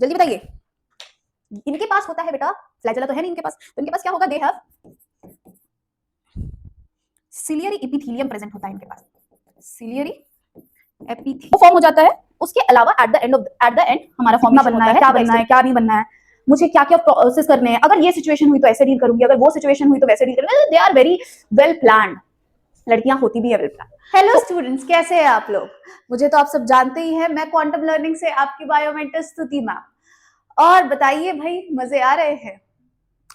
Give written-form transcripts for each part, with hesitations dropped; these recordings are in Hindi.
जल्दी बताइए। इनके पास होता है बेटा, फ्लैजेला तो है नहीं इनके पास, तो इनके पास क्या होगा, they have ciliary epithelium present होता है इनके पास, सिलियरी एपिथेलियम फॉर्म हो जाता है। उसके अलावा एट द एंड हमारा फॉर्म बनना है, क्या बनना है क्या नहीं बनना है, मुझे क्या क्या प्रोसेस करने हैं, अगर ये सिचुएशन हुई तो ऐसे डील करूंगी, अगर वो सिचुएशन हुई तो वैसे डील करूंगी। They are very well planned, लड़कियां होती भी है वेल प्लान। हेलो स्टूडेंट्स, कैसे हैं आप लोग? मुझे तो आप सब जानते ही हैं, मैं क्वांटम लर्निंग से आपकी बायोमेंटर स्तुति मैम। और बताइए भाई, मजे आ रहे हैं?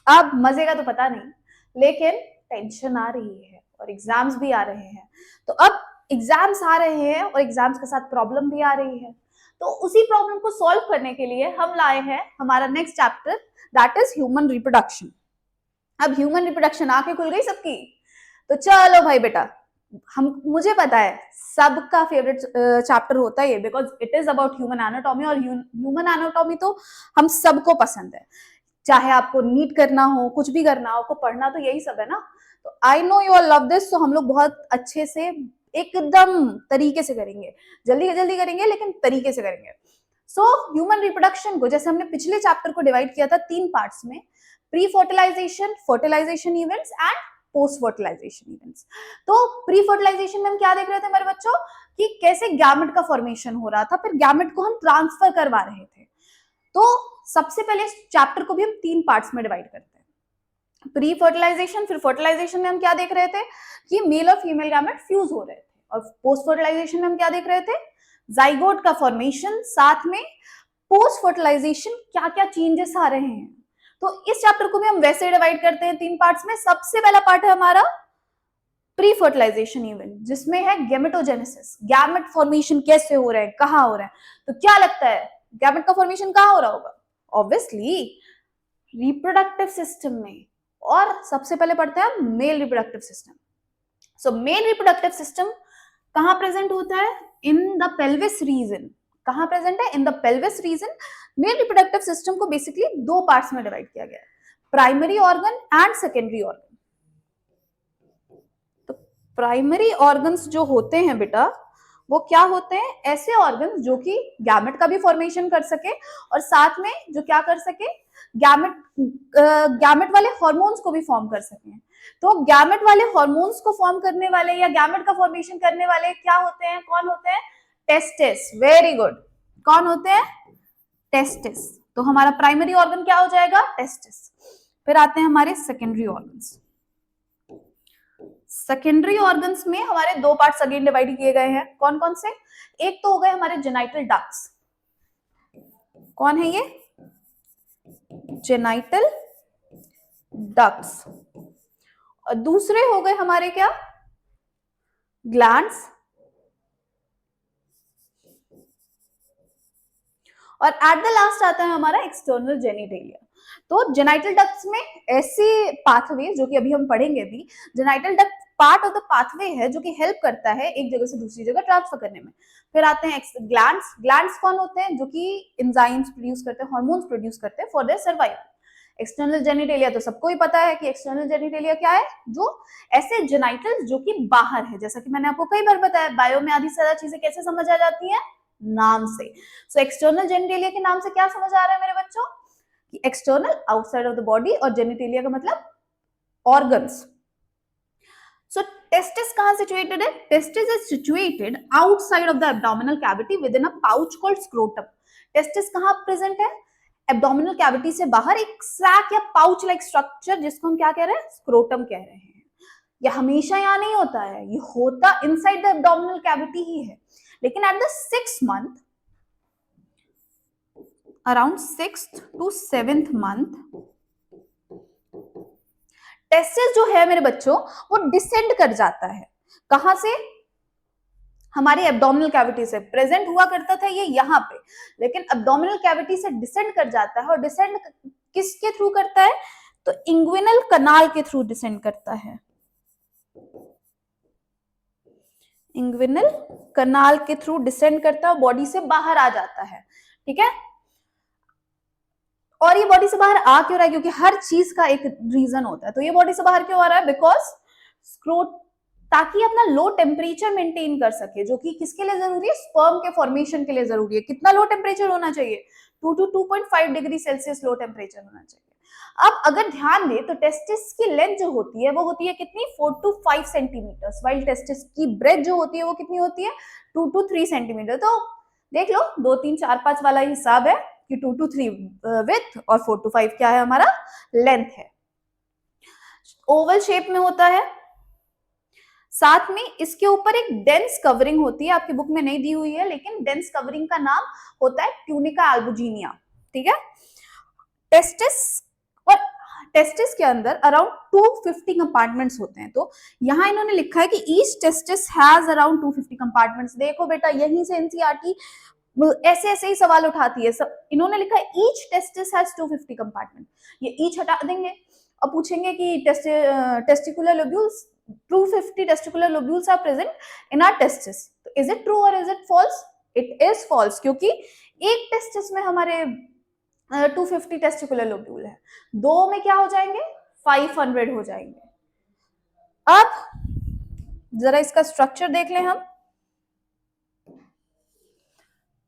अब मजे का तो पता नहीं, लेकिन टेंशन आ रही है और एग्जाम्स भी आ रहे हैं। तो अब एग्जाम्स आ रहे हैं और एग्जाम्स के साथ प्रॉब्लम भी आ रही है, तो उसी प्रॉब्लम को सॉल्व करने के लिए हम लाए हैं हमारा next chapter, that is human reproduction. अब ह्यूमन रिप्रोडक्शन आंखें खुल गई सबकी, तो चलो भाई बेटा, मुझे पता है सबका फेवरेट चैप्टर होता है ये, because it is about human anatomy, और ह्यूमन एनाटॉमी तो हम सबको पसंद है। चाहे आपको नीट करना हो, कुछ भी करना हो, आपको पढ़ना तो यही सब है ना। तो I know you all love this, तो हम लोग बहुत अच्छे से एकदम तरीके से करेंगे, जल्दी जल्दी करेंगे लेकिन तरीके से करेंगे। सो ह्यूमन रिप्रोडक्शन को जैसे हमने पिछले चैप्टर को डिवाइड किया था 3 पार्ट्स में, pre fertilisation, fertilisation events and post fertilisation events. तो प्री फर्टिलाइजेशन में हम क्या देख रहे थे मेरे बच्चों, कि कैसे गैमेट का फॉर्मेशन हो रहा था, फिर गैमेट को हम ट्रांसफर करवा रहे थे। तो सबसे पहले इस चैप्टर को भी हम 3 पार्ट्स में डिवाइड करते हैं, प्री फर्टिलाइजेशन, फिर फर्टिलाइजेशन में हम क्या देख रहे थे कि मेल और फीमेल गैमेट फ्यूज हो रहे थे, और पोस्ट फर्टिलाइजेशन में हम क्या देख रहे थे, जाइगोट का फॉर्मेशन, साथ में पोस्ट फर्टिलाइजेशन क्या क्या चेंजेस आ रहे हैं। तो इस चैप्टर को भी हम वैसे डिवाइड करते हैं 3 पार्ट्स में। सबसे पहला पार्ट है हमारा प्री फर्टिलाइजेशन इवेंट, जिसमें है गैमेटोजेनेसिस, गैमेट फॉर्मेशन कैसे हो रहा है, कहां हो रहा है। तो क्या लगता है गैमेट का फॉर्मेशन कहां हो रहा होगा? ऑब्वियसली रिप्रोडक्टिव सिस्टम में, और सबसे पहले पढ़ते हैं मेल रिप्रोडक्टिव सिस्टम। सो मेल रिप्रोडक्टिव सिस्टम कहां प्रेजेंट होता है? In the pelvis region. कहां प्रेजेंट है? In the pelvis region. Male reproductive system को बेसिकली 2 पार्ट्स में डिवाइड किया गया है, primary organ and secondary organ. तो प्राइमरी ऑर्गन्स जो होते हैं बेटा, वो क्या होते हैं? ऐसे ऑर्गन्स जो कि गैमेट का भी फॉर्मेशन कर सके, और साथ में जो क्या कर सके, गैमेट वाले हार्मोन्स को भी फॉर्म कर सके। तो गैमेट वाले हार्मोन्स को फॉर्म करने वाले या गैमेट का फॉर्मेशन करने वाले क्या होते हैं, कौन होते हैं? टेस्टिस। वेरी गुड, कौन होते हैं? टेस्टिस। तो हमारा प्राइमरी ऑर्गन क्या हो जाएगा? टेस्टिस। फिर आते हैं हमारे सेकेंडरी ऑर्गन्स। सेकेंडरी ऑर्गन्स में हमारे 2 पार्ट्स अगेन डिवाइड किए गए हैं, कौन कौन से? एक तो हो गए हमारे जेनाइटल डक्ट्स। कौन है ये? Genital ducts. और दूसरे हो गए हमारे क्या? ग्लैंड्स। और एट द लास्ट आता है हमारा एक्सटर्नल जेनिटेलिया। तो जेनाइटल डक्ट्स में ऐसे पाथवे जो कि अभी हम पढ़ेंगे भी, genital duct part of the pathway है जो कि हेल्प करता है एक जगह से दूसरी जगह ट्रांसफर करने में। फिर आते हैं ग्लैंड्स। ग्लैंड्स कौन होते हैं? जो कि एंजाइम्स प्रोड्यूस करते हैं, हार्मोन्स प्रोड्यूस करते हैं for their survival. External genitalia तो सबको ही पता है कि एक्सटर्नल जेनिटेलिया क्या है, जो ऐसे जेनाइटल्स जो कि बाहर है, जैसा कि मैंने आपको कई बार बताया, बायो में आधी से ज्यादा चीजें कैसे समझ आ जाती है? नाम से। सो एक्सटर्नल जेनिटेलिया के नाम से क्या समझ आ रहा है मेरे बच्चों, कि external outside of the body, और जेनिटेलिया का मतलब ऑर्गन्स। सो टेस्टिस कहां सिचुएटेड है? Testis is situated outside of the abdominal cavity with in a pouch called scrotum. Testis कहां प्रेजेंट है? एब्डोमिनल कैविटी से बाहर एक सैक या पाउच लाइक स्ट्रक्चर, जिसको हम क्या कह रहे हैं? स्क्रोटम कह रहे हैं। ये हमेशा यहाँ नहीं होता है, ये होता इनसाइड द एब्डोमिनल कैविटी ही है, लेकिन at the 6th month, around 6th to 7th month, testis जो है मेरे बच्चों वो डिसेंड कर जाता है। कहां से? हमारी एब्डोमिनल कैविटी से। प्रेजेंट हुआ करता था ये यहाँ पे, लेकिन एब्डोमिनल कैविटी से डिसेंड कर जाता है। और डिसेंड किसके थ्रू करता है? तो इंग्विनल कनाल के थ्रू डिसेंड करता है। इंग्विनल कनाल के थ्रू डिसेंड करता है, बॉडी से बाहर आ जाता है। ठीक है? और ये बॉडी से बाहर आ क्यों रहा है? क्योंकि हर चीज का एक रीजन होता है। तो ये बॉडी से बाहर क्यों आ रहा है? बिकॉज स्क्रोट, ताकि अपना लो टेम्परेचर मेंटेन कर सके, जो कि किसके लिए जरूरी है? स्पर्म के फॉर्मेशन के लिए जरूरी है। कितना लो टेम्परेचर होना चाहिए? 2 to 2.5 degree Celsius low temperature होना चाहिए। अब अगर ध्यान दे तो टेस्टिस की लेंथ जो होती है वो होती है कितनी, 4 to 5 सेंटीमीटर, वाइल टेस्टिस की ब्रेथ जो होती है वो कितनी होती है, 2 to 3 सेंटीमीटर। तो देख लो 2 3 4 5 वाला हिसाब है कि 2 to 3 विड्थ और 4 to 5 क्या है हमारा लेंथ है। ओवल शेप में होता है, साथ में इसके ऊपर एक डेंस कवरिंग होती है, आपकी बुक में नहीं दी हुई है लेकिन डेंस कवरिंग का नाम होता है ट्यूनिका एल्बुजिनिया, ठीक है। टेस्टिस और टेस्टिस के अंदर अराउंड 250 कंपार्टमेंट्स होते हैं। तो यहाँ इन्होंने लिखा है कि each testis has around 250 compartments. देखो बेटा यहीं से एनसीईआरटी ऐसे ऐसे ही सवाल उठाती है। सब इन्होंने लिखा है ईच टेस्टिस हैज 250 कंपार्टमेंट, ये ईच हटा देंगे। अब पूछेंगे कि testicular lobules, 250 testicular lobules are present in our testis. तो इज इट ट्रू और is it false? It is false, क्योंकि एक टेस्टिस में हमारे 250 टेस्टिकुलर लोब्यूल है, दो में क्या हो जाएंगे 500 हो जाएंगे। अब जरा इसका स्ट्रक्चर देख लें हम।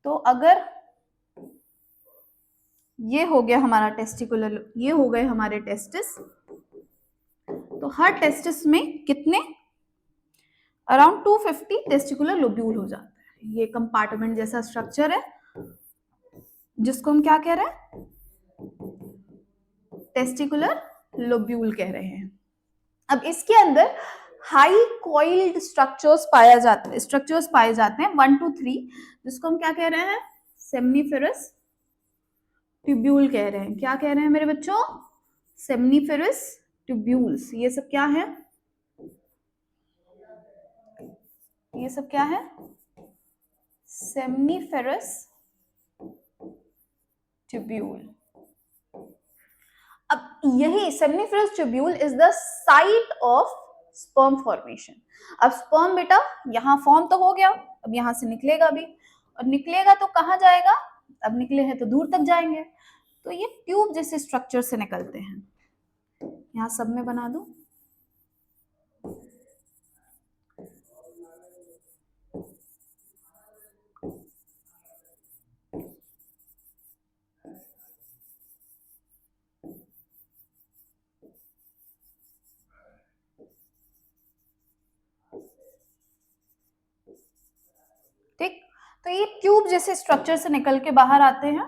तो अगर ये हो गया हमारा टेस्टिकुलर, ये हो गए हमारे टेस्टिस, तो हर टेस्टिस में कितने, अराउंड 250 टेस्टिकुलर लोब्यूल हो जाता है। ये कंपार्टमेंट जैसा स्ट्रक्चर है जिसको हम क्या कह रहे हैं, टेस्टिकुलर लोब्यूल कह रहे हैं। अब इसके अंदर हाई कॉइल्ड स्ट्रक्चर्स पाए जाते हैं 1 to 3, जिसको हम क्या कह रहे हैं, सेमनीफेरस ट्यूब्यूल कह रहे हैं। क्या कह रहे हैं मेरे बच्चों, सेमनीफेरस ट्यूब्यूल्स। ये सब क्या है, ये सब क्या है, सेमनीफेरस ट्यूब्यूल। अब यही seminiferous tubule is the site of sperm formation. अब स्पर्म बेटा यहाँ फॉर्म तो हो गया, अब यहाँ से निकलेगा भी, और निकलेगा तो कहाँ जाएगा, अब निकले हैं तो दूर तक जाएंगे। तो ये ट्यूब जैसे स्ट्रक्चर से निकलते हैं। यहाँ सब में बना दूं, ठीक। तो ये ट्यूब जैसे स्ट्रक्चर से निकल के बाहर आते हैं।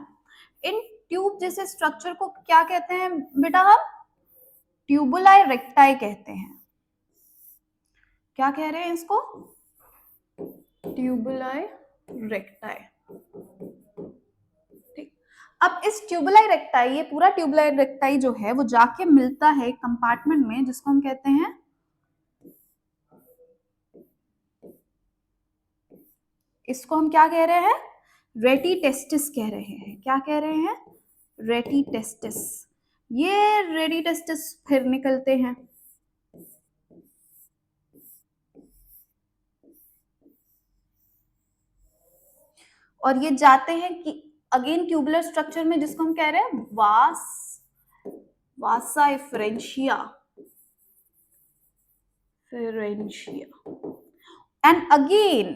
इन ट्यूब जैसे स्ट्रक्चर को क्या कहते हैं बेटा, हम ट्यूबुलाई रेक्टाई कहते हैं। क्या कह रहे हैं इसको, ट्यूबुलाई रेक्टाई। ठीक। अब इस ट्यूबुलाई रेक्टाई, ये पूरा ट्यूबुलाई रेक्टाई जो है वो जाके मिलता है कंपार्टमेंट में जिसको हम कहते हैं, इसको हम क्या कह रहे हैं, रेटिटेस्टिस कह रहे हैं। क्या कह रहे हैं, रेटिटेस्टिस। ये रेटिटेस्टिस फिर निकलते हैं, और ये जाते हैं कि अगेन ट्यूबुलर स्ट्रक्चर में जिसको हम कह रहे हैं वासा इफरेंशिया, एंड अगेन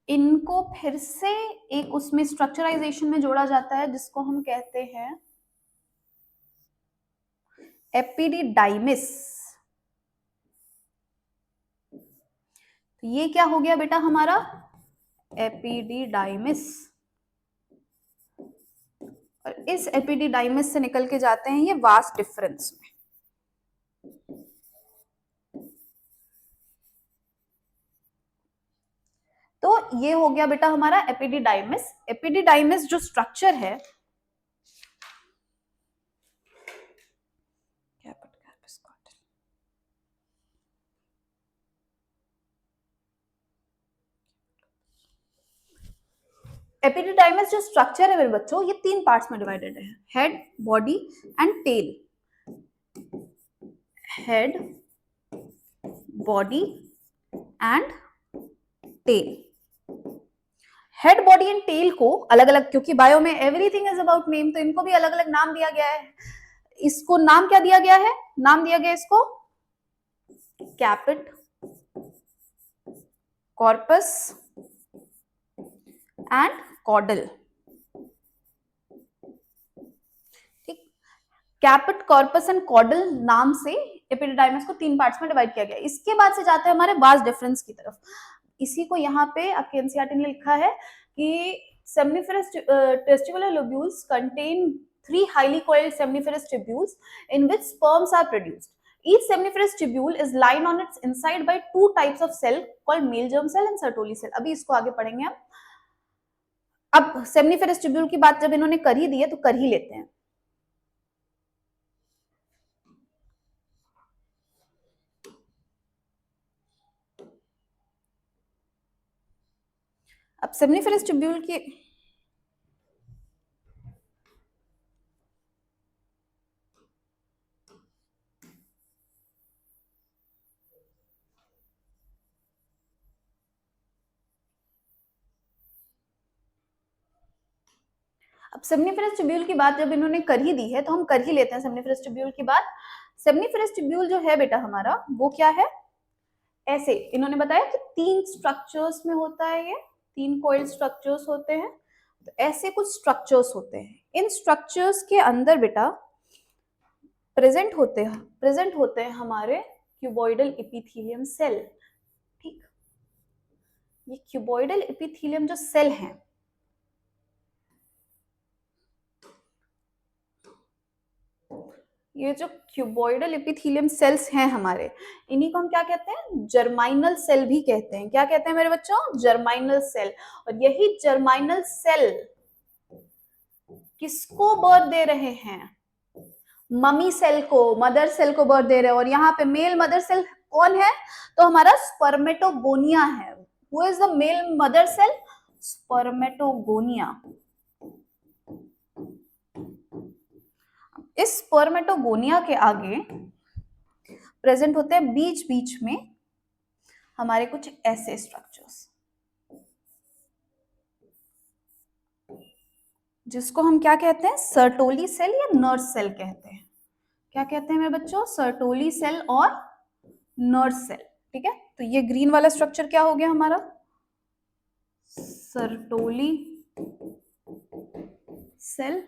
इनको फिर से एक उसमें स्ट्रक्चराइजेशन में जोड़ा जाता है जिसको हम कहते हैं एपिडिडाइमिस। ये क्या हो गया बेटा हमारा, एपिडिडाइमिस। और इस एपिडिडाइमिस से निकल के जाते हैं ये वास डिफरेंस में। तो ये हो गया बेटा हमारा एपिडिडाइमिस। एपिडिडाइमिस जो स्ट्रक्चर है, एपिडिडाइमिस जो स्ट्रक्चर है मेरे बच्चों, ये 3 पार्ट्स में डिवाइडेड है, head, body and tail. Head, body and tail. Head, body and tail को अलग अलग, क्योंकि बायो में एवरीथिंग इज अबाउट नेम, तो इनको भी अलग अलग नाम दिया गया है। इसको नाम क्या दिया गया है, नाम दिया गया इसको कैपिट, कॉर्पस एंड कॉर्डल। ठीक, कैपिट, कॉर्पस एंड कॉर्डल नाम से एपिडिडाइमिस को 3 पार्ट्स में डिवाइड किया गया। इसके बाद से जाते हैं हमारे वास डिफरेंस की तरफ। इसी को यहाँ पे आपके एनसीईआरटी ने लिखा है कि सेमनिफेरस testicular lobules contain 3 highly coiled seminiferous tubules in which sperms are produced. Each seminiferous tubule is lined on its inside by 2 types of cell called male germ cell and Sertoli cell. अभी इसको आगे पढ़ेंगे हम। अब सेमनिफेरस ट्यूब्यूल की बात जब इन्होंने कर ही दी है तो कर ही लेते हैं। अब सेमनिफेरस ट्यूब्यूल की अब सेमनिफेरस ट्यूब्यूल की बात जब इन्होंने कर ही दी है तो हम कर ही लेते हैं सेमनिफेरस ट्यूब्यूल की बात। सेमनिफेरस ट्यूब्यूल जो है बेटा हमारा वो क्या है, ऐसे इन्होंने बताया कि 3 स्ट्रक्चर्स में होता है, ये 3 कोइल्ड स्ट्रक्चर्स होते हैं। तो ऐसे कुछ स्ट्रक्चर्स होते हैं। इन स्ट्रक्चर्स के अंदर बेटा प्रेजेंट होते हैं हमारे क्यूबॉइडल एपिथेलियम सेल। ठीक, ये क्यूबॉइडल एपिथेलियम जो सेल हैं, ये जो क्यूबॉइडल एपिथेलियम सेल्स हैं हमारे, इन्हीं को हम क्या कहते हैं, जर्माइनल सेल भी कहते हैं। क्या कहते हैं मेरे बच्चों, जर्माइनल सेल। और यही जर्माइनल सेल किसको बर्थ दे रहे हैं, ममी सेल को, मदर सेल को बर्थ दे रहे हैं। और यहाँ पे मेल मदर सेल कौन है, तो हमारा स्पर्मेटोगोनिया है। Who is the male mother cell, spermatogonia. इस स्पर्मेटोगोनिया के आगे प्रेजेंट होते हैं बीच बीच में हमारे कुछ ऐसे स्ट्रक्चर्स, जिसको हम क्या कहते हैं, सर्टोली सेल या नर्स सेल कहते हैं। क्या कहते हैं मेरे बच्चों, सर्टोली सेल और नर्स सेल। ठीक है, तो ये ग्रीन वाला स्ट्रक्चर क्या हो गया हमारा, सर्टोली सेल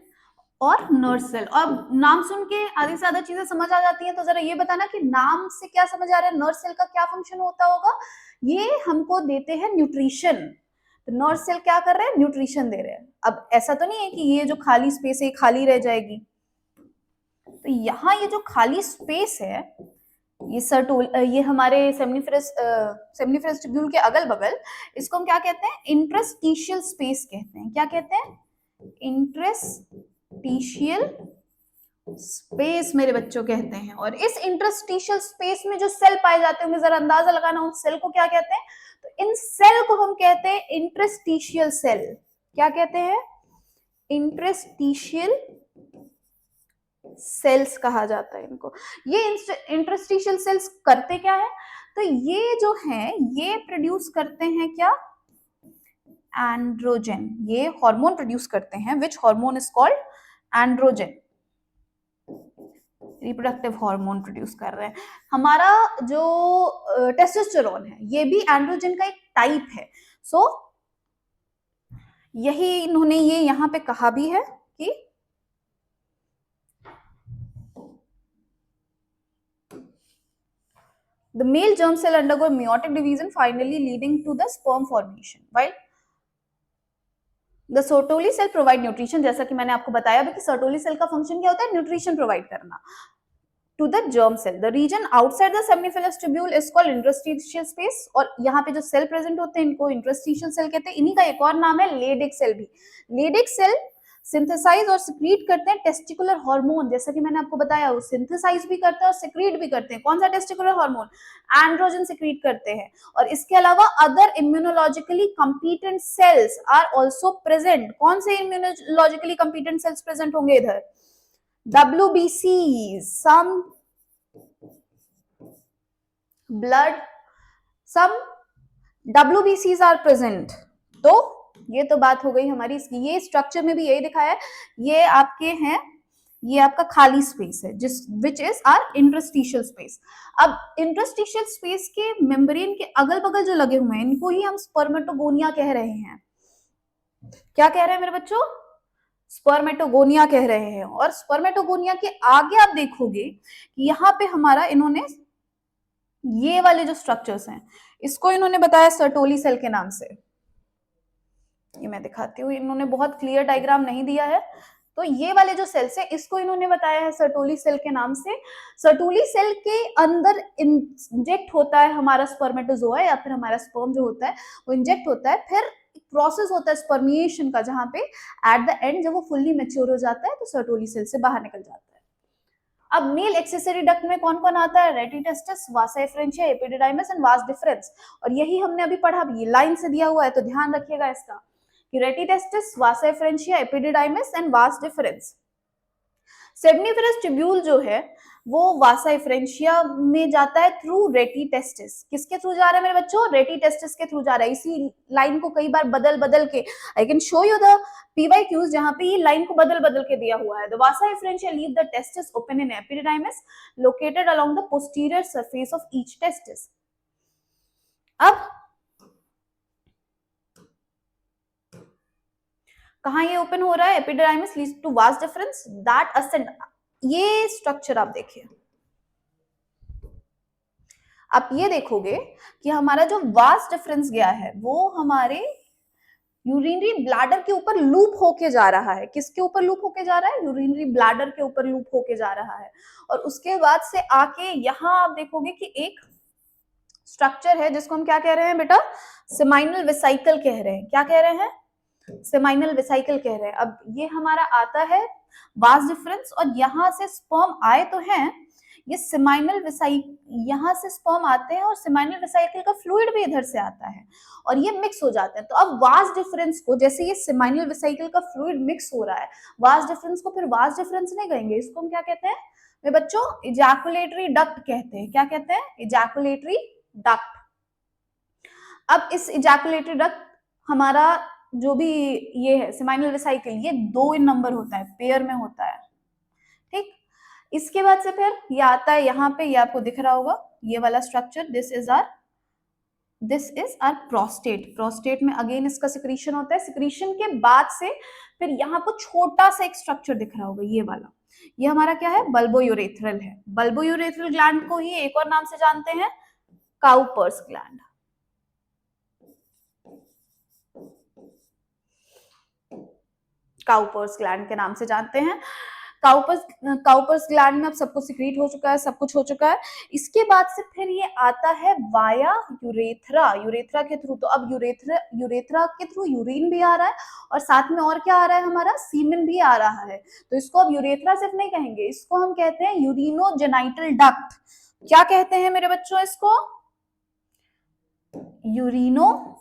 और नर्स सेल। और नाम सुन के आधी से ज्यादा चीजें समझ आ जाती हैं, तो जरा ये बताना कि नाम से क्या समझ आ रहा है, नर्स सेल का क्या फंक्शन होता होगा। ये हमको देते हैं न्यूट्रिशन। तो नर्स सेल क्या कर रहे हैं, न्यूट्रिशन दे रहे हैं। अब ऐसा तो नहीं है कि ये जो खाली स्पेस है खाली रह जाएगी। तो यहाँ ये जो खाली स्पेस है, ये हमारे सेमनिफेरस ट्यूब्यूल के अगल बगल, इसको हम क्या कहते हैं, इंटरस्टिशियल स्पेस कहते हैं। क्या कहते हैं, इंटरस्टिशियल स्पेस मेरे बच्चों कहते हैं। और इस इंटरस्टिशियल स्पेस में जो सेल पाए जाते होंगे, जरा अंदाजा लगाना उस सेल को क्या कहते हैं। तो इन सेल को हम कहते हैं इंटरस्टिशियल सेल। क्या कहते हैं, इंटरस्टिशियल सेल्स कहा जाता है इनको। ये इंटरस्टिशियल सेल्स करते क्या है, तो ये जो है ये प्रोड्यूस करते हैं क्या, एंड्रोजन। ये हार्मोन प्रोड्यूस करते हैं, which hormone is called androgen. Reproductive hormone produce कर रहे हैं। हमारा जो टेस्टोस्टेरोन है ये भी एंड्रोजन का एक टाइप है। सो यही इन्होंने ये यहाँ पे कहा भी है कि the male germ cell undergo meiotic division finally leading to the sperm formation, while the Sertoli cell provide nutrition। जैसा कि मैंने आपको बताया भी कि Sertoli cell का फंक्शन क्या होता है, न्यूट्रिशन प्रोवाइड करना to the germ cell। The region outside the seminiferous tubule is called interstitial space। और यहाँ पे जो सेल प्रेजेंट होते हैं इनको इंटरस्टिशियल सेल कहते हैं। इन्हीं का एक और नाम है लेडिक सेल भी। लेडिक सेल सिंथेसाइज और सिक्रीट करते हैं टेस्टिकुलर हार्मोन। जैसा कि मैंने आपको बताया, वो सिंथेसाइज भी करते हैं और सिक्रीट भी करते हैं। कौन सा टेस्टिकुलर हार्मोन, एंड्रोजन सिक्रीट करते हैं। और इसके अलावा other immunologically competent cells are also present. कौन से इम्यूनोलॉजिकली कंपीटेंट सेल्स प्रेजेंट होंगे इधर, WBCs, some blood, some WBCs are present। तो ये तो बात हो गई हमारी इसकी। ये स्ट्रक्चर में भी यही दिखाया है, ये आपके हैं, ये आपका खाली स्पेस है जिस which is our interstitial space. अब इंटरस्टिशियल स्पेस के मेम्ब्रेन के अगल बगल जो लगे हुए हैं इनको ही हम स्पर्मेटोगोनिया कह रहे हैं। क्या कह रहे हैं मेरे बच्चों? स्पर्मेटोगोनिया कह रहे हैं। और स्पर्मेटोगोनिया के आगे आप देखोगे कि यहाँ पे हमारा इन्होंने ये वाले जो स्ट्रक्चर्स हैं इसको इन्होंने बताया सर्टोली सेल के नाम से। ये मैं दिखाती हूँ, इन्होंने बहुत क्लियर डायग्राम नहीं दिया है। तो ये वाले जो सेल्स है इसको इन्होंने बताया है सर्टोली सेल के नाम से। सर्टोली सेल के अंदर इंजेक्ट होता है हमारा स्पर्मेटोजोआ या फिर हमारा स्पर्म जो होता है वो इंजेक्ट होता है, फिर प्रोसेस होता है स्पर्मिएशन का, जहां पे एट द एंड जब वो फुल्ली मैच्योर हो जाता है तो सर्टोली सेल से बाहर निकल जाता है। अब मेल एक्सेसरी डक्ट में कौन कौन आता है? Rete testis, Vasa efferentia, epididymis and vas deferens. और यही हमने अभी पढ़ा, ये लाइन से दिया हुआ है तो ध्यान रखिएगा इसका कि rete testis, Vasa efferentia, epididymis and vas deferens. सेमनिफेरस tubule जो है वो वासा एफरेंशिया में जाता है थ्रू रेटिटेस्टिस। किसके थ्रू जा रहा है मेरे बच्चों? रेटिटेस्टिस के थ्रू जा रहा है। इसी लाइन को कई बार बदल बदल के, I can show you the PYQs जहां पे ये लाइन को बदल बदल के दिया हुआ है। The vasa efferentia leave the testis open in epididymis located along the posterior surface of each testis. अब कहां ये ओपन हो रहा है? Epididymis leads to vas deferens that ascend. ये स्ट्रक्चर आप देखिए, आप ये देखोगे कि हमारा जो वास डिफरेंस गया है वो हमारे यूरिनरी ब्लैडर के ऊपर लूप होके जा रहा है। किसके ऊपर लूप होके जा रहा है? यूरिनरी ब्लैडर के ऊपर लूप होके जा रहा है। और उसके बाद से आके यहां आप देखोगे कि एक स्ट्रक्चर है जिसको हम क्या कह रहे हैं बेटा? सेमाइनल वेसिकल कह रहे हैं। क्या कह रहे हैं? सेमाइनल वेसिकल कह रहे हैं। अब ये हमारा आता है वास डिफरेंस और यहां से स्पर्म आए तो हैं, ये सेमाइनल वेसिकल, यहां से स्पर्म आते हैं और सेमाइनल वेसिकल का फ्लूइड भी इधर से आता है और ये मिक्स हो जाते हैं। तो अब वास डिफरेंस को, जैसे ये सेमाइनल वेसिकल का फ्लूइड मिक्स हो रहा है, वास डिफरेंस को फिर वास डिफरेंस नहीं कहेंगे, इसको हम क्या कहते हैं मेरे बच्चों? इजैकुलेटरी डक्ट कहते हैं। क्या कहते हैं? Ejaculatory duct. अब इस इजैकुलेटरी डक्ट हमारा जो भी ये है सेमाइनल वेसिकल, ये 2 इन नंबर होता है, पेयर में होता है। ठीक, इसके बाद से फिर ये आता है यहाँ पे, ये आपको दिख रहा होगा ये वाला structure, this is our prostate. Prostate में अगेन इसका सिक्रीशन होता है। सिक्रीशन के बाद से फिर यहाँ पर छोटा सा एक स्ट्रक्चर दिख रहा होगा, ये वाला, ये हमारा क्या है? बल्बोयूरेथ्रल है। बल्बोयूरेथ्रल ग्लैंड को ही एक और नाम से जानते हैं, काउपर्स ग्लैंड। काउपर्स ग्लैंड के नाम से जानते हैं। काउपर्स ग्लैंड में अब सब कुछ सिक्रीट हो चुका है, सब कुछ हो चुका है। इसके बाद से फिर ये आता है वाया यूरेथ्रा, यूरेथ्रा के थ्रू। तो अब यूरेथ्रा के थ्रू यूरिन भी आ रहा है और साथ में और क्या आ रहा है? हमारा सीमेन भी आ रहा है। तो इसको अब यूरेथ्रा सिर्फ नहीं कहेंगे, इसको हम कहते हैं यूरिनोजेनाइटल डक्ट। क्या कहते हैं मेरे बच्चों इसको? यूरिनो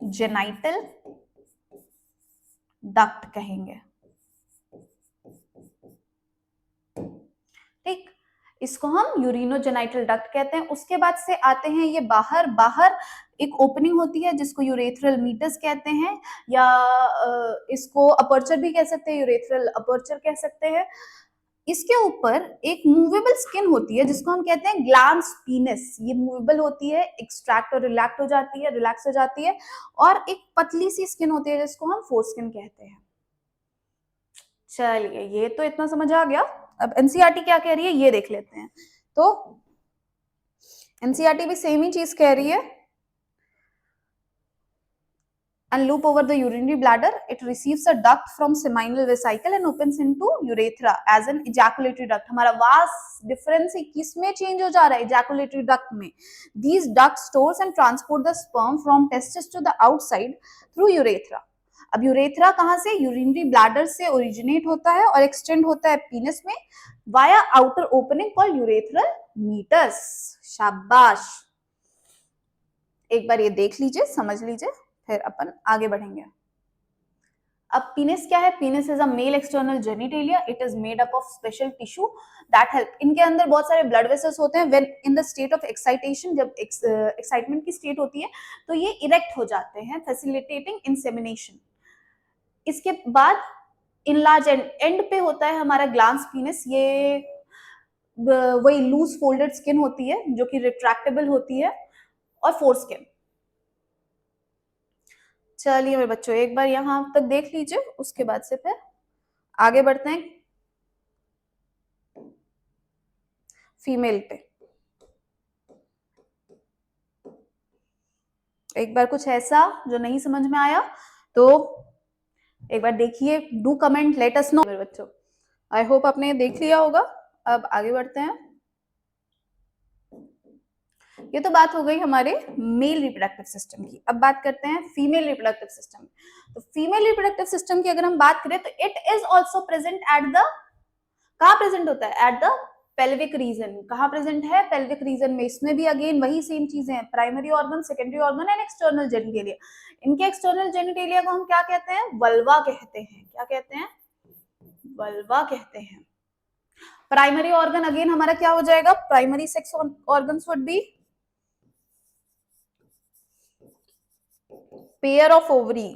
जेनाइटल डक्ट कहेंगे। ठीक, इसको हम यूरिनोजेनाइटल डक्ट कहते हैं। उसके बाद से आते हैं ये बाहर, बाहर एक ओपनिंग होती है जिसको यूरेथ्रल मीटस कहते हैं, या इसको अपर्चर भी कह सकते हैं, यूरेथ्रल अपर्चर कह सकते हैं। इसके ऊपर एक मूवेबल स्किन होती है जिसको हम कहते हैं ग्लांस पीनस। ये मूवेबल होती है, एक्सट्रैक्ट और रिलैक्ट हो जाती है, रिलैक्स हो जाती है। और एक पतली सी स्किन होती है जिसको हम फोरस्किन कहते हैं। चलिए, ये तो इतना समझ आ गया। अब एनसीईआरटी क्या कह रही है ये देख लेते हैं। तो एनसीईआरटी भी सेम ही चीज कह रही है। And loop over the urinary bladder, it receives a duct from seminal vesicle and opens into urethra as an ejaculatory duct. हमारा वास डिफरेंस किस में चेंज हो जा रहा है? ejaculatory duct में। These ducts stores and transport the sperm from testis to the outside through urethra. अब यूरेथ्रा कहां से? यूरिनरी ब्लैडर से ओरिजिनेट होता है और एक्सटेंड होता है पीनस में via outer opening called urethral meatus. शाबाश, एक बार ये देख लीजिए, समझ लीजिए, फिर अपन आगे बढ़ेंगे। अब पीनिस क्या है? Penis is a male external genitalia. It is made up of special tissue that help. इनके अंदर बहुत सारे ब्लड वेसल्स होते हैं। When in the state of excitation, जब एक्साइटमेंट की स्टेट होती है तो ये इरेक्ट हो जाते हैं, फैसिलिटेटिंग इंसेमिनेशन। इसके बाद इनलार्ज एंड पे होता है हमारा ग्लांस पीनिस। ये वही लूज फोल्डेड स्किन होती है जो कि रिट्रैक्टेबल होती है, और फोरस्किन। चलिए मेरे बच्चों, एक बार यहाँ तक देख लीजिए, उसके बाद से फिर आगे बढ़ते हैं फीमेल पे। एक बार कुछ ऐसा जो नहीं समझ में आया तो एक बार देखिए, do comment, let us know. मेरे बच्चों, आई होप आपने देख लिया होगा। अब आगे बढ़ते हैं। ये तो बात हो गई हमारे मेल रिप्रोडक्टिव सिस्टम की। अब बात करते हैं फीमेल रिप्रोडक्टिव सिस्टम। तो फीमेल रिप्रोडक्टिव सिस्टम की अगर हम बात करें तो it is also present at the, कहाँ प्रेजेंट होता है? At the pelvic region. कहाँ प्रेजेंट है? पेल्विक रीजन में। इसमें भी अगेन वही सेम चीजें हैं, primary organ, secondary organ and external genitalia. इनके एक्सटर्नल जेनिटेलिया को हम क्या कहते हैं? वल्वा कहते हैं। क्या कहते हैं? वल्वा कहते हैं। प्राइमरी ऑर्गन अगेन हमारा क्या हो जाएगा? Primary sex organs would be pair of ovary,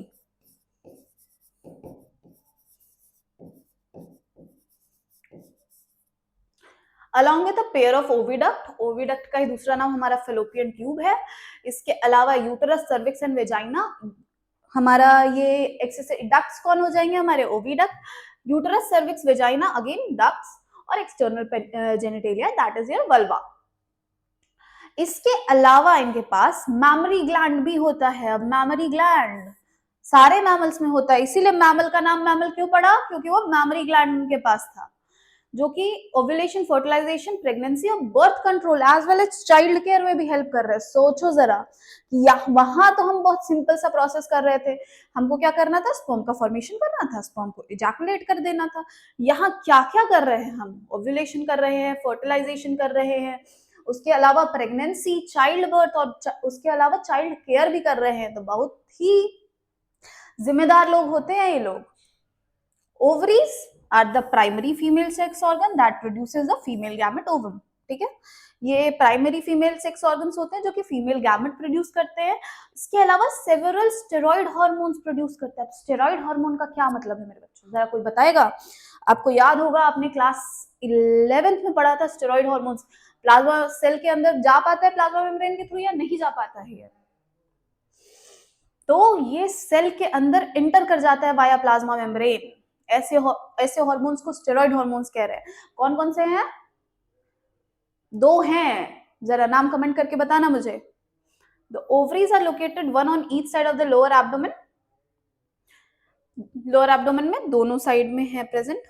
along with a pair of oviduct. Oviduct का ही दूसरा नाम हमारा फेलोपियन ट्यूब है। इसके अलावा यूटरस, सर्विक्स एंड वेजाइना। हमारा ये एक्सेसरी डक्ट्स कौन हो जाएंगे? हमारे oviduct, uterus, cervix, vagina, again ducts, और external genitalia that is your vulva. इसके अलावा इनके पास मैमरी ग्लैंड भी होता है। अब मैमरी ग्लैंड सारे मैमल्स में होता है, इसीलिए मैमल का नाम मैमल क्यों पड़ा? क्योंकि वो मैमरी ग्लैंड उनके पास था, जो कि ओव्यूलेशन, फर्टिलाइजेशन, प्रेगनेंसी और birth control as well as child care में भी हेल्प कर रहे हैं। सोचो जरा, वहां तो हम बहुत सिंपल सा प्रोसेस कर रहे थे, हमको क्या करना था? स्पर्म का फॉर्मेशन करना था, स्पर्म को इजैकुलेट कर देना था। यहाँ क्या क्या कर रहे हैं हम? ओव्यूलेशन कर रहे हैं, फर्टिलाइजेशन कर रहे हैं, उसके अलावा प्रेगनेंसी, चाइल्ड बर्थ, और उसके अलावा चाइल्ड केयर भी कर रहे हैं। तो बहुत ही जिम्मेदार लोग होते हैं ये लोग। Ovaries are the primary female sex organ that produces the female gamete ovum. ठीक है, ये प्राइमरी फीमेल सेक्स ऑर्गन्स होते हैं जो कि फीमेल गैमेट प्रोड्यूस करते हैं। इसके अलावा सेवरल स्टेरॉइड हार्मोन्स प्रोड्यूस करते हैं। स्टेरॉइड हार्मोन का क्या मतलब है मेरे बच्चों? जरा कोई बताएगा? आपको याद होगा, आपने क्लास 11th में पढ़ा था स्टेरॉइड हार्मोन्स। प्लाज्मा सेल के अंदर जा पाता है प्लाज्मा मेम्ब्रेन के थ्रू या नहीं जा पाता है? तो ये सेल के अंदर इंटर कर जाता है वाया प्लाज्मा मेम्ब्रेन। ऐसे हार्मोन्स को स्टेरॉइड हार्मोन्स कह रहे हैं। कौन कौन से हैं? दो हैं, जरा नाम कमेंट करके बताना मुझे। The ovaries are located one on each side of the lower abdomen. Lower abdomen में दोनों साइड में है प्रेजेंट।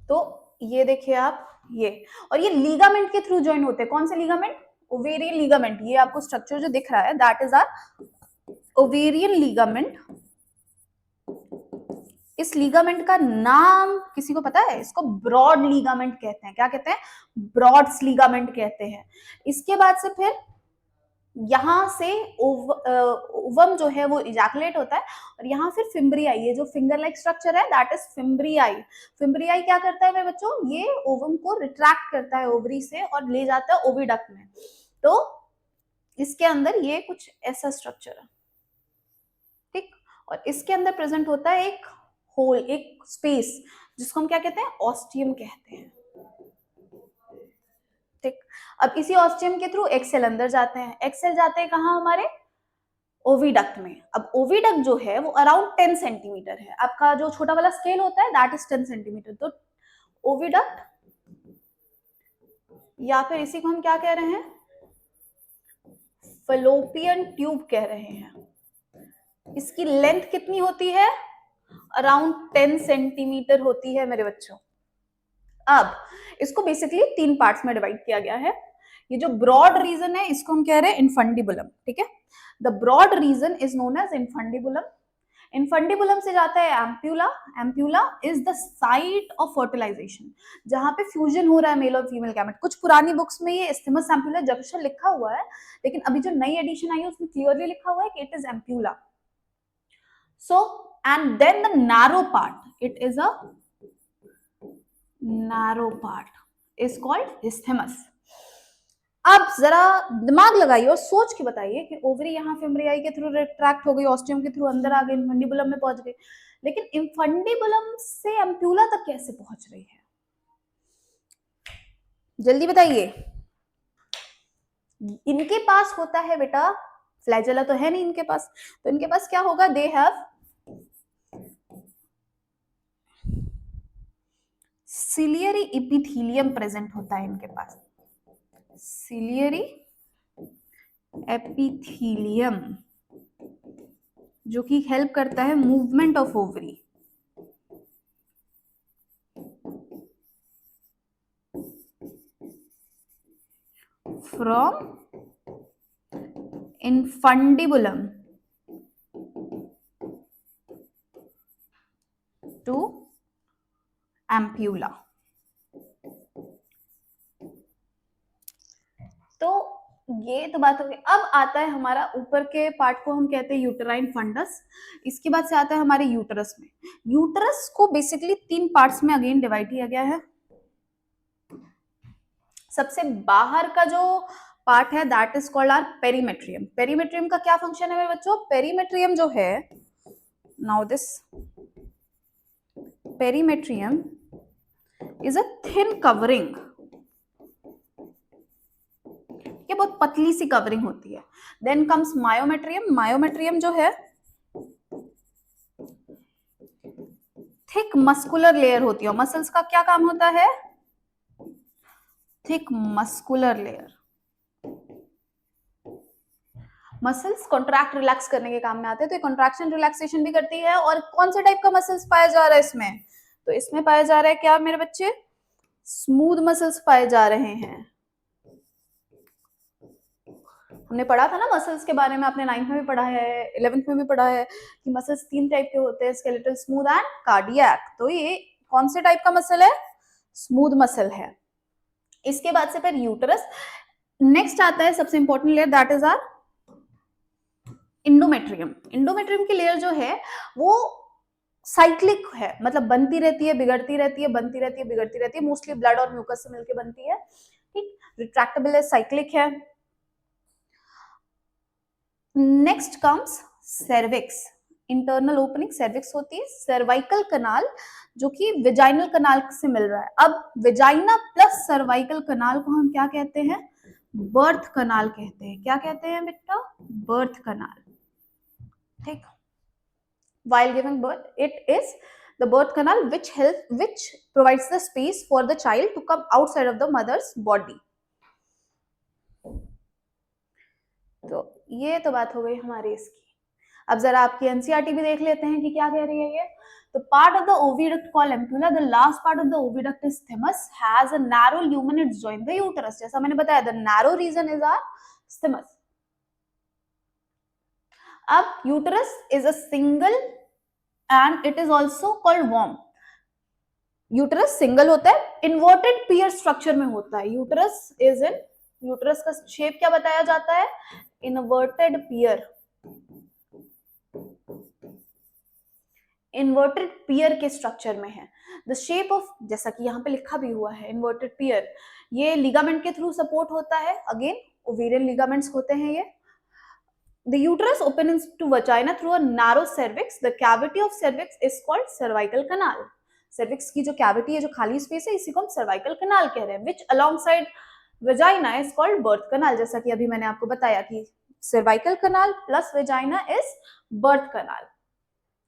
तो ये देखिए आप, ये और ये लीगामेंट के थ्रू ज्वाइन होते हैं। कौन से लीगामेंट? Ovarian ligament. ये आपको स्ट्रक्चर जो दिख रहा है that is our ovarian ligament. इस लीगामेंट का नाम किसी को पता है? इसको ब्रॉड लीगामेंट कहते हैं। क्या कहते हैं? ब्रॉड्स लीगामेंट कहते हैं। इसके बाद से फिर यहां से ओवम जो है वो इजैकुलेट होता है, और यहाँ फिर फिम्ब्रियाई, ये जो फिंगर लाइक स्ट्रक्चर है दैट इज फिम्ब्रियाई। फिम्ब्रियाई क्या करता है मेरे बच्चों? ये ओवम को रिट्रैक्ट करता है ओवरी से और ले जाता है ओविडक्ट में। तो इसके अंदर ये कुछ ऐसा स्ट्रक्चर है, ठीक। और इसके अंदर प्रेजेंट होता है एक होल, एक स्पेस, जिसको हम क्या कहते हैं? ऑस्टियम कहते हैं, ठीक। अब इसी ऑस्टियम के थ्रू एक्सेल अंदर जाते हैं। एक्सेल जाते हैं कहाँ? हमारे ओविडक्ट में। अब ओविडक्ट जो है वो अराउंड 10 सेंटीमीटर है। आपका जो छोटा वाला स्केल होता है दैट इज 10 सेंटीमीटर। तो ओविडक्ट, या फिर इसी को हम क्या कह रहे हैं? फलोपियन ट्यूब कह रहे हैं। इसकी लेंथ कितनी होती है? अराउंड 10 सेंटीमीटर होती है मेरे बच्चों। अब इसको बेसिकली 3 पार्ट्स में डिवाइड किया गया है। ये जो ब्रॉड रीजन है इसको हम कह रहे हैं इनफंडिबुलम, ठीक है। The broad region is known as infundibulum. Infundibulum से जाता है ampulla. Ampulla is the site of fertilisation, जहां पे फ्यूजन हो रहा है मेल और फीमेल गैमेट। कुछ पुरानी बुक्स में ये इस्थेमस एम्प्यूला जंक्शन लिखा हुआ है, लेकिन अभी जो नई एडिशन आई है उसमें क्लियरली लिखा हुआ है कि it is ampulla. So and then the narrow part, it is a narrow part is called isthmus. अब जरा दिमाग लगाइए और सोच के बताइए कि ओवरी यहाँ फिम्ब्रियाई के थ्रू रिट्रैक्ट हो गई, ऑस्टियम के थ्रू अंदर आ गई, इनफंडिबुलम में पहुंच गई, लेकिन इनफंडिबुलम से एम्प्यूला तक कैसे पहुंच रही है? जल्दी बताइए। इनके पास होता है बेटा फ्लैजेला तो है नहीं इनके पास, तो इनके पास क्या होगा, they have ciliary epithelium present होता है इनके पास, सिलियरी एपिथीलियम, जो कि हेल्प करता है movement of ovary. From infundibulum to ampulla। तो ये तो बात हो गई। अब आता है हमारा ऊपर के पार्ट को हम कहते हैं यूटेराइन फंडस। इसके बाद से आता है हमारे यूटरस में। यूटरस को बेसिकली 3 पार्ट्स में अगेन डिवाइड किया गया है। सबसे बाहर का जो पार्ट है that is called our perimetrium. Perimetrium का क्या फंक्शन है मेरे बच्चों? पेरीमेट्रियम जो है, now this perimetrium is a thin covering, ये बहुत पतली सी कवरिंग होती है। Then comes myometrium. मायोमेट्रियम जो है थिक मस्कुलर लेयर होती है। मसल्स का क्या काम होता है? Thick muscular layer. Muscles contract relax करने के काम में आते हैं, तो ये कॉन्ट्रैक्शन रिलैक्सेशन भी करती है। और कौन से टाइप का मसल्स पाया जा रहा है इसमें? तो इसमें पाया जा रहा है क्या मेरे बच्चे? स्मूथ मसल्स पाए जा रहे हैं। हमने पढ़ा था ना मसल्स के बारे में, आपने 9th में भी पढ़ा है, 11th में भी पढ़ा है कि मसल्स 3 टाइप के होते हैं, स्केलेटल, स्मूथ एंड कार्डियक। तो ये कौन से टाइप का मसल है? स्मूथ मसल है। इसके बाद से फिर यूटरस। नेक्स्ट आता है सबसे important layer, that is our endometrium. Endometrium की लेयर जो है वो साइक्लिक है, मतलब बनती रहती है, बिगड़ती रहती है, बनती रहती है, बिगड़ती रहती है। मोस्टली ब्लड और म्यूकस से मिलकर बनती है। ठीक, रिट्रैक्टेबल है, साइक्लिक है। Next comes cervix. Internal opening cervix होती है। सर्वाइकल कनाल जो कि वेजाइनल कनाल से मिल रहा है। अब वेजाइना प्लस सर्वाइकल कनाल को हम क्या कहते हैं? बर्थ कनाल कहते हैं। क्या कहते हैं बेटा? बर्थ कनाल। ठीक, while giving birth it is the birth canal which provides the space for the child to come outside of the mother's body। तो ये तो बात हो गई हमारी इसकी। अब जरा आपकी एनसीईआरटी भी देख लेते हैं कि क्या कह रही है ये। तो part of the oviduct called ampulla, the last part of the oviduct is thymus, has a narrow lumen, it's join the uterus। जैसा मैंने बताया, the narrow region is our thymus। अब uterus is a single and it is also called वॉर्म। यूटरस सिंगल होता है, इन्वर्टेड पियर स्ट्रक्चर में होता है। यूटरस इज इन, यूटरस का शेप क्या बताया जाता है? इन्वर्टेड पियर। इन्वर्टेड पियर के स्ट्रक्चर में है। द शेप ऑफ, जैसा कि यहाँ पे लिखा भी हुआ है, इन्वर्टेड पियर। ये लिगामेंट के थ्रू सपोर्ट होता है। अगेन ओवेरियन लिगामेंट्स होते हैं ये। The uterus opens to vagina through a narrow cervix. The cavity of cervix is called cervical canal. cervix की जो cavity है, जो खाली स्पेस है, इसी को हम cervical canal कह रहे हैं। Which alongside vagina is called birth canal। जैसा कि अभी मैंने आपको बताया कि cervical canal plus vagina is birth canal।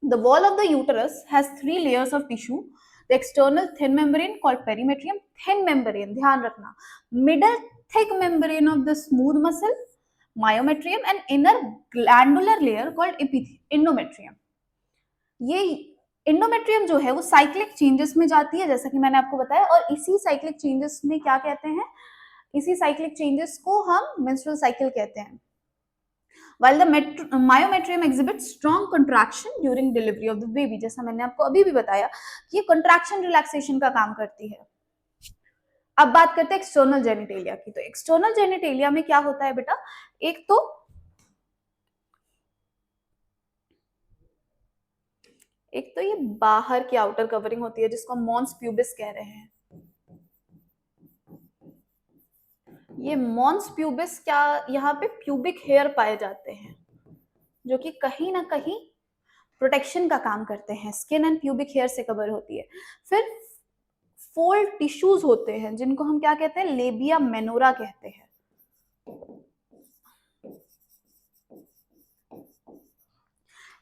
The wall of the uterus has 3 layers of tissue. The external thin membrane called perimetrium, thin membrane, ध्यान रखना, middle thick membrane of the smooth muscle, myometrium, and inner glandular layer called endometrium। ये endometrium जो है वो साइक्लिक चेंजेस में जाती है, जैसा कि मैंने आपको बताया। और इसी साइक्लिक चेंजेस में क्या कहते हैं? इसी साइक्लिक चेंजेस को हम मेंस्ट्रुअल साइकिल कहते हैं। While the myometrium exhibits strong contraction during delivery of the baby। जैसा मैंने आपको अभी भी बताया कि ये contraction relaxation का काम करती है। अब बात करते हैं एक्सटर्नल जेनिटेलिया की। तो एक्सटर्नल जेनिटेलिया में क्या होता है बेटा? एक तो ये बाहर की आउटर कवरिंग होती है जिसको मॉन्स प्यूबिस कह रहे हैं। ये मॉन्स प्यूबिस, क्या यहाँ पे प्यूबिक हेयर पाए जाते हैं जो कि कहीं ना कहीं प्रोटेक्शन का काम करते हैं। स्किन एंड प्यूबिक हेयर से कवर होती है। फिर फोल्ड टिश्यूज होते हैं जिनको हम क्या कहते हैं? लेबिया मेनोरा कहते हैं।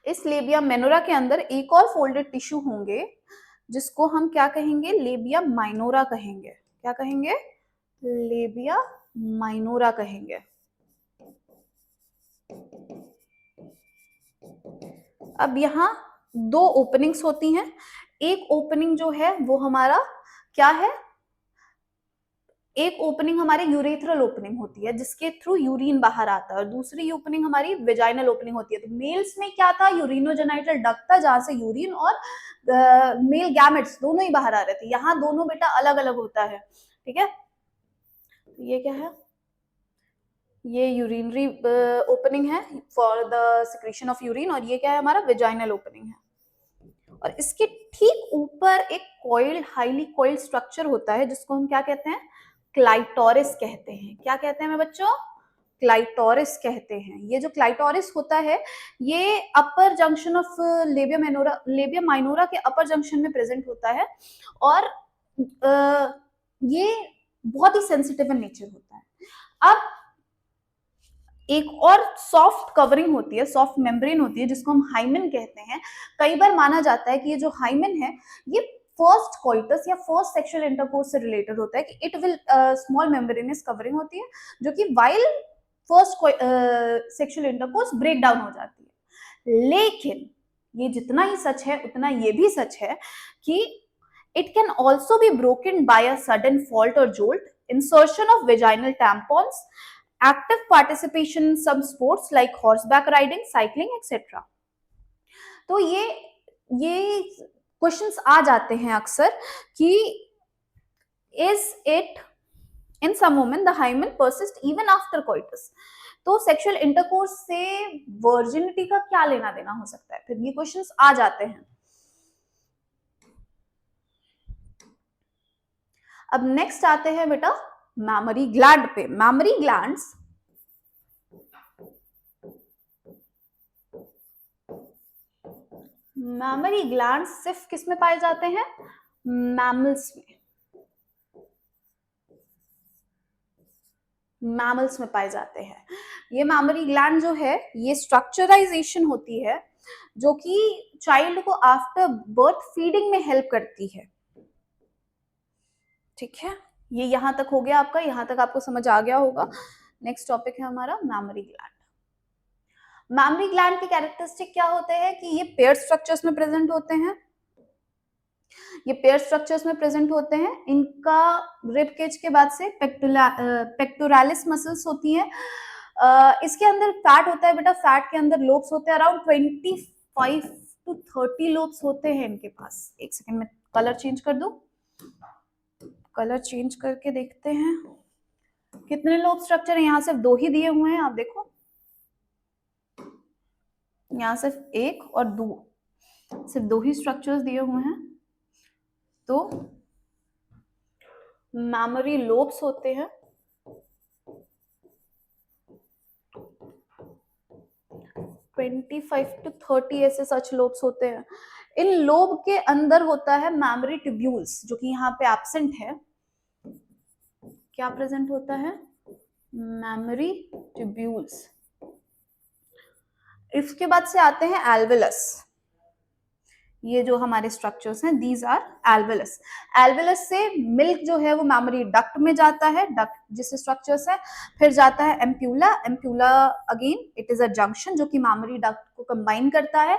इस लेबिया मेनोरा के अंदर एक और फोल्डेड टिश्यू होंगे जिसको हम क्या कहेंगे, लेबिया माइनोरा कहेंगे। क्या कहेंगे, लेबिया माइनोरा कहेंगे। अब यहाँ दो ओपनिंग्स होती हैं। एक ओपनिंग जो है वो हमारा क्या है, एक ओपनिंग हमारी यूरेथ्रल ओपनिंग होती है जिसके थ्रू यूरिन बाहर आता है, और दूसरी ओपनिंग हमारी वेजाइनल ओपनिंग होती है। तो मेल्स में क्या था, यूरिनोजेनाइटल डक्ट था जहां से यूरिन और मेल गैमेट्स दोनों ही बाहर आ रहे थे। यहाँ दोनों बेटा अलग अलग होता है, ठीक है। तो ये क्या है, ये यूरिनरी ओपनिंग है for the secretion of urine, और ये क्या है, हमारा वेजाइनल ओपनिंग है। और इसके ठीक ऊपर एक कॉइल्ड, हाईली कॉइल्ड स्ट्रक्चर होता है जिसको हम क्या कहते हैं, क्लाइटोरिस कहते हैं। क्या कहते हैं मेरे बच्चों, क्लाइटोरिस कहते हैं। ये जो क्लाइटोरिस होता है ये अपर जंक्शन ऑफ लेबिया माइनोरा के अपर जंक्शन में प्रेजेंट होता है, और ये बहुत ही सेंसिटिव इन नेचर होता है। अब एक और सॉफ्ट कवरिंग होती है, सॉफ्ट मेम्ब्रेन होती है जिसको हम हाइमेन कहते हैं। कई बार माना जाता है कि ये जो हाइमेन है ये फर्स्ट कोइटस या फर्स्ट सेक्सुअल इंटरकोर्स से रिलेटेड होता है, कि it will small membranous covering होती है जो कि while first sexual intercourse break down हो जाती है। लेकिन ये जितना ही सच है उतना ये भी सच है कि it can also be broken by a sudden fault or jolt, insertion of vaginal tampons, active participation in some sports like horseback riding, cycling, etc. तो ये क्वेश्चंस आ जाते हैं अक्सर कि is it in some women the hymen persist even after coitus? तो सेक्सुअल इंटरकोर्स से वर्जिनिटी का क्या लेना देना हो सकता है, फिर ये क्वेश्चंस आ जाते हैं। अब नेक्स्ट आते हैं बेटा मैमरी ग्लैंड पे। मैमरी ग्लैंड्स सिर्फ किस में पाए जाते हैं, मैमल्स में, मैमल्स में पाए जाते हैं। ये मैमरी ग्लैंड जो है ये स्ट्रक्चराइजेशन होती है जो कि चाइल्ड को आफ्टर बर्थ फीडिंग में हेल्प करती है, ठीक है। ये यहां तक हो गया आपका, यहां तक आपको समझ आ गया होगा। नेक्स्ट टॉपिक है हमारा मैमरी ग्लैंड। मैमरी ग्लैंड के कैरेक्टरिस्टिक क्या होते हैं कि ये पेयर स्ट्रक्चर्स में प्रेजेंट होते हैं, ये पेयर स्ट्रक्चर्स में प्रेजेंट होते हैं। इनका रिब केज के बाद से पेक्टोरालिस मसल्स होती हैं। इसके अंदर फैट होता है बेटा, फैट के अंदर लोब्स होते हैं, अराउंड 25 to 30 लोब्स होते हैं इनके पास। एक सेकंड में कलर चेंज कर दूं, कलर चेंज करके देखते हैं कितने लोब स्ट्रक्चर है। यहाँ सिर्फ 2 ही दिए हुए हैं, आप देखो यहाँ सिर्फ 1 और 2, सिर्फ 2 ही स्ट्रक्चर्स दिए हुए हैं। तो मैमरी लोब्स होते हैं 25 to 30 ऐसे सच लोब्स होते हैं। इन लोब के अंदर होता है मैमरी ट्यूब्यूल्स जो कि यहाँ पे एब्सेंट है। क्या प्रेजेंट होता है, मैमरी ट्यूब्यूल्स। इसके बाद से आते हैं एल्वेलस। ये जो हमारे स्ट्रक्चर्स हैं दीज आर एल्वेलस। एल्वेलस से मिल्क जो है वो मैमरी डक्ट में जाता है, डक्ट जिससे स्ट्रक्चर्स है। फिर जाता है ampulla. Ampulla again it is a junction जो कि मैमरी डक्ट को कंबाइन करता है।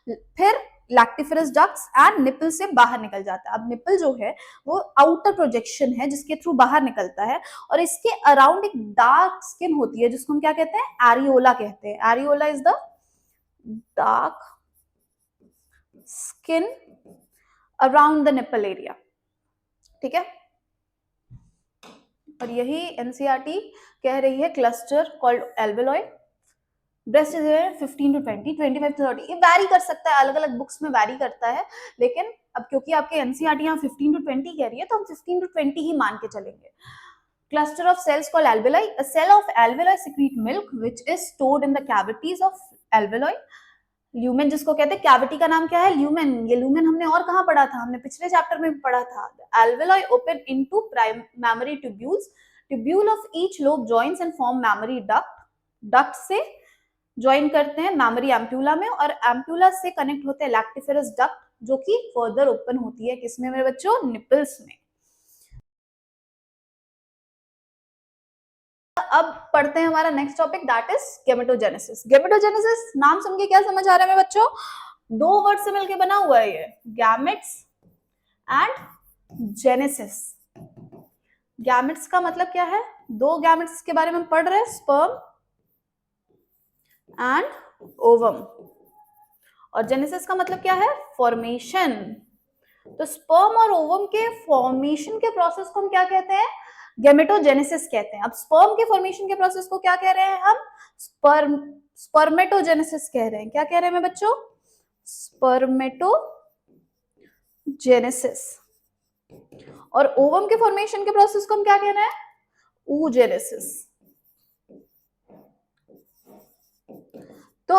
फिर लैक्टिफरस डक्ट्स एंड निपल से बाहर निकल जाता है। अब निपल जो है वो आउटर प्रोजेक्शन है जिसके थ्रू बाहर निकलता है, और इसके अराउंड एक डार्क स्किन होती है जिसको हम क्या कहते हैं, एरियोला कहते हैं। Areola is the dark skin around the nipple area, ठीक है। और यही एनसीईआरटी कह रही है cluster called alveoli. Breast is 15 to 20, 25 to 30, ये वैरी कर सकता है, अलग अलग बुक्स में वैरी करता है, लेकिन अब क्योंकि आपके एनसीईआरटी यहाँ 15 to 20 कह रही है तो हम 15 to 20 ही मान के चलेंगे। Cluster of cells called alveoli. A cell of alveoli secrete milk which is stored in the cavities of alveoli. Lumen जिसको कहते हैं, कैविटी का नाम क्या है, ल्यूमेन। ये ल्यूमेन हमने और कहाँ पढ़ा था, हमने पिछले चैप्टर में पढ़ा था। alveoli open into primary tubules. Tubule of each lobe joins and form mammary duct. Duct से ज्वाइन करते हैं मैमरी एम्प्यूला में, और एम्प्यूला से कनेक्ट होते हैं लैक्टिफेरस डक्ट, जो कि फर्दर ओपन होती है किसमें मेरे बच्चों, निपल्स में। अब पढ़ते हैं हमारा next topic, that is gametogenesis. Gametogenesis नाम सुन के क्या समझ आ रहा है मेरे बच्चों, दो वर्ड से मिलकर बना हुआ है ये, गैमेट्स एंड जेनेसिस। गैमेट्स का मतलब क्या है, दो गैमेट्स के बारे में हम पढ़ रहे हैं, स्पर्म एंड ओवम। और जेनेसिस का मतलब क्या है, फॉर्मेशन। तो स्पर्म और ओवम के फॉर्मेशन के प्रोसेस को हम क्या कहते हैं, गेमेटोजेनेसिस कहते हैं। अब स्पर्म के फॉर्मेशन के प्रोसेस को क्या कह रहे हैं हम, स्पर्मेटोजेनेसिस कह रहे हैं। क्या कह रहे हैं मैं बच्चों, स्पर्मेटोजेनेसिस। और ओवम के फॉर्मेशन के प्रोसेस को हम क्या कह रहे हैं, oogenesis। तो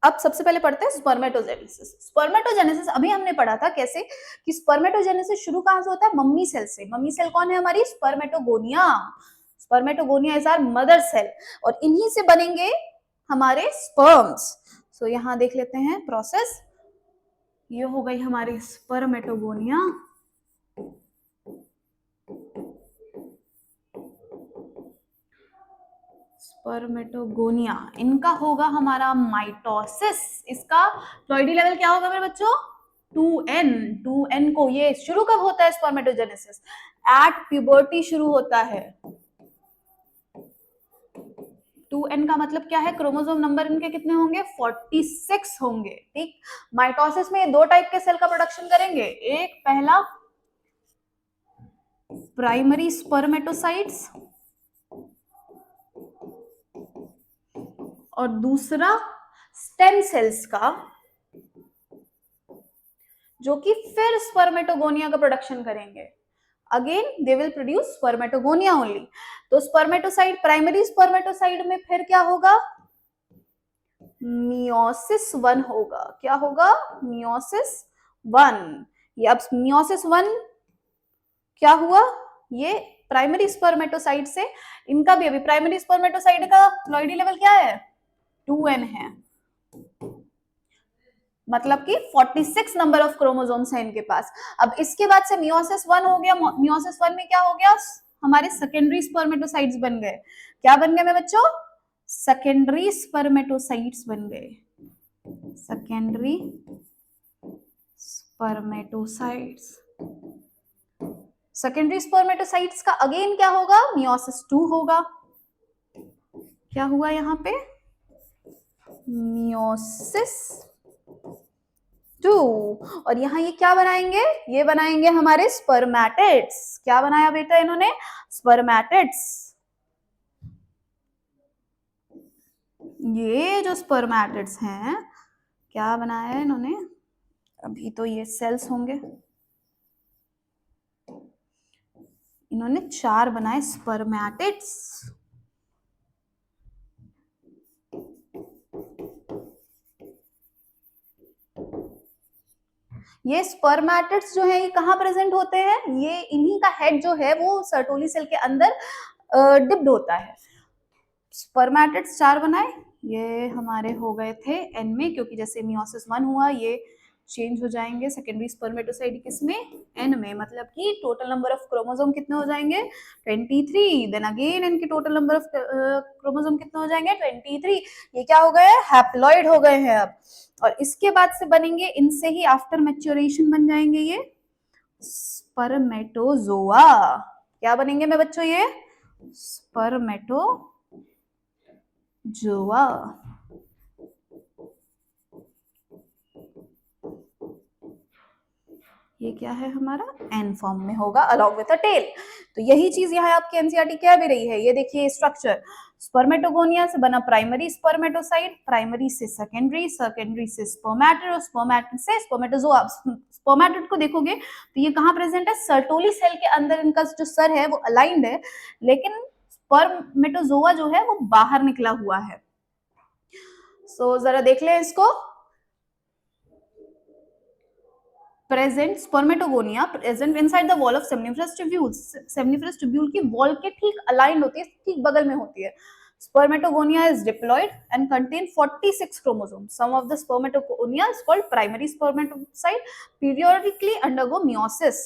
अब सबसे पहले पढ़ते हैं स्पर्मेटोजेनेसिस। स्पर्मेटोजेनेसिस अभी हमने पढ़ा था कैसे कि स्पर्मेटोजेनेसिस शुरू कहां से होता है, मम्मी सेल से। मम्मी सेल कौन है हमारी, spermatogonia. Spermatogonia is our mother cell, और इन्हीं से बनेंगे हमारे स्पर्म्स। सो यहां देख लेते हैं प्रोसेस, ये हो गई हमारी स्पर्मेटोगोनिया। स्पर्मेटोगोनिया, इनका होगा हमारा माइटोसिस। इसका फ्लोइडी लेवल क्या होगा मेरे बच्चों, 2n। 2n को ये शुरू कब होता है स्पर्मेटोजेनेसिस, एट प्यूबर्टी शुरू होता है। 2n का मतलब क्या है, क्रोमोसोम नंबर इनके कितने होंगे, 46 होंगे। ठीक, माइटोसिस में दो टाइप के सेल का प्रोडक्शन करेंगे, एक पहला प्राइमरी स्पर्मेटोसाइट्स और दूसरा स्टेम सेल्स का, जो कि फिर स्पर्मेटोगोनिया का प्रोडक्शन करेंगे। Again they will produce spermatogonia only. तो स्पर्मेटोसाइट, प्राइमरी स्पर्मेटोसाइट में फिर क्या होगा, मियोसिस 1 होगा। क्या होगा, मियोसिस 1। ये अब मियोसिस 1 क्या हुआ, ये प्राइमरी स्पर्मेटोसाइट से, इनका भी अभी प्राइमरी स्पर्मेटोसाइट का फ्लोइडी लेवल क्या है, 2n है। मतलब कि 46 नंबर ऑफ क्रोमोसोम्स है इनके पास। अब इसके बाद से मियोसिस 1 हो गया। मियोसिस 1 में क्या हो गया, हमारे सेकेंडरी स्पर्मेटोसाइट्स बन गए। क्या बन गए मेरे बच्चों, सेकेंडरी स्पर्मेटोसाइट्स बन गए। Secondary spermatocytes. सेकेंडरी स्पर्मेटोसाइट्स का अगेन क्या होगा, मियोसिस 2 होगा। क्या हुआ यहाँ पे, मियोसिस 2। और यहाँ ये क्या बनाएंगे, ये बनाएंगे हमारे स्पर्मेटिड्स। क्या बनाया बेटा इन्होंने, स्पर्मेटिड्स। ये जो स्पर्मेटिड्स हैं, क्या बनाया है इन्होंने, अभी तो ये सेल्स होंगे, इन्होंने 4 बनाए स्पर्मेटिड्स। ये स्पर्मेटिड्स जो है ये कहाँ प्रेजेंट होते हैं, ये इन्हीं का हेड जो है वो सर्टोली सेल के अंदर डिप्ड होता है। स्पर्मेटिड्स 4 बनाए, ये हमारे हो गए थे एन में, क्योंकि जैसे मियोसिस 1 हुआ ये चेंज हो जाएंगे सेकेंडरी स्पर्मेटोसाइट किसमें, एन में। मतलब कि टोटल नंबर ऑफ क्रोमोसोम कितने हो जाएंगे, 23। देन अगेन इनके टोटल नंबर ऑफ क्रोमोसोम कितने हो जाएंगे, 23। ये क्या हो गए, हैप्लॉइड हो गए हैं अब। और इसके बाद से बनेंगे, इनसे ही आफ्टर मैच्योरेशन बन जाएंगे ये स्पर्मेटोजोआ। क्या बनेंगे मेरे बच्चों, ये स्पर्मेटोजोआ। ये क्या है हमारा, एन फॉर्म में होगा अलॉन्ग विद अ टेल। तो यही चीज यहाँ आपकी एनसीईआरटी कह भी रही है। ये देखिए स्ट्रक्चर, स्पर्मेटोगोनिया से बना प्राइमरी स्पर्मेटोसाइट, प्राइमरी से सेकेंडरी, सेकेंडरी से स्पर्मेटिड, और स्पर्मेटिड से स्पर्मेटोजोआ। स्पर्मेटिड को देखोगे तो ये कहाँ प्रेजेंट है, सर्टोली सेल के अंदर इनका जो सर है वो अलाइंड है, लेकिन स्पर्मेटोजोआ जो है वो बाहर निकला हुआ है। सो जरा देख लें इसको, present spermatogonia present inside the wall of seminiferous tubule. Seminiferous tubule की वॉल के ठीक अलाइन होती है, ठीक बगल में होती है। Spermatogonia is diploid and contain 46 chromosomes. Some of the spermatogonia is called primary spermatocyte, periodically undergo meiosis.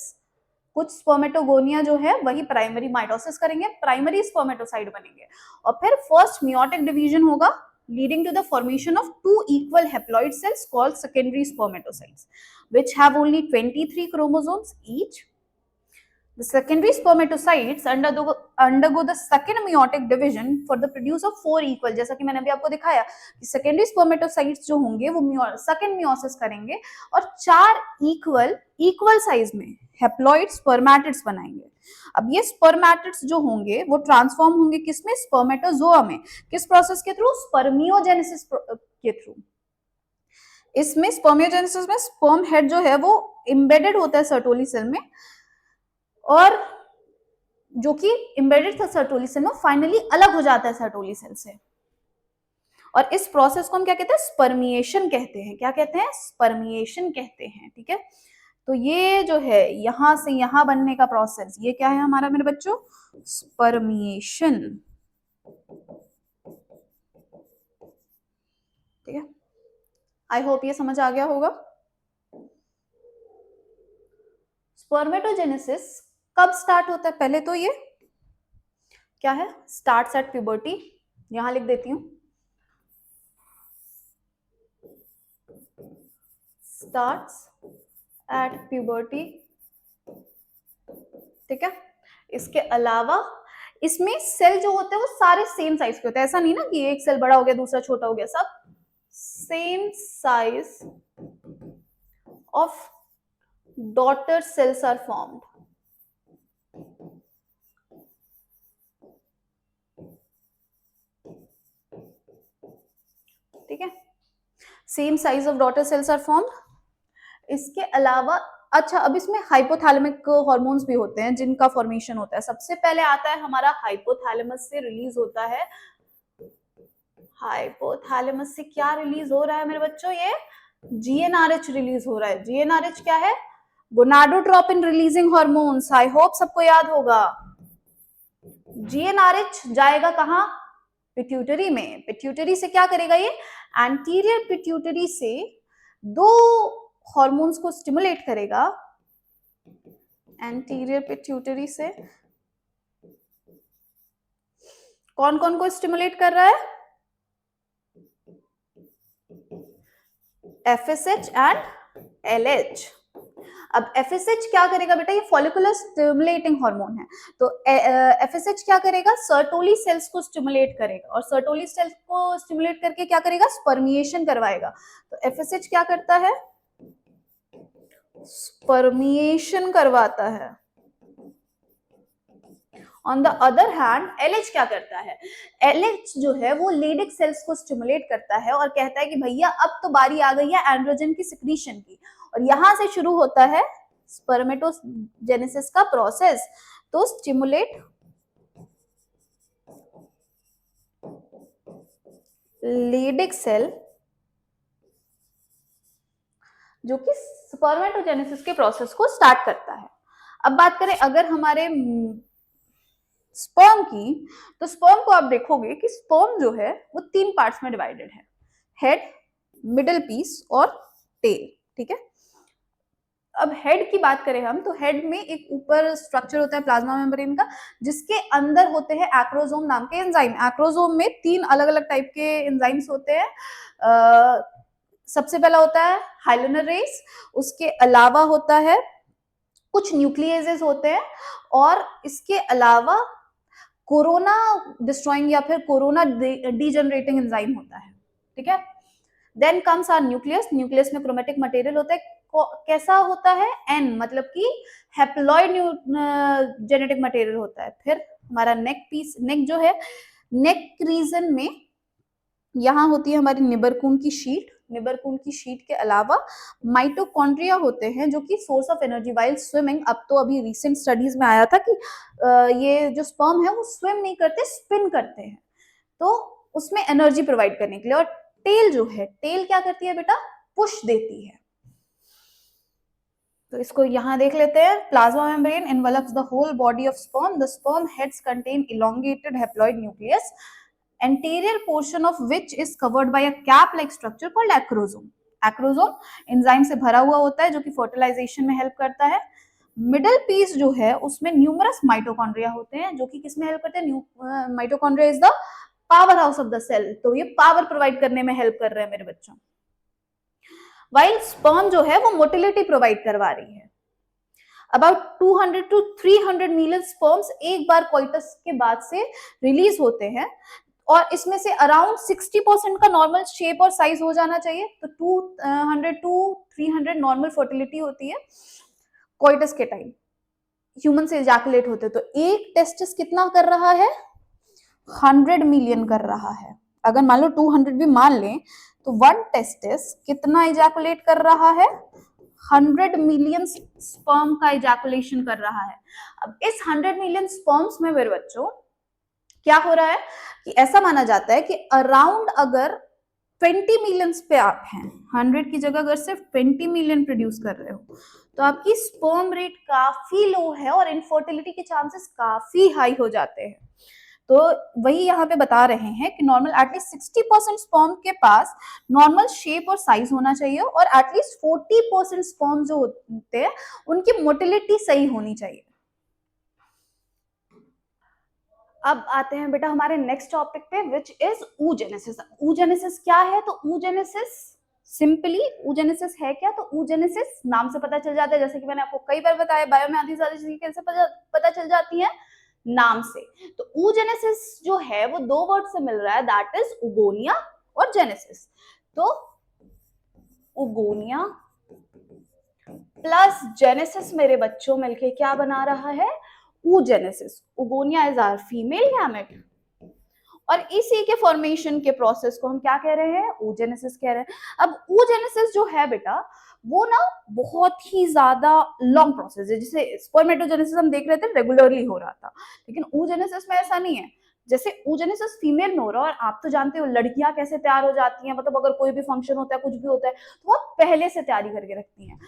कुछ स्पर्मेटोगोनिया जो है वही प्राइमरी माइटोसिस करेंगे, प्राइमरी स्पर्मेटोसाइट बनेंगे और फिर फर्स्ट मियोटिक डिवीजन होगा leading to the formation of two equal haploid cells called secondary spermatocytes which have only 23 chromosomes each. The secondary spermatocytes undergo the second meiotic division for the produce of four equal, जैसा कि मैंने अभी आपको दिखाया कि secondary spermatocytes जो होंगे वो second meiosis करेंगे और चार equal size में haploid spermatids बनाएंगे. अब ये spermatids जो होंगे वो ट्रांसफॉर्म होंगे किसमें, स्पर्मेटोजोआ में. किस प्रोसेस के थ्रू, स्पर्मियोजेनेसिस के थ्रू. इसमें स्पर्मियोजेनेसिस में स्पर्म हेड जो है वो एम्बेडेड होता है सर्टोली सेल में और जो कि एम्बेडेड था सर्टोली सेल में फाइनली अलग हो जाता है सर्टोली सेल से. और इस प्रोसेस को हम क्या कहते हैं, स्पर्मिएशन कहते हैं. क्या कहते हैं, स्पर्मिएशन कहते हैं. ठीक है, तो ये जो है यहां से यहां बनने का प्रोसेस, ये क्या है हमारा मेरे बच्चों, स्पर्मिएशन. ठीक है, आई होप ये समझ आ गया होगा. स्पर्मेटोजेनेसिस कब स्टार्ट होता है, पहले तो ये क्या है, स्टार्ट्स एट प्यूबर्टी. यहां लिख देती हूं, स्टार्ट्स एट प्यूबर्टी. ठीक है, इसके अलावा इसमें सेल जो होते हैं वो सारे सेम साइज के होते हैं. ऐसा नहीं ना कि एक सेल बड़ा हो गया दूसरा छोटा हो गया, सब same size of daughter cells are formed. ठीक है, same size of daughter cells are formed. इसके अलावा अच्छा, अब इसमें हाइपोथैलेमिक हार्मोन्स भी होते हैं जिनका फॉर्मेशन होता है. सबसे पहले आता है हमारा हाइपोथैलेमस से रिलीज होता है. हाइपोथैलेमस से क्या रिलीज हो रहा है मेरे बच्चों, ये जीएनआरएच रिलीज हो रहा है. जीएनआरएच क्या है, gonadotropin releasing hormones. I hope सबको याद होगा. जीएनआरएच जाएगा कहां, पिट्यूटरी में. पिट्यूटरी से क्या करेगा, ये एंटीरियर पिट्यूटरी से दो हार्मोन्स को स्टिमुलेट करेगा. एंटीरियर पिट्यूटरी से कौन कौन को स्टिमुलेट कर रहा है, FSH एंड LH. अब FSH क्या करेगा बेटा, ये फॉलिकुलर स्टिमुलेटिंग हार्मोन है. तो FSH क्या करेगा, सर्टोली सेल्स को स्टिमुलेट करेगा और सर्टोली सेल्स को स्टिमुलेट करके क्या करेगा, स्पर्मिएशन करवाएगा. तो FSH क्या करता है, स्पर्मिएशन करवाता है. On the other hand LH क्या करता है, LH जो है वो लेडिक सेल्स को स्टिमुलेट करता है और कहता है कि भैया अब तो बारी आ गई है एंड्रोजन की सिक्रीशन की. और यहां से शुरू होता है स्पर्मेटोजेनेसिस का प्रोसेस. तो स्टिमुलेट लेडिक सेल जो कि स्पर्मेटोजेनेसिस के प्रोसेस को स्टार्ट करता है. अब बात करें अगर हमारे स्पर्म की, तो स्पर्म को आप देखोगे कि स्पर्म जो है वो तीन पार्ट्स में डिवाइडेड है, हेड, मिडल पीस और टेल. ठीक है, अब हेड की बात करें हम, तो हेड में एक ऊपर स्ट्रक्चर होता है प्लाज्मा मेम्ब्रेन का, जिसके अंदर होते हैं एक्रोसोम नाम के एंजाइम. एक्रोसोम में तीन अलग अलग टाइप के एंजाइम्स होते हैं. सबसे पहला होता है हाइलोनरेज, उसके अलावा होता है कुछ न्यूक्लियेजेस होते हैं और इसके अलावा कोरोना डिस्ट्रॉइंग या फिर कोरोना डीजनरेटिंग एंजाइम होता है. ठीक है, then comes our nucleus. Nucleus में क्रोमेटिक मटेरियल होता है. कैसा होता है, N मतलब कि हैप्लॉइड जेनेटिक मटेरियल होता है. फिर हमारा नेक पीस, नेक जो है, नेक रीजन में यहां होती है हमारी निबरकून की शीट. निबरकून की शीट के अलावा माइटोकॉन्ड्रिया होते हैं जो कि source of energy while swimming. अब तो अभी रिसेंट स्टडीज में आया था कि ये जो स्पर्म है वो स्विम नहीं करते, स्पिन करते हैं, तो उसमें एनर्जी प्रोवाइड करने के लिए. और टेल जो है, टेल क्या करती है बेटा, पुश देती है. तो इसको यहां देख लेते हैं. Plasma membrane envelops the whole body of sperm. The sperm heads contain elongated haploid nucleus anterior portion of which is covered by a cap like structure called acrosome. acrosome enzyme से भरा हुआ होता है जो कि फर्टिलाइजेशन में हेल्प करता है. मिडल पीस जो है उसमें न्यूमरस माइटोकॉन्ड्रिया होते हैं जो कि किसमें हेल्प करते हैं. Mitochondria is the power house of the cell, तो ये पावर प्रोवाइड करने में हेल्प कर रहे हैं मेरे बच्चों. वाइल स्पर्म जो है वो मोटिलिटी प्रोवाइड करवा रही है. अबाउट 200 to 300 मिलियन स्पर्म्स एक बार कोइटस के बाद से रिलीज होते हैं और इसमें से अराउंड 60% का नॉर्मल शेप और साइज हो जाना चाहिए. तो 200 to 300 नॉर्मल फर्टिलिटी होती है कोइटस के टाइम. ह्यूमन से इजैकुलेट होते हैं तो एक टेस्टिस कितना कर रहा है, 100 मिलियन कर रहा है. अगर मान लो 200 भी मान लें तो वन टेस्टिस कितना इजैकुलेट कर रहा है, 100 मिलियन स्पर्म का इजैकुलेशन कर रहा है. अब इस 100 मिलियन स्पर्म्स में मेरे बच्चों क्या हो रहा है कि ऐसा माना जाता है कि अराउंड अगर 20 मिलियंस पे आप हैं, 100 की जगह अगर सिर्फ 20 मिलियन प्रोड्यूस कर रहे हो तो आपकी स्पर्म रेट काफी लो है और इनफर्टिलिटी के चांसेस काफी हाई हो जाते हैं. तो वही यहाँ पे बता रहे हैं कि नॉर्मल एटलीस्ट 60% स्पर्म के पास नॉर्मल शेप और साइज होना चाहिए और एटलीस्ट 40% स्पर्म जो होते हैं उनकी मोटिलिटी सही होनी चाहिए. अब आते हैं बेटा हमारे नेक्स्ट टॉपिक पे विच इज oogenesis. oogenesis क्या है? तो oogenesis सिंपली oogenesis है क्या? तो oogenesis नाम से पता चल जाता है, जैसे कि मैंने आपको कई बार बताया बायो में आधी सारी चीजें कैसे पता चल जाती हैं, नाम से. तो oogenesis जो है वो दो वर्ड से मिल रहा है, दैट इज oogonia और genesis. तो oogonia प्लस genesis मेरे बच्चों मिलके क्या बना रहा है, oogenesis. oogonia is our female gamete और इसी के फॉर्मेशन के प्रोसेस को हम क्या कह रहे हैं, oogenesis कह रहे हैं. अब oogenesis जो है बेटा वो ना बहुत ही ज्यादा लॉन्ग प्रोसेस है. जैसे स्पर्मेटोजेनेसिस हम देख रहे थे रेगुलरली हो रहा था, लेकिन oogenesis में ऐसा नहीं है. जैसे oogenesis फीमेल में हो रहा है और आप तो जानते हो लड़कियां कैसे तैयार हो जाती हैं, मतलब अगर कोई भी फंक्शन होता है कुछ भी होता है तो वो पहले से तैयारी करके रखती हैं.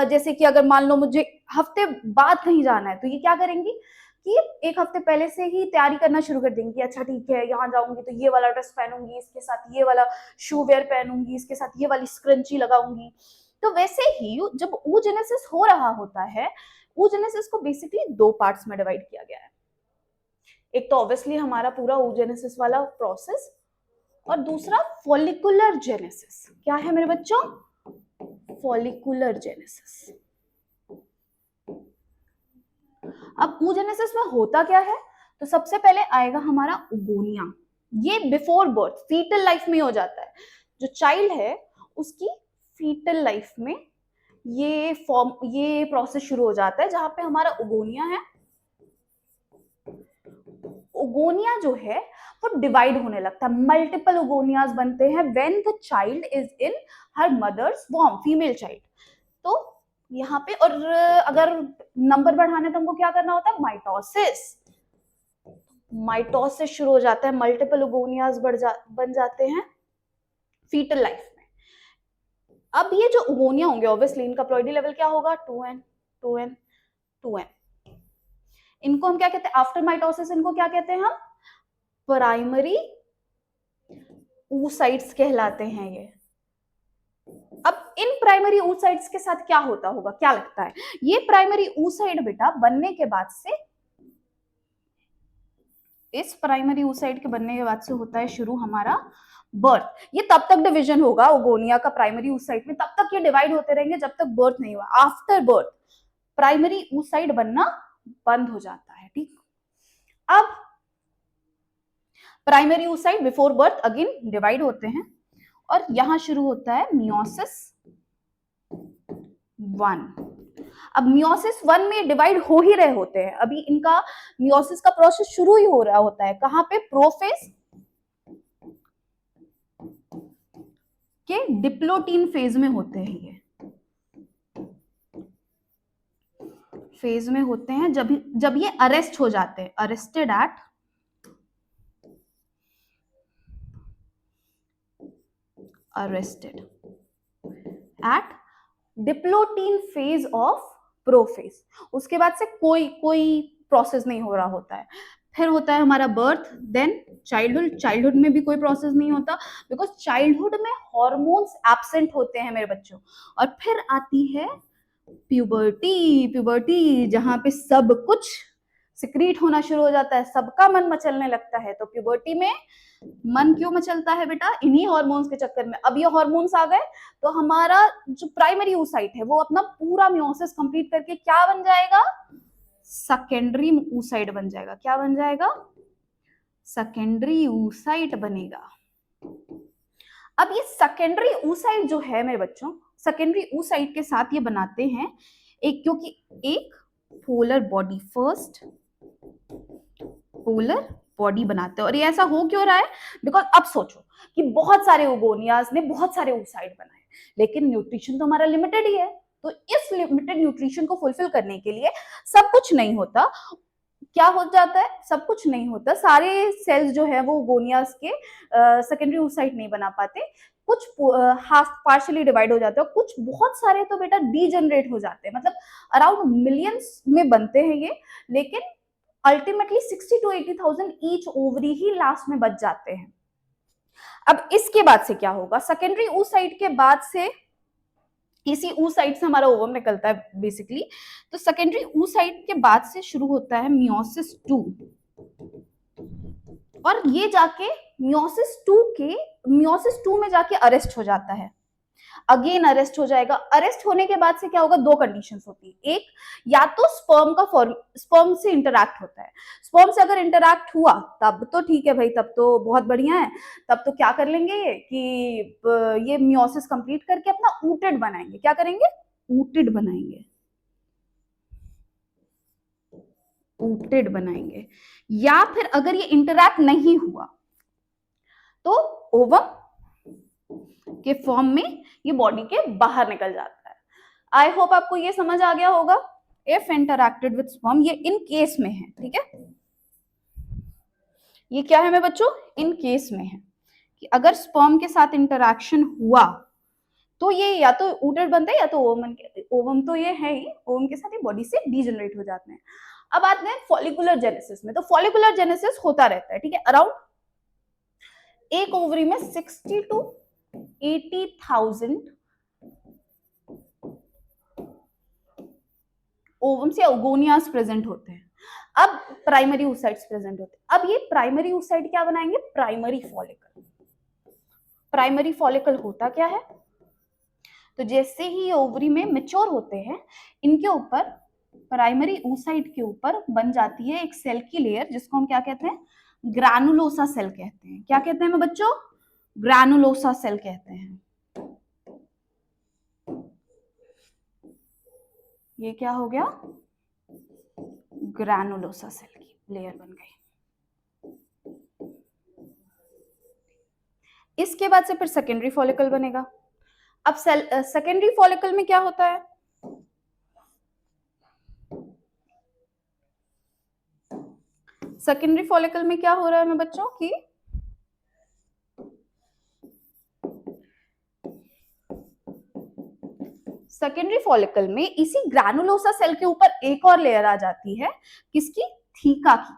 जैसे कि अगर मान लो मुझे हफ्ते बाद कहीं जाना है तो ये क्या करेंगी कि एक हफ्ते पहले से ही तैयारी करना शुरू कर देंगी. अच्छा ठीक है यहाँ जाऊंगी तो ये वाला ड्रेस पहनूंगी, इसके साथ ये वाला शू वेयर पहनूंगी, इसके साथ ये वाली स्क्रंची लगाऊंगी. तो वैसे ही जब oogenesis हो रहा होता है, oogenesis को बेसिकली दो पार्ट्स में डिवाइड किया गया है. एक तो ऑब्वियसली हमारा पूरा oogenesis वाला प्रोसेस और दूसरा फॉलिकुलर जेनेसिस. क्या है मेरे बच्चों, फॉलिकुलर जेनेसिस. अब oogenesis में होता क्या है, तो सबसे पहले आएगा हमारा oogonia. ये बिफोर बर्थ फीटल लाइफ में हो जाता है. जो चाइल्ड है उसकी फीटल लाइफ में ये प्रोसेस शुरू हो जाता है जहां पे हमारा oogonia है. oogonia जो है वो डिवाइड होने लगता है, मल्टीपल ओगोनियाज बनते हैं when the child is in her mother's वॉर्म, फीमेल चाइल्ड. तो यहाँ पे और अगर नंबर बढ़ाने तो हमको क्या करना होता है, माइटोसिस. माइटोसिस शुरू हो जाता है, मल्टीपल ओगोनियाज बन जाते हैं फीटल लाइफ में. अब ये जो ओगोनिया होंगे ऑब्वियसली इनका प्लॉइडी लेवल क्या होगा, 2n 2n 2n. इनको हम क्या कहते हैं, आफ्टर माइटोसिस इनको क्या कहते हैं हम, प्राइमरी oocytes कहलाते हैं ये. अब इन प्राइमरी oocytes के साथ क्या होता होगा, क्या लगता है, ये प्राइमरी oocyte बेटा बनने के बाद से, इस प्राइमरी oocyte के बनने के बाद से होता है शुरू हमारा बर्थ. ये तब तक डिवीजन होगा ओगोनिया का प्राइमरी oocyte में, तब तक ये डिवाइड होते रहेंगे जब तक बर्थ नहीं हुआ. आफ्टर बर्थ प्राइमरी oocyte बनना बंद हो जाता है. ठीक, अब primary oocyte before birth again divide होते हैं और यहां शुरू होता है मियोसिस 1. अब मियोसिस 1 में डिवाइड हो ही रहे होते हैं, अभी इनका मियोसिस का प्रोसेस शुरू ही हो रहा होता है. कहां पे, प्रोफेज के डिप्लोटीन फेज में होते हैं. ये फेज में होते हैं जब ये अरेस्ट हो जाते हैं, arrested eight diplotene phase of prophase. उसके बाद से कोई प्रोसेस नहीं हो रहा होता है. फिर होता है हमारा बर्थ, देन चाइल्डहुड में भी कोई प्रोसेस नहीं होता, बिकॉज चाइल्डहुड में हॉर्मोन्स एब्सेंट होते हैं मेरे बच्चों। और फिर आती है प्यूबर्टी जहां पे सब कुछ सिक्रीट होना शुरू हो जाता है, सबका मन मचलने लगता है। तो प्यूबर्टी में मन क्यों मचलता है बेटा? इन्हीं हॉर्मोन्स के चक्कर में। अब ये हॉर्मोन्स आ गए तो हमारा जो प्राइमरी oocyte है वो अपना पूरा मियोसिस कंप्लीट करके क्या बन जाएगा? सेकेंडरी oocyte बन जाएगा। क्या बन जाएगा? सेकेंडरी oocyte बनेगा। अब ये सेकेंडरी oocyte जो है मेरे बच्चों, सेकेंडरी oocyte के साथ ये बनाते हैं एक, क्योंकि एक polar body, first polar body बनाते हैं। और ये ऐसा हो क्यों रहा है? बिकॉज अब सोचो कि बहुत सारे ओगोनियाज ने बहुत सारे oocyte बनाए, लेकिन न्यूट्रिशन तो हमारा लिमिटेड ही है। तो इस लिमिटेड न्यूट्रिशन को फुलफिल करने के लिए सब कुछ नहीं होता। क्या हो जाता है? सब कुछ नहीं होता, सारे सेल्स जो है वो ओगोनियाज के सेकेंडरी oocyte नहीं बना पाते, कुछ हाफ पार्शियली डिवाइड हो जाते हैं, कुछ बहुत सारे तो बेटा डीजनरेट हो जाते हैं। मतलब अराउंड मिलियंस में बनते हैं ये, लेकिन ultimately 60 to 80,000 each ovary he last में बच जाते हैं। अब इसके बाद से क्या होगा? सेकेंडरी oocyte के बाद से, इसी oocyte से हमारा ओवम निकलता है बेसिकली। तो सेकेंडरी oocyte के बाद से शुरू होता है मियोसिस 2, और ये जाके मियोसिस 2 में जाके अरेस्ट हो जाता है। अगेन अरेस्ट हो जाएगा। अरेस्ट होने के बाद से क्या होगा? दो कंडीशंस होती है। एक, या तो स्पर्म से इंटरैक्ट होता है। स्पर्म से अगर इंटरैक्ट हुआ तब तो ठीक है भाई, तब तो बहुत बढ़िया है। तब तो क्या कर लेंगे ये कि ये मियोसिस कंप्लीट करके अपना ऊटेड बनाएंगे। क्या करेंगे? ऊटेड बनाएंगे, ऊटेड बनाएंगे। या फिर अगर ये इंटरैक्ट नहीं हुआ तो ओवम के फॉर्म में ये बॉडी के बाहर निकल जाता है। आई होप आपको ये समझ आ गया होगा। इफ इंटरैक्टेड विद स्पर्म, ये इन केस में है, ठीक है। ये क्या है मेरे बच्चों? इन केस में है कि अगर स्पर्म के साथ इंटरैक्शन हुआ तो ये या तो ऊटेड बनता है या तो ओवम तो ये है ही, ओवम के साथ ये बॉडी से डीजनरेट हो जाते हैं। अब आते हैं फॉलिकुलर जेनेसिस में। तो फॉलिकुलर जेनेसिस होता रहता है, ठीक है। अराउंड एक ओवरी में 60 to 80,000 ओवम्स या ओगोनियास प्रेजेंट होते हैं। अब प्राइमरी oocytes प्रेजेंट होते हैं। अब ये प्राइमरी oocyte क्या बनाएंगे? Primary follicle. प्राइमरी फॉलिकल होता क्या है? तो जैसे ही ओवरी में मेच्योर होते हैं, इनके ऊपर, प्राइमरी oocyte के ऊपर बन जाती है एक सेल की लेयर, जिसको हम क्या कहते हैं? ग्रैनुलोसा सेल कहते हैं। क्या कहते हैं मेरे बच्चों? ग्रैनुलोसा सेल कहते हैं। ये क्या हो गया? ग्रैनुलोसा सेल की लेयर बन गई। इसके बाद से फिर सेकेंडरी फॉलिकल बनेगा। अब सेकेंडरी फॉलिकल में क्या होता है? सेकेंडरी फॉलिकल में क्या हो रहा है मेरे बच्चों की सेकेंडरी फॉलिकल में इसी ग्रैनुलोसा सेल के ऊपर एक और लेयर आ जाती है। किसकी? थीका की।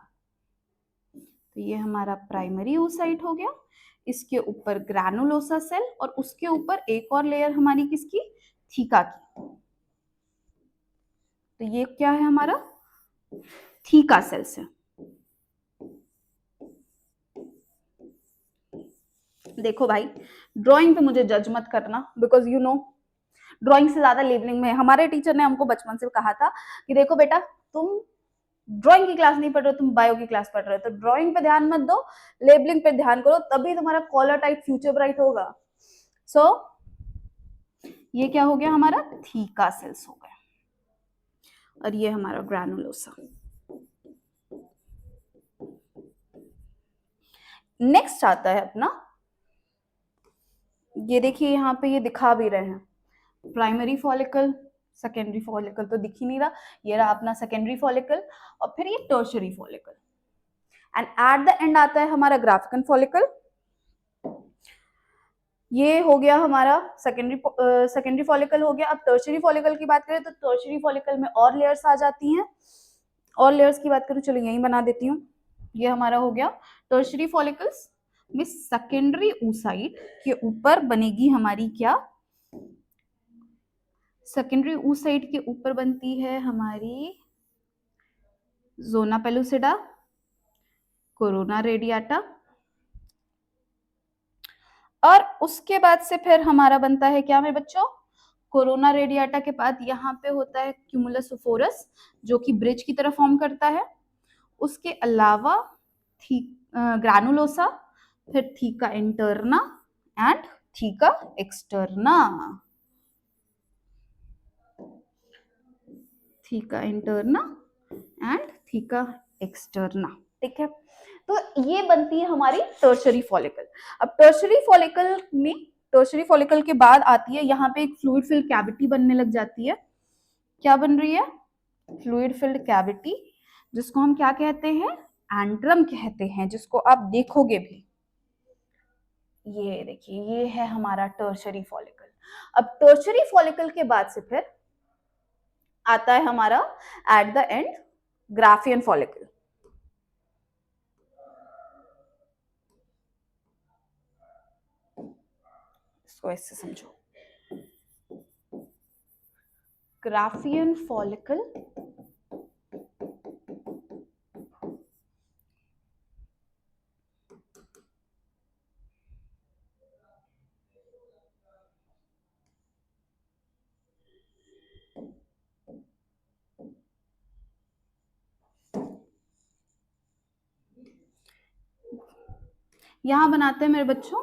तो ये हमारा प्राइमरी oocyte हो गया, इसके ऊपर ग्रैनुलोसा सेल, और उसके ऊपर एक और लेयर हमारी किसकी? थीका की। तो ये क्या है हमारा? थीका सेल से। देखो भाई, ड्राइंग पे मुझे जज मत करना, बिकॉज यू नो ड्राइंग से ज्यादा लेबलिंग में है। हमारे टीचर ने हमको बचपन से कहा था कि देखो बेटा, तुम ड्राइंग की क्लास नहीं पढ़ रहे हो, तुम बायो की क्लास पढ़ रहे हो, तो ड्राइंग पे ध्यान मत दो, लेबलिंग पे ध्यान करो, तभी तुम्हारा कॉलर टाइप फ्यूचर ब्राइट होगा। सो ये क्या हो गया? हमारा थीका सेल्स हो गया, और ये हमारा ग्रैनुलोसा। नेक्स्ट आता है अपना, ये देखिए यहाँ पे ये दिखा भी रहे हैं, प्राइमरी फॉलिकल, सेकेंडरी फॉलिकल तो दिख ही नहीं रहा, ये रहा अपना सेकेंडरी फॉलिकल, और फिर ये tertiary follicle, and at the end आता है हमारा ग्राफिकन फॉलिकल। ये हो गया हमारा सेकेंडरी फॉलिकल हो गया। अब टर्शियरी फॉलिकल की बात करें तो टर्शियरी फॉलिकल में और लेयर्स आ जाती हैं। और लेयर्स की बात करूं, चलो यही बना देती हूँ। ये हमारा हो गया टर्शरी फॉलिकल्स में सेकेंडरी oocyte के ऊपर बनेगी हमारी क्या, सेकेंडरी oocyte के ऊपर बनती है हमारी जोना पेलुसिडा, कोरोना रेडियाटा, और उसके बाद से फिर हमारा बनता है क्या मेरे बच्चों, कोरोना रेडियाटा के बाद यहाँ पे होता है क्यूमुलस ओफोरस जो कि ब्रिज की तरह फॉर्म करता है। उसके अलावा ग्रानुलोसा, फिर theca interna and theca externa, theca interna and theca externa, ठीक है। तो ये बनती है हमारी टर्शरी फॉलिकल। अब टर्शरी फॉलिकल में, टर्शरी फॉलिकल के बाद आती है यहाँ पे एक फ्लूइड फिल्ड कैविटी बनने लग जाती है। क्या बन रही है, फ्लूइड फिल्ड कैविटी, जिसको हम क्या कहते हैं, एंट्रम कहते हैं, जिसको आप देखोगे भी। ये देखिए, ये है हमारा टर्शरी फॉलिकल। अब टर्शरी फॉलिकल के बाद से फिर आता है हमारा at the end Graafian follicle. इसको ऐसे समझो, ग्राफियन फॉलिकल यहां बनाते हैं मेरे बच्चों,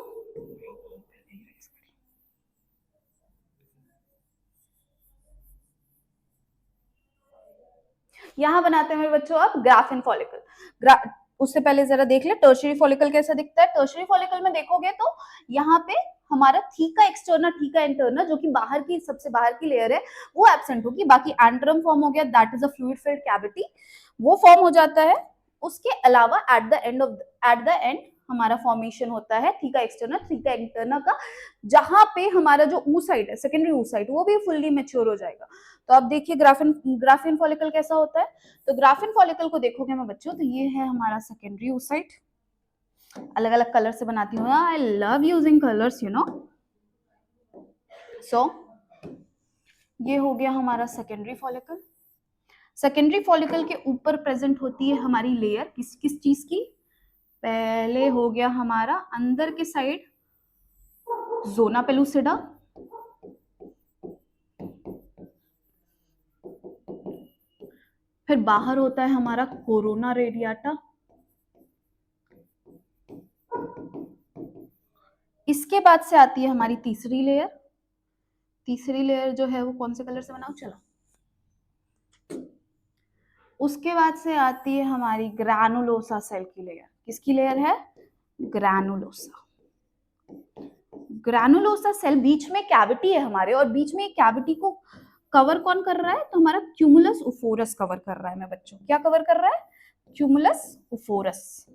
यहां बनाते हैं मेरे बच्चों आप ग्राफियन फॉलिकल। उससे पहले जरा देख ले टर्शरी फॉलिकल कैसा दिखता है। टर्शरी फॉलिकल में देखोगे तो यहाँ पे हमारा थीका एक्सटर्ना, थीका इंटरना, जो कि बाहर की, सबसे बाहर की लेयर है, वो एब्सेंट होगी। बाकी एंट्रम फॉर्म हो गया, that is a fluid filled cavity, वो फॉर्म हो जाता है। उसके अलावा एट द एंड हमारा फॉर्मेशन होता है थीका एक्सटर्ना, थीका इंटरना का, जहां पे हमारा जो oocyte है, सेकेंडरी oocyte, वो भी फुल्ली मैच्योर हो जाएगा। तो आप देखिए ग्राफियन फॉलिकल कैसा होता है। तो ग्राफियन फॉलिकल को देखोगे मैं बच्चों, तो ये है हमारा सेकेंडरी oocyte। अलग अलग कलर से बनाती हूँ, I love using colours, you know. So ये हो गया हमारा सेकेंडरी फॉलिकल। सेकेंडरी फॉलिकल के ऊपर प्रेजेंट होती है हमारी लेयर किस किस चीज की, पहले हो गया हमारा अंदर के साइड जोना पेलुसिडा, फिर बाहर होता है हमारा कोरोना रेडियाटा, इसके बाद से आती है हमारी तीसरी लेयर। तीसरी लेयर जो है वो कौन से कलर से बनाओ, चलो। उसके बाद से आती है हमारी ग्रैनुलोसा सेल की लेयर। किसकी लेयर है, ग्रैनुलोसा। ग्रैनुलोसा सेल बीच में कैविटी है हमारे, और बीच में कैविटी को कवर कौन कर रहा है, तो हमारा क्यूमुलस ओफोरस कवर कर रहा है मैं बच्चों। क्या कवर कर रहा है, क्यूमुलस ओफोरस।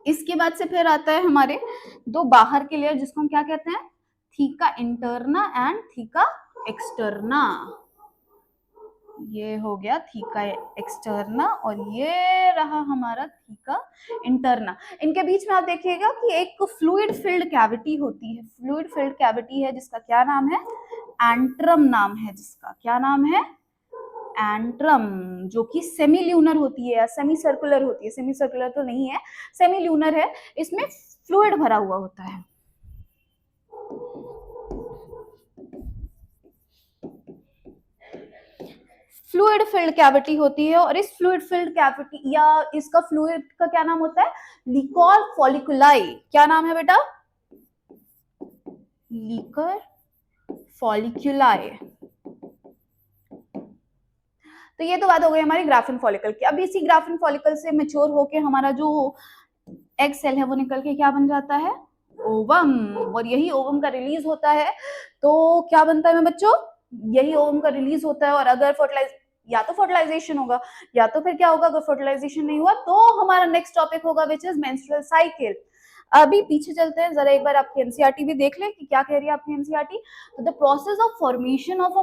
इसके बाद से फिर आता है हमारे दो बाहर के लेयर, जिसको हम क्या कहते हैं, theca interna and theca externa. ये हो गया थीका एक्सटर्ना, और ये रहा हमारा थीका इंटरना। इनके बीच में आप देखिएगा कि एक फ्लूइड फिल्ड कैविटी होती है, फ्लूइड फिल्ड कैविटी है, जिसका क्या नाम है, एंट्रम नाम है, जिसका क्या नाम है, एंट्रम, जो कि सेमी ल्यूनर होती है या सेमी सर्कुलर होती है। सेमी सर्कुलर तो नहीं है, सेमी ल्यूनर है, इसमें फ्लूइड भरा हुआ होता है। फ्लूइड फिल्ड कैविटी होती है, और इस फ्लूइड फिल्ड कैविटी या इसका फ्लूइड का क्या नाम होता है, लिकॉर फॉलिकुलाई। क्या नाम है बेटा, लिकर फॉलिकुलाई। तो ये तो बात हो गई हमारी ग्राफिन फॉलिकल की। अब इसी ग्राफिन फॉलिकल से मैच्योर होके हमारा जो एग सेल है वो निकल के क्या बन जाता है, ओवम, और यही ओवम का रिलीज होता है। तो क्या बनता है मैं बच्चों, यही ओवम का रिलीज होता है। और अगर या तो फर्टिलाइजेशन होगा, या तो फिर क्या होगा, अगर फर्टिलाइजेशन नहीं हुआ तो हमारा नेक्स्ट टॉपिक होगा विच इज मेंस्ट्रुअल साइकिल। अभी पीछे चलते हैं जरा, एक बार आपकी एनसीईआरटी भी देख ले कि क्या कह रही है आपकी एनसीईआरटी। तो the process of formation of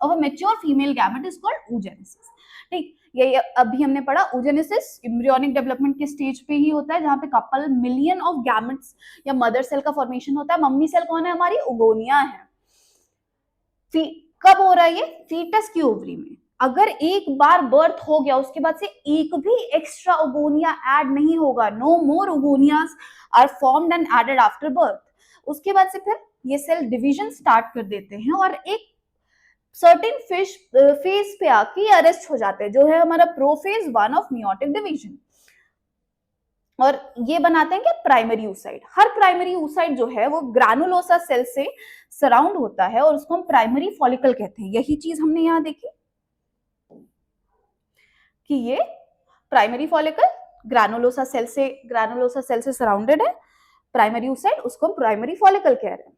a mature female gamete is called oogenesis। ठीक, ये अभी हमने पढ़ा oogenesis एम्ब्रियोनिक डेवलपमेंट के स्टेज पे ही होता है, जहाँ पे कपल मिलियन ऑफ गैमेट्स या मदर सेल का फॉर्मेशन होता है। मम्मी सेल कौन है हमारी? ओगोनिया है। कब हो रहा है ये? फीटस की ओवरी में। अगर एक बार बर्थ हो गया उसके बाद से एक भी एक्स्ट्रा ओगोनिया ऐड नहीं होगा, no more oogonias are formed and added after birth. उसके बाद से फिर ये सेल डिवीजन स्टार्ट कर देते हैं और एक सर्टेन फेज पे आके अरेस्ट हो जाते हैं, जो है हमारा प्रोफेज 1 ऑफ मियोटिक डिवीजन। और ये बनाते हैं क्या? Primary oocyte। हर प्राइमरी oocyte जो है वो ग्रानुलोसा सेल से सराउंड होता है और उसको हम प्राइमरी फॉलिकल कहते हैं। यही चीज हमने यहाँ देखी कि ये प्राइमरी फॉलिकल ग्रानुलोसा सेल से सराउंडेड है। प्राइमरी oocyte उसको हम प्राइमरी फॉलिकल कह रहे हैं।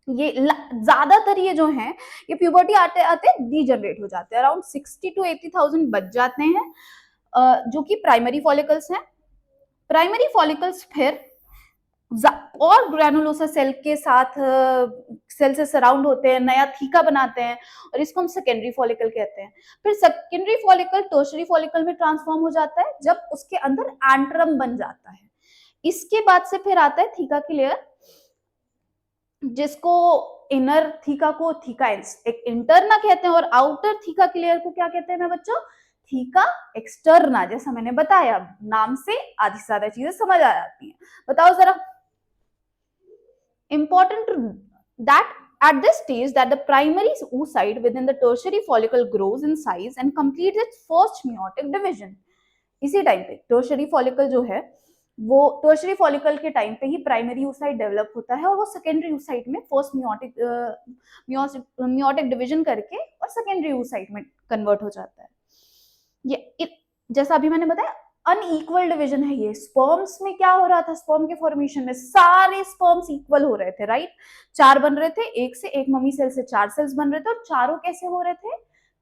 ये ज्यादातर ये जो हैं ये प्यूबर्टी आते आते डीजनरेट हो जाते हैं, अराउंड 60 to 80,000 बच जाते हैं, जो कि प्राइमरी फॉलिकल्स हैं। प्राइमरी फॉलिकल्स फिर और ग्रैनुलोसा सेल के साथ सेल से सराउंड होते हैं, नया थीका बनाते हैं और इसको हम सेकेंडरी फॉलिकल कहते हैं। फिर सेकेंडरी फॉलिकल टर्शरी फॉलिकल में ट्रांसफॉर्म हो जाता है जब उसके अंदर एंट्रम बन जाता है। इसके बाद से फिर आता है थीका की लेयर, जिसको इनर थीका को थीका एक इंटरना कहते हैं और आउटर थीका की लेयर को क्या कहते हैं मेरे बच्चों? Theca externa. जैसा मैंने बताया, नाम से आधी से ज्यादा चीजें समझ आ जाती हैं। बताओ जरा। important that at this stage that the primary oocyte within the tertiary follicle grows in size and completes its first meiotic division। इसी टाइम पे टर्शरी फॉलिकल जो है वो टर्शरी फॉलिकल के टाइम पे ही प्राइमरी oocyte डेवलप होता है और वो सेकेंडरी oocyte में फर्स्ट मियोटिक डिवीजन करके और सेकेंडरी oocyte में कन्वर्ट हो जाता है। ये जैसा अभी मैंने बताया अनइक्वल डिवीजन है ये। स्पर्म्स में क्या हो रहा था? स्पर्म के फॉर्मेशन में सारे स्पर्म्स इक्वल हो रहे थे, राइट? 4 बन रहे थे, एक से एक मम्मी सेल से 4 सेल्स बन रहे थे और चारों कैसे हो रहे थे?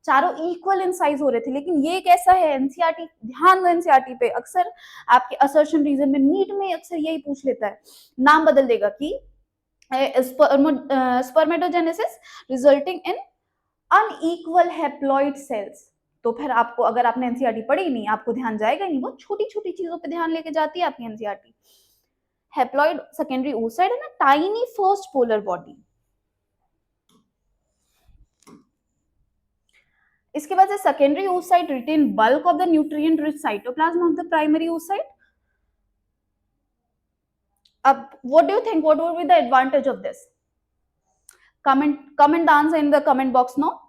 चारों इक्वल इन साइज हो रहे थे। लेकिन ये कैसा है? एनसीईआरटी, ध्यान दो एनसीईआरटी पे। अक्सर आपके असर्शन रीजन में नीट में अक्सर यही पूछ लेता है, नाम बदल देगा कि spermatogenesis resulting in unequal haploid cells. तो फिर आपको, अगर आपने एनसीईआरटी पढ़ी नहीं, आपको ध्यान जाएगा नहीं। वो छोटी छोटी चीजों पे ध्यान लेके जाती है आपकी एनसीईआरटी। हैप्लॉइड सेकेंडरी oocyte है ना, टाइनी फर्स्ट पोलर बॉडी। इसके बाद से secondary oocyte retain bulk of the nutrient rich cytoplasm of the primary oocyte। अब what do you think, what would be the advantage of this? comment the answer in the comment box now.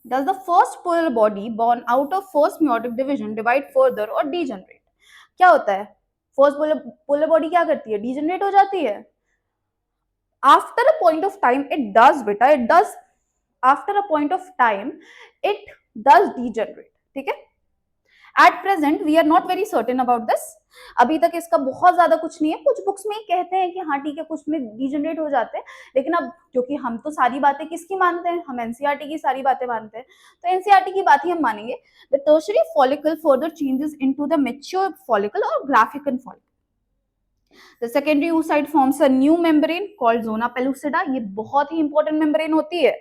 Does the first polar body born out of first meiotic division divide further or degenerate? क्या होता है? फर्स्ट पोलर बॉडी क्या करती है? डीजनरेट हो जाती है। After a point of time it does बेटा, it does after a point of time it does degenerate, ठीक है? At present we are not very certain about this. अभी तक इसका बहुत ज्यादा कुछ नहीं है। कुछ बुक्स में कहते हैं कि हाँ ठीक है, कुछ में डीजनरेट हो जाते हैं, लेकिन अब क्योंकि हम तो सारी बातें किसकी मानते हैं? हम एनसीईआरटी की सारी बातें मानते हैं, तो एनसीईआरटी की बात ही हम मानेंगे। The tertiary follicle further changes into the mature follicle और Graafian follicle. The secondary oocyte forms a new membrane called zona pellucida। ये बहुत ही इंपॉर्टेंट मेम्ब्रेन होती है।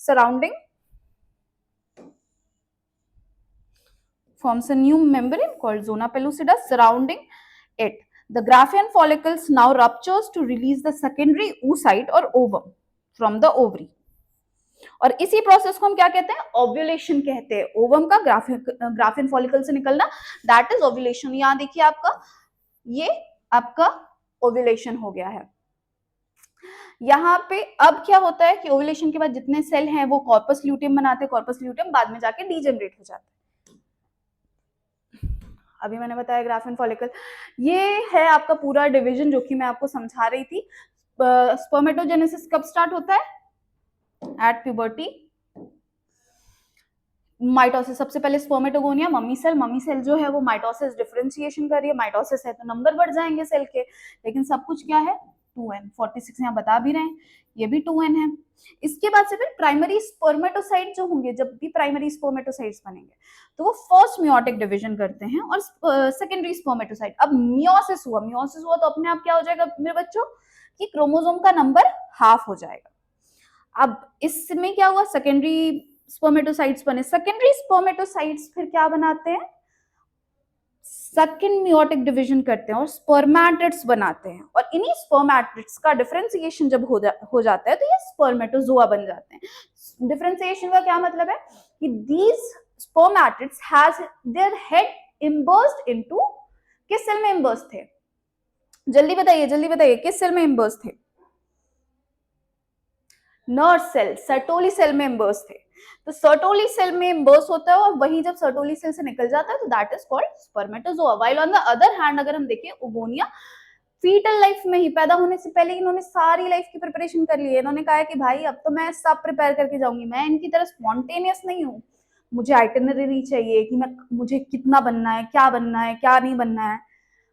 Surrounding forms a new membrane called zona pellucida surrounding it. The Graafian follicles now ruptures to release the secondary oocyte or ovum from the ovary। और इसी प्रोसेस को हम क्या कहते हैं? ओव्यूलेशन कहते हैं। ओवम का ग्राफियन फॉलिकल से निकलना, दैट इज ओव्यूलेशन। यहां देखिए आपका, ये आपका ओव्यूलेशन हो गया है। यहाँ पे अब क्या होता है कि ओव्यूलेशन के बाद जितने सेल हैं वो कॉर्पस ल्यूटियम बनाते हैं। कॉर्पस ल्यूटियम बाद में जाके डीजनरेट हो जाता है। अभी मैंने बताया ग्राफियन फॉलिकल, ये है आपका पूरा डिवीजन जो कि मैं आपको समझा रही थी। स्पर्मेटोजेनेसिस कब स्टार्ट होता है? At puberty. माइटोसिस, सबसे पहले स्पर्मेटोगोनिया, मम्मी सेल जो है वो माइटोसिस डिफरेंशिएशन कर रही है। माइटोसिस है तो नंबर बढ़ जाएंगे सेल के, लेकिन सब कुछ क्या है? 2n। 46 यहाँ बता भी रहे हैं, ये भी 2n है। इसके बाद से फिर प्राइमरी स्पर्मेटोसाइट जो होंगे, जब भी प्राइमरी स्पर्मेटोसाइट्स बनेंगे तो वो फर्स्ट मियोटिक डिवीजन करते हैं और सेकेंडरी स्पर्मेटोसाइट। अब मियोसिस हुआ तो अपने आप क्या हो जाएगा मेरे बच्चों कि क्रोमोसोम का नंबर हाफ हो जाएगा। अब इसमें क्या हुआ? सेकेंडरी स्पर्मेटोसाइट्स बने। सेकेंडरी स्पर्मेटोसाइट्स फिर क्या बनाते हैं, सेकेंड मियोटिक डिवीजन करते हैं और स्पर्मेटिड्स बनाते हैं, और इन्हीं स्पर्मेटिड्स का डिफरेंशिएशन जब हो जाता है तो ये स्पर्मेटोजोआ बन जाते हैं। डिफरेंशिएशन का क्या मतलब है कि these spermatids has their head immersed into, किस सेल में इम्बर्स्ड थे, जल्दी बताइए किस सेल में इम्बर्स्ड थे, नर्व सेल, सर्टोली सेल में इम्बर्स्ड थे। तो सर्टोली सेल में इम्बर्स होता है और वही जब सर्टोली सेल से निकल जाता है तो that is called spermatozoa. While on the other hand अगर हम देखें ओगोनिया, फीटल लाइफ में ही, पैदा होने से पहले इन्होंने सारी लाइफ की प्रिपरेशन कर ली है। इन्होंने कहा है कि भाई अब तो मैं सब प्रिपेयर करके जाऊंगी, मैं इनकी तरह स्पॉन्टेनियस नहीं हूँ, मुझे आइटिनरी चाहिए कि मुझे कितना बनना है, क्या नहीं बनना है,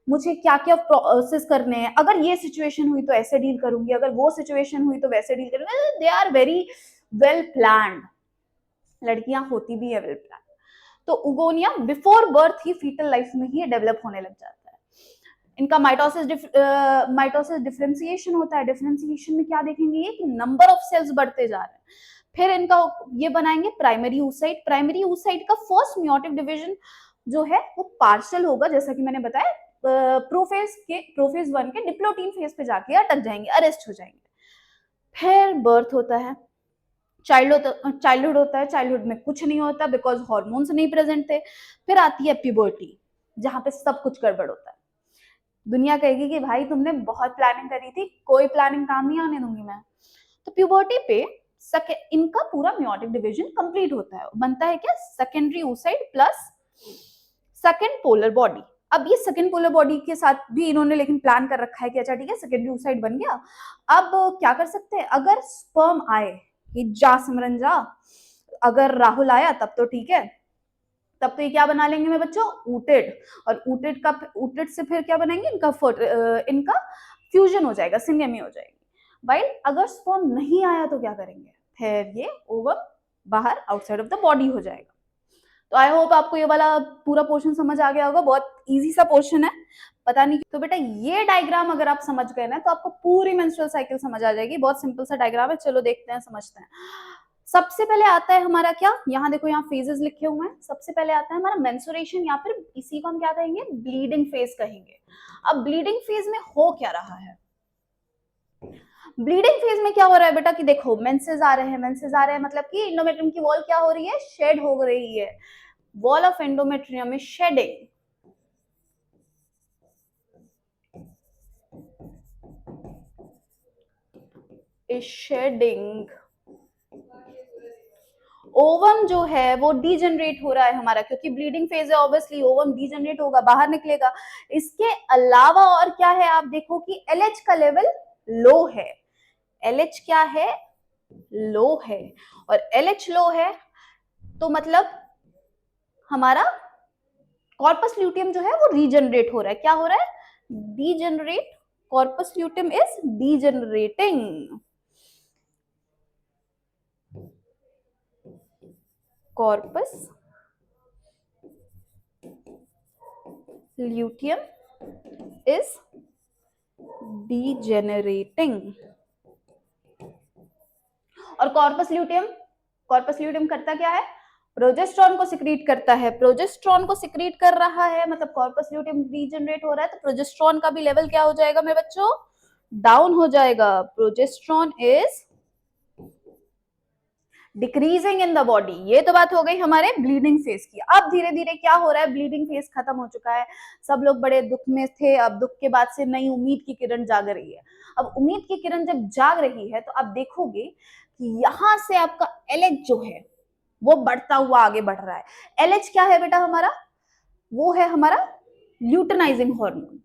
मुझे क्या क्या प्रोसेस करने हैं, अगर ये सिचुएशन हुई तो ऐसे डील करूंगी, अगर वो सिचुएशन हुई तो वैसे डील करूंगी। They are very well planned, लड़कियां होती भी है वेल प्लान। तो उगोनिया बिफोर बर्थ ही फीटल लाइफ में ही डेवलप होने लग जाता है। इनका माइटोसिस डिफरेंशिएशन होता है। डिफरेंशिएशन में क्या देखेंगे ये कि नंबर ऑफ सेल्स बढ़ते जा रहे हैं। फिर इनका ये बनाएंगे प्राइमरी oocyte। प्राइमरी oocyte का फर्स्ट मियोटिक डिवीजन जो है वो पार्शियल होगा, जैसा कि मैंने बताया, प्रोफेज 1 के डिप्लोटीन फेज पे जाके अटक जाएंगे, अरेस्ट हो जाएंगे। फिर बर्थ होता है, चाइल्डहुड होता है। चाइल्डहुड में कुछ नहीं होता बिकॉज हॉर्मोन्स नहीं प्रेजेंट थे। फिर आती है प्यूबर्टी, जहां पे सब कुछ गड़बड़ होता है। दुनिया कहेगी कि भाई तुमने बहुत प्लानिंग करी थी, कोई प्लानिंग काम नहीं आने दूंगी मैं। तो प्यूबर्टी पे इनका पूरा मियोटिक डिवीजन कंप्लीट होता है, बनता है क्या, secondary oocyte plus second polar body. अब ये सेकेंड पोलर बॉडी के साथ भी इन्होंने लेकिन प्लान कर रखा है कि अच्छा ठीक है सेकेंडरी oocyte बन गया, अब क्या कर सकते हैं, अगर स्पर्म आए कि जा सिमरन जा, अगर राहुल आया तब तो ठीक है, तब तो ये क्या बना लेंगे मेरे बच्चों, ऊटेड, और ऊटेड से फिर क्या बनाएंगे, इनका फ्यूजन हो जाएगा, सिंगेमी हो जाएगी। भाई अगर स्पर्म नहीं आया तो क्या करेंगे, फिर ये ओवम बाहर आउटसाइड ऑफ द बॉडी हो जाएगा। तो आई होप आपको ये वाला पूरा पोर्शन समझ आ गया होगा, बहुत इजी सा पोर्शन है, पता नहीं। तो बेटा ये डायग्राम अगर आप समझ गए ना तो आपको पूरी मेंस्ट्रुअल साइकिल समझ आ जाएगी। बहुत सिंपल सा डायग्राम है, चलो देखते हैं, समझते हैं। सबसे पहले आता है हमारा क्या, यहाँ देखो, यहाँ फेजेस लिखे हुए हैं। सबसे पहले आता है हमारा मेंस्ट्रुएशन, या फिर इसी को हम क्या कहेंगे, ब्लीडिंग फेज कहेंगे। अब ब्लीडिंग फेज में हो क्या रहा है, ब्लीडिंग फेज में क्या हो रहा है बेटा कि देखो मेंसेस आ रहे हैं, मतलब कि एंडोमेट्रियम की वॉल क्या हो रही है, शेड हो रही है। वॉल ऑफ एंडोमेट्रियम में शेडिंग, शेडिंग। ओवम जो है वो डीजनरेट हो रहा है हमारा, क्योंकि ब्लीडिंग फेज है, ऑब्वियसली ओवम डीजनरेट होगा, बाहर निकलेगा। इसके अलावा और क्या है, आप देखो कि LH का लेवल लो है, LH क्या है, लो है, और LH लो है तो मतलब हमारा कॉर्पस ल्यूटियम जो है वो रीजनरेट हो रहा है। क्या हो रहा है, degenerate, corpus luteum is degenerating, corpus luteum is degenerating. और कॉर्पस ल्यूटियम करता क्या है, प्रोजेस्ट्रॉन को सिक्रीट करता है। प्रोजेस्ट्रॉन को सिक्रीट कर रहा है मतलब कॉर्पस ल्यूटियम डीजनरेट हो रहा है, तो प्रोजेस्ट्रॉन का भी लेवल क्या हो जाएगा मेरे बच्चों, डाउन हो जाएगा। Progesterone is decreasing in the body. ये तो बात हो गई हमारे ब्लीडिंग फेज की। अब धीरे धीरे क्या हो रहा है, ब्लीडिंग फेज खत्म हो चुका है, सब लोग बड़े दुख में थे, अब दुख के बाद से नई उम्मीद की किरण जाग रही है। अब उम्मीद की किरण जब जाग रही है तो आप देखोगे कि यहां से आपका LH जो है वो बढ़ता हुआ आगे बढ़ रहा है। LH क्या है बेटा हमारा, वो है हमारा ल्यूटेनाइजिंग हार्मोन।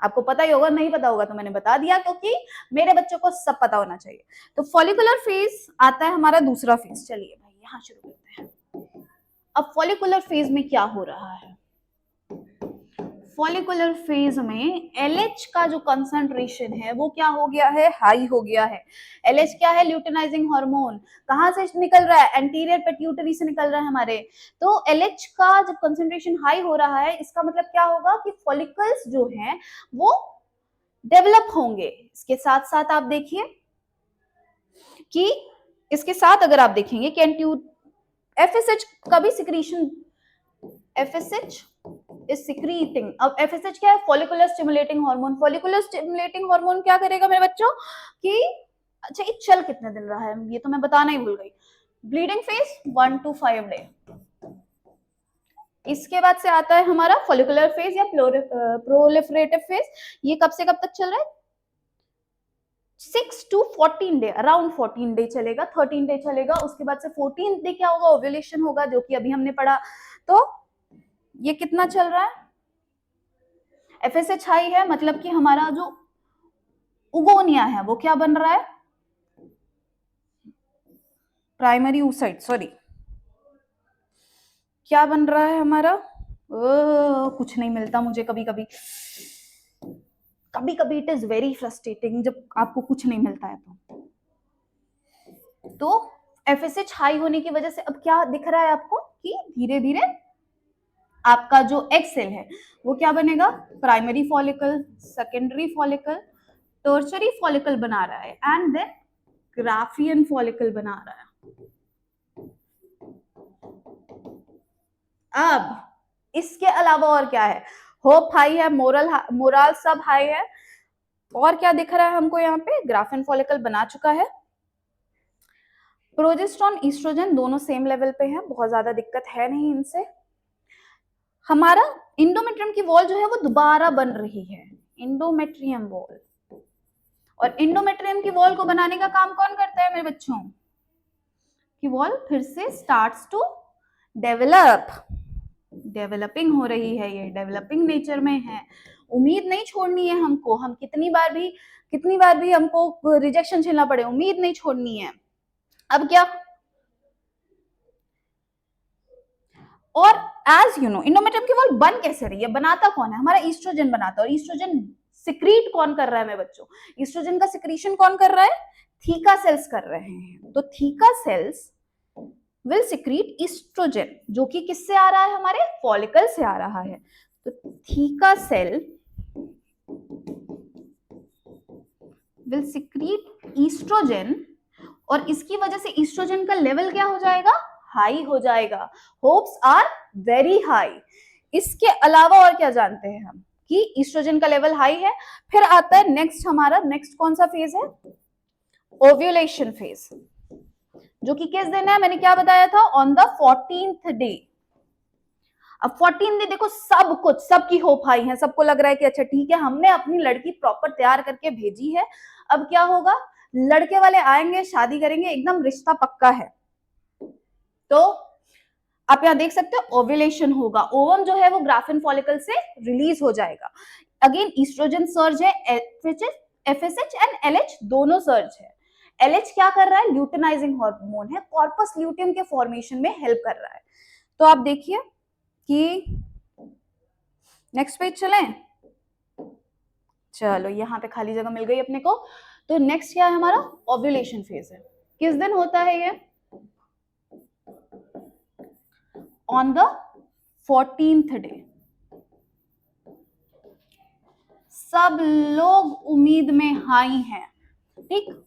आपको पता ही होगा, नहीं पता होगा तो मैंने बता दिया, क्योंकि मेरे बच्चों को सब पता होना चाहिए। तो फॉलिकुलर फेज आता है हमारा दूसरा फेज। चलिए भाई यहां शुरू करते हैं। अब फॉलिकुलर फेज में क्या हो रहा है, फॉलिकुलर फेज में LH का जो कंसंट्रेशन है वो क्या हो गया है, हाई हो गया है। LH क्या है, ल्यूटेनाइजिंग हार्मोन, कहां से निकल रहा है, एंटीरियर पिट्यूटरी से निकल रहा है हमारे। तो LH का जब कंसंट्रेशन हाई हो रहा है, इसका मतलब क्या होगा कि फॉलिकल्स जो हैं वो डेवलप होंगे। इसके साथ साथ आप देखिए कि इसके साथ अगर आप देखेंगे कि FSH का भी सिक्रीशन, FSH इज सिक्रीटिंग। अब FSH क्या है? Follicular stimulating hormone. Follicular stimulating hormone क्या करेगा मेरे बच्चों कि अच्छा ये चल कितने दिन रहा है ये तो मैं बताना ही भूल गई। Bleeding phase 1 to 5 day. इसके बाद से आता है हमारा फॉलिकुलर फेज या प्रोलिफरेटिव फेज। ये कब से कब तक चल रहा है? 6 to 14 डे, अराउंड 14 डे चलेगा, 13 डे चलेगा। उसके बाद से 14 डे क्या होगा? ओव्यूलेशन होगा, जो कि अभी हमने पढ़ा। तो ये कितना चल रहा है? FSH हाई है, मतलब कि हमारा जो उगोनिया है वो क्या बन रहा है? प्राइमरी oocyte, सॉरी क्या बन रहा है हमारा? कुछ नहीं मिलता मुझे कभी कभी, कभी कभी इट इज वेरी फ्रस्ट्रेटिंग जब आपको कुछ नहीं मिलता है। तो FSH हाई होने की वजह से अब क्या दिख रहा है आपको कि धीरे धीरे आपका जो एग सेल है वो क्या बनेगा? Primary follicle, secondary follicle, tertiary follicle बना रहा है एंड देन ग्राफियन फॉलिकल बना रहा है। अब इसके अलावा और क्या है? होप हाई है, मोरल सब हाई है, और क्या दिख रहा है हमको यहाँ पे? ग्राफियन फॉलिकल बना चुका है। प्रोजेस्टेरॉन, ईस्ट्रोजन दोनों सेम लेवल पे हैं, बहुत ज्यादा दिक्कत है नहीं इनसे। हमारा इंडोमेट्रियम की वॉल जो है वो दोबारा बन रही है, इंडोमेट्रियम वॉल। और इंडोमेट्रियम की वॉल को बनाने का काम कौन करता है मेरे बच्चों? कि वॉल फिर से स्टार्ट्स टू डेवलप, डेवलपिंग हो रही है, ये डेवलपिंग नेचर में है। उम्मीद नहीं छोड़नी है हमको, हम कितनी बार भी हमको रिजेक्शन झेलना पड़े, उम्मीद नहीं छोड़नी है। अब क्या? और एज यू नो इंडोमेट्रियम की वॉल बन कैसे रही है? बनाता कौन है? हमारा ईस्ट्रोजन बनाता है। और ईस्ट्रोजन सिक्रीट कौन कर रहा है मेरे बच्चों? ईस्ट्रोजन का सिक्रीशन कौन कर रहा है? थीका सेल्स कर रहे हैं। तो theca cells will secrete oestrogen, जो कि किससे आ रहा है? हमारे फॉलिकल से आ रहा है। तो theca cell will secrete oestrogen, और इसकी वजह से ईस्ट्रोजन का लेवल क्या हो जाएगा? हाई हो जाएगा। Hopes are very high. इसके अलावा और क्या जानते हैं हम? कि ईस्ट्रोजन का लेवल हाई है। फिर आता है नेक्स्ट, हमारा नेक्स्ट कौन सा फेज है? ओव्यूलेशन फेज, जो कि किस दिन है? मैंने क्या बताया था? On the 14th day. अब 14 डे देखो, सब कुछ, सबकी होप हाई है, सबको लग रहा है कि अच्छा ठीक है, हमने अपनी लड़की प्रॉपर तैयार करके भेजी है, अब क्या होगा? लड़के वाले आएंगे, शादी करेंगे, एकदम रिश्ता पक्का है। तो आप यहां देख सकते हो ओव्यूलेशन होगा, ओवम जो है वो ग्राफियन फॉलिकल से रिलीज हो जाएगा। अगेन ईस्ट्रोजन सर्ज है, FSH एंड LH दोनों सर्ज है। LH क्या कर रहा है? ल्यूटेनाइजिंग हार्मोन है, कॉर्पस ल्यूटियम के फॉर्मेशन में हेल्प कर रहा है। तो आप देखिए कि नेक्स्ट पेज चलें। चलो यहां पे खाली जगह मिल गई अपने को। तो नेक्स्ट क्या है हमारा? ओव्यूलेशन फेज है। किस दिन होता है ये? On the 14th day. सब लोग उम्मीद में हाई हैं, ठीक।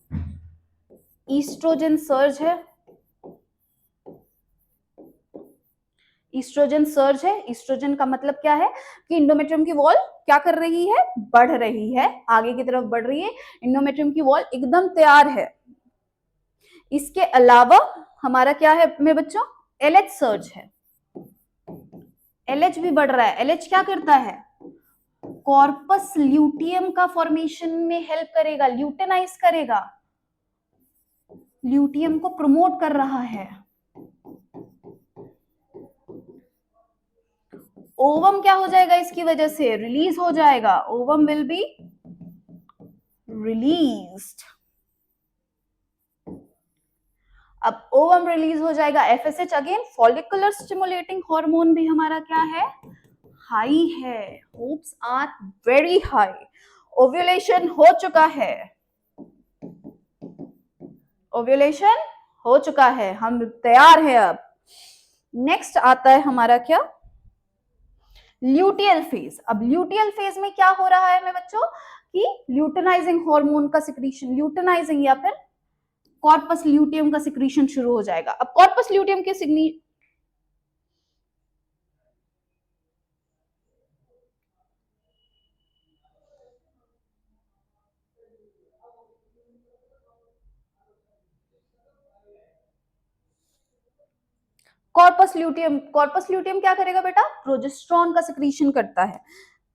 ईस्ट्रोजन सर्ज है, ईस्ट्रोजन सर्ज है। ईस्ट्रोजन का मतलब क्या है? कि इंडोमेट्रियम की वॉल क्या कर रही है? बढ़ रही है, आगे की तरफ बढ़ रही है। इंडोमेट्रियम की वॉल एकदम तैयार है। इसके अलावा हमारा क्या है मेरे बच्चों? LH सर्ज है, LH भी बढ़ रहा है। LH क्या करता है? कॉर्पस ल्यूटियम का फॉर्मेशन में हेल्प करेगा, ल्यूटेनाइज करेगा, ल्यूटियम को प्रमोट कर रहा है। ओवम क्या हो जाएगा? इसकी वजह से रिलीज हो जाएगा, ओवम विल बी रिलीज्ड। अब ओवम रिलीज हो जाएगा। FSH again follicular stimulating hormone भी हमारा क्या है? हाई है, hopes are very high. Ovulation हो चुका है, ओव्यूलेशन हो चुका है, हम तैयार है। अब नेक्स्ट आता है हमारा क्या? Luteal phase. अब ल्यूटियल फेज में क्या हो रहा है मेरे बच्चों? कि ल्यूटेनाइजिंग हार्मोन का सिक्रीशन, ल्यूटेनाइजिंग या फिर कॉर्पस ल्यूटियम का सिक्रीशन शुरू हो जाएगा। अब कॉर्पस ल्यूटियम के कॉर्पस ल्यूटियम क्या करेगा बेटा? प्रोजेस्टेरॉन का सिक्रीशन करता है।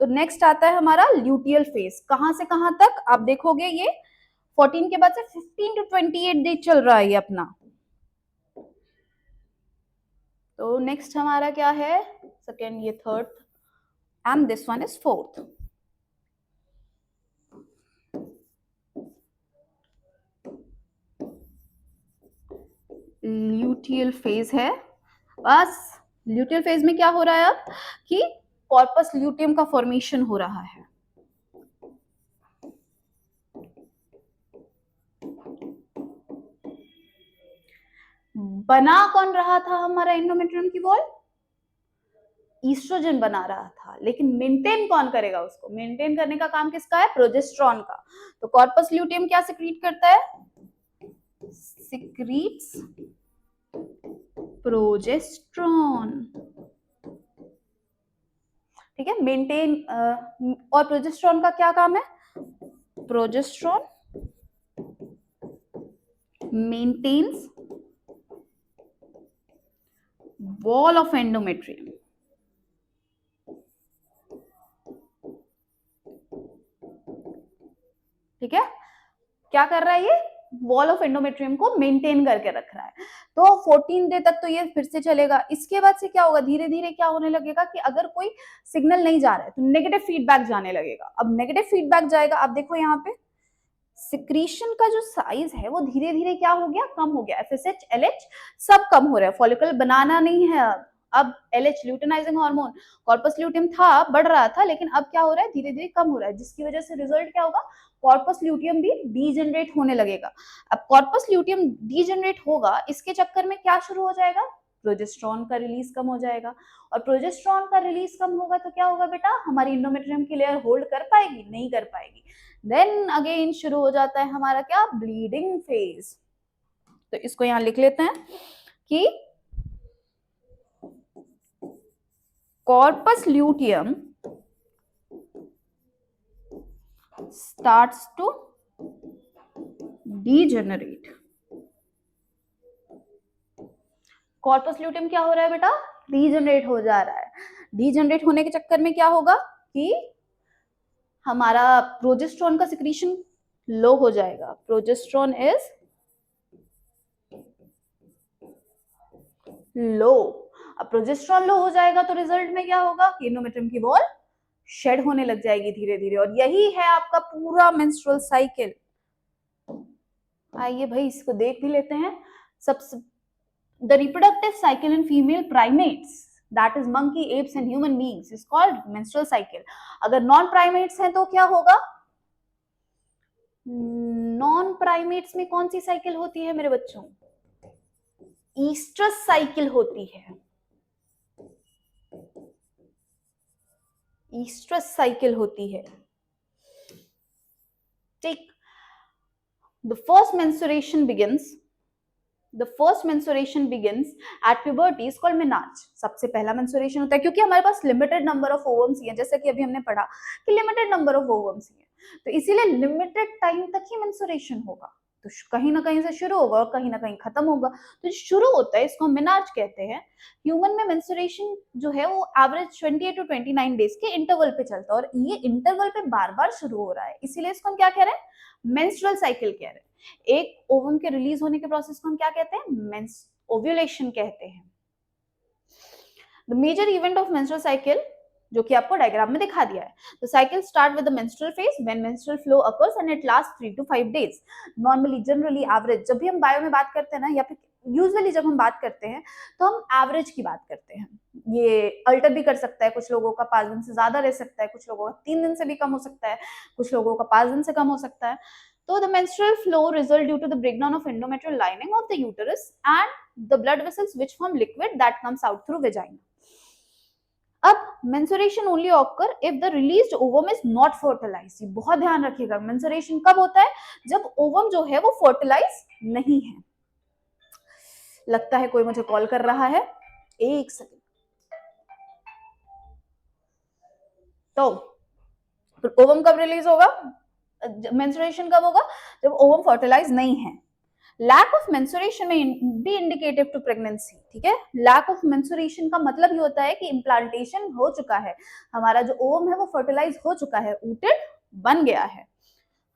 तो नेक्स्ट आता है हमारा ल्यूटियल फेज। कहां से कहां तक आप देखोगे, ये 14 के बाद से 15 to 28 डे चल रहा है ये अपना। तो नेक्स्ट हमारा क्या है? सेकेंड, ये third, and this one is fourth. Luteal phase है। बस ल्यूटियल फेज में क्या हो रहा है अब कि कॉर्पस ल्यूटियम का फॉर्मेशन हो रहा है। बना कौन रहा था हमारा एंडोमेट्रियम की वॉल? ईस्ट्रोजन बना रहा था, लेकिन मेंटेन कौन करेगा उसको? मेंटेन करने का काम किसका है? प्रोजेस्टेरॉन का। तो कॉर्पस ल्यूटियम क्या सिक्रीट करता है? Secretes progesterone. ठीक है, मेंटेन। और प्रोजेस्टेरॉन का क्या काम है? Progesterone maintains wall of endometrium. ठीक है, क्या कर रहा है ये? वॉल ऑफ एंडोमेट्रियम को मेंटेन करके रख रहा है। तो 14 डे तक तो ये फिर से चलेगा। इसके बाद से क्या होगा? धीरे धीरे क्या होने लगेगा कि अगर कोई सिग्नल नहीं जा रहा है तो नेगेटिव फीडबैक जाने लगेगा। अब नेगेटिव फीडबैक जाएगा, आप देखो यहाँ पे सिक्रीशन का जो साइज है वो धीरे धीरे क्या हो गया? कम हो गया। एफएसएच, एलएच सब कम हो रहा है। फॉलिकल बनाना नहीं है अब LH luteinising hormone, corpus luteum था, बढ़ रहा था, लेकिन अब क्या हो रहा है? धीरे धीरे कम हो रहा है, जिसकी वजह से रिजल्ट क्या होगा? कॉर्पस ल्यूटियम भी डीजनरेट होने लगेगा। अब कॉर्पस ल्यूटियम डीजनरेट होगा, इसके चक्कर में क्या शुरू हो जाएगा? प्रोजेस्टेरॉन का रिलीज कम हो जाएगा। और प्रोजेस्टेरॉन का रिलीज कम होगा तो क्या होगा बेटा? हमारी एंडोमेट्रियम की लेयर होल्ड कर पाएगी? नहीं कर पाएगी। देन अगेन शुरू हो जाता है हमारा क्या? Bleeding phase. तो इसको यहां लिख लेते हैं कि corpus luteum starts to degenerate। Corpus luteum क्या हो रहा है बेटा? डीजनरेट हो जा रहा है। डीजनरेट होने के चक्कर में क्या होगा कि हमारा प्रोजेस्टेरॉन का सिक्रीशन लो हो जाएगा। Progesterone is low. अब प्रोजेस्टेरॉन लो हो जाएगा तो रिजल्ट में क्या होगा? एंडोमेट्रियम की वॉल शेड होने लग जाएगी धीरे धीरे। और यही है आपका पूरा मेंस्ट्रुअल साइकिल। आइए भाई इसको देख भी लेते हैं। सबसे the reproductive cycle in female primates, that is monkey, apps and human beings, is called menstrual cycle. अगर नॉन प्राइमेट्स हैं तो क्या होगा? नॉन प्राइमेट्स में कौन सी साइकिल होती है मेरे बच्चों? ईस्ट्रस साइकिल होती है। ईस्ट्रस साइकिल होती है। ठीक। The first menstruation begins at puberty is called menarche। सबसे पहला मेंस्ट्रुएशन होता है, क्योंकि हमारे पास लिमिटेड नंबर ऑफ ओवम्स ही है, जैसे कि अभी हमने पढ़ा कि लिमिटेड नंबर ऑफ ओवम्स ही है, तो इसीलिए लिमिटेड टाइम तक ही मेंस्ट्रुएशन होगा। तो कहीं ना कहीं से शुरू होगा और कहीं ना कहीं खत्म होगा। तो जो शुरू होता है इसको हम मेनार्च कहते हैं। ह्यूमन में मेंस्ट्रुएशन जो है वो एवरेज 28 to 29 डेज के इंटरवल पे चलता है, और ये इंटरवल पे बार बार शुरू हो रहा है, इसीलिए इसको हम क्या कह रहे हैं? मेंस्ट्रुअल साइकिल कह रहे हैं। एक ओवम के रिलीज होने के प्रोसेस को हम क्या कहते हैं? ओव्यूलेशन कहते हैं। The major event of menstrual cycle, जो कि आपको डायग्राम में दिखा दिया है। तो cycle start with the menstrual phase when menstrual flow occurs and it last 3 to 5 days. Normally, generally, average, जब भी हम बायो में बात करते हैं ना, या फिर यूजुअली जब हम बात करते हैं तो हम एवरेज की बात करते हैं। ये अल्टर भी कर सकता है, कुछ लोगों का 5 दिन से ज्यादा रह सकता है, कुछ लोगों का 3 दिन से भी कम हो सकता है, कुछ लोगों का 5 दिन से कम हो सकता है। So the menstrual flow result due to the breakdown of endometrial lining of the uterus and the blood vessels which form liquid that comes out through vagina। अब menstruation only occur if the released ovum is not fertilised. बहुत ध्यान रखिएगा, मेंसुरेशन कब होता है? जब ओवम जो है वो फर्टिलाइज नहीं है। लगता है कोई मुझे कॉल कर रहा है, एक सेकंड। तो ओवम कब रिलीज होगा? मेंस्ट्रुएशन कब होगा? जब ओवम फर्टिलाइज नहीं है। लैक ऑफ मेंस्ट्रुएशन में बी इंडिकेटिव टू प्रेगनेंसी। ठीक है, लैक ऑफ मेंस्ट्रुएशन का मतलब ये होता है कि इम्प्लांटेशन हो चुका है, हमारा जो ओवम है वो फर्टिलाइज हो चुका है, ऊटेड बन गया है।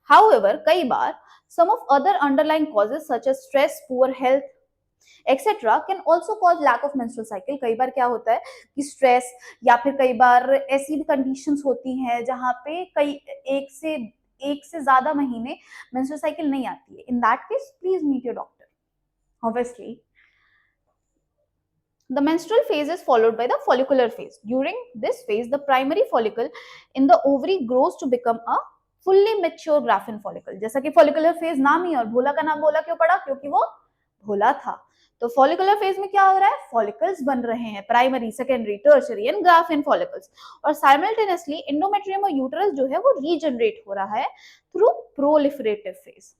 हाउएवर कई बार some of other underlying causes such as stress, poor health etcetera can also cause lack of menstrual cycle. कई बार क्या होता है कि स्ट्रेस या फिर कई बार ऐसी भी कंडीशंस होती हैं जहां पे कई एक से ज्यादा महीने मेंस्ट्रुअल साइकिल नहीं आती है। In that case please meet your doctor. Obviously the menstrual phase is followed by the follicular phase. During this phase the primary follicle in the ovary grows to become a fully mature graphene follicle. जैसा कि follicular phase नाम ही, और भोला का नाम भोला क्यों पड़ा? क्योंकि वो भोला था। तो फॉलिकुलर फेज में क्या हो रहा है? फॉलिकल्स बन रहे हैं, primary, secondary, tertiary and graphene follicles. और साइमल्टेनियसली एंडोमेट्रियम और यूटेरस जो है वो रीजनरेट हो रहा है through proliferative phase.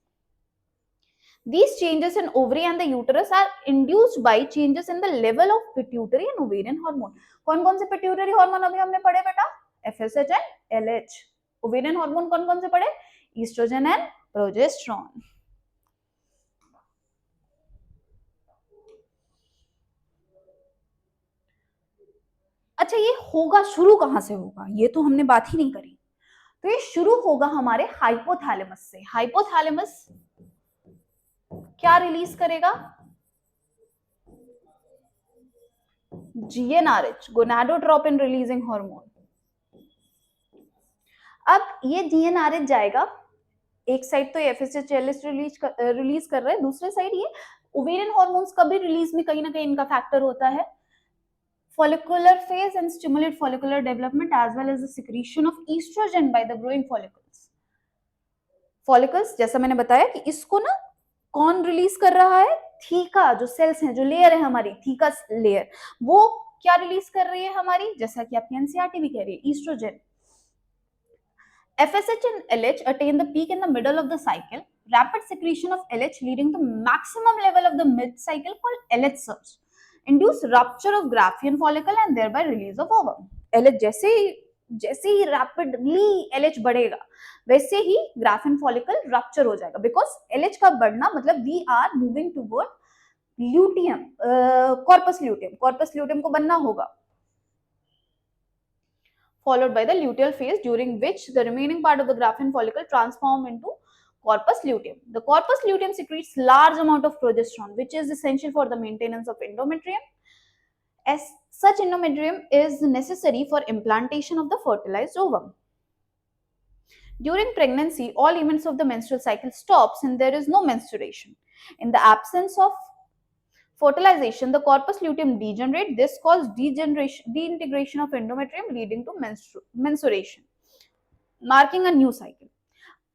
These changes in ovary and the uterus are induced by changes in the level of pituitary and ovarian hormone. कौन कौन से पिट्यूटरी हार्मोन अभी हमने पढ़े बेटा? FSH and LH। Ovarian hormone कौन कौन से पढ़े? Oestrogen and progesterone. अच्छा, ये होगा शुरू कहां से होगा? ये तो हमने बात ही नहीं करी। तो ये शुरू होगा हमारे हाइपोथैलेमस से। हाइपोथैलेमस क्या रिलीज करेगा? GnRH, gonadotropin releasing hormone. अब ये GnRH जाएगा, एक साइड तो FSH LH रिलीज कर रहा है, दूसरे साइड ये ओवेरियन हार्मोन्स का भी रिलीज में कहीं ना कहीं इनका फैक्टर होता है। follicular phase and stimulate follicular development as well as the secretion of estrogen by the growing follicles. follicles जैसा मैंने बताया कि इसको ना कौन रिलीज कर रहा है? थीका, जो सेल्स हैं, जो लेयर है हमारी थीका लेयर, वो क्या रिलीज कर रही है हमारी? जैसा कि आपकी एनसीईआरटी भी कह रही है, oestrogen. FSH and LH attain the peak in the middle of the cycle. Rapid secretion of LH leading to maximum level of the mid-cycle called LH surge. Induce rupture of Graafian follicle and thereby release of ovum. LH जैसे ही रैपिडली LH बढ़ेगा वैसे ही ग्राफिन फॉलिकल रप्चर हो जाएगा, बिकॉज LH का बढ़ना मतलब we are moving toward luteum, corpus luteum. Corpus luteum को बनना होगा, followed by the luteal phase during which the remaining part of the Graafian follicle transform into corpus luteum. The corpus luteum secretes large amount of progesterone, which is essential for the maintenance of endometrium. As such, endometrium is necessary for implantation of the fertilized ovum. During pregnancy, all events of the menstrual cycle stops and there is no menstruation. In the absence of fertilization, the corpus luteum degenerate. This causes deintegration of endometrium leading to menstruation, marking a new cycle.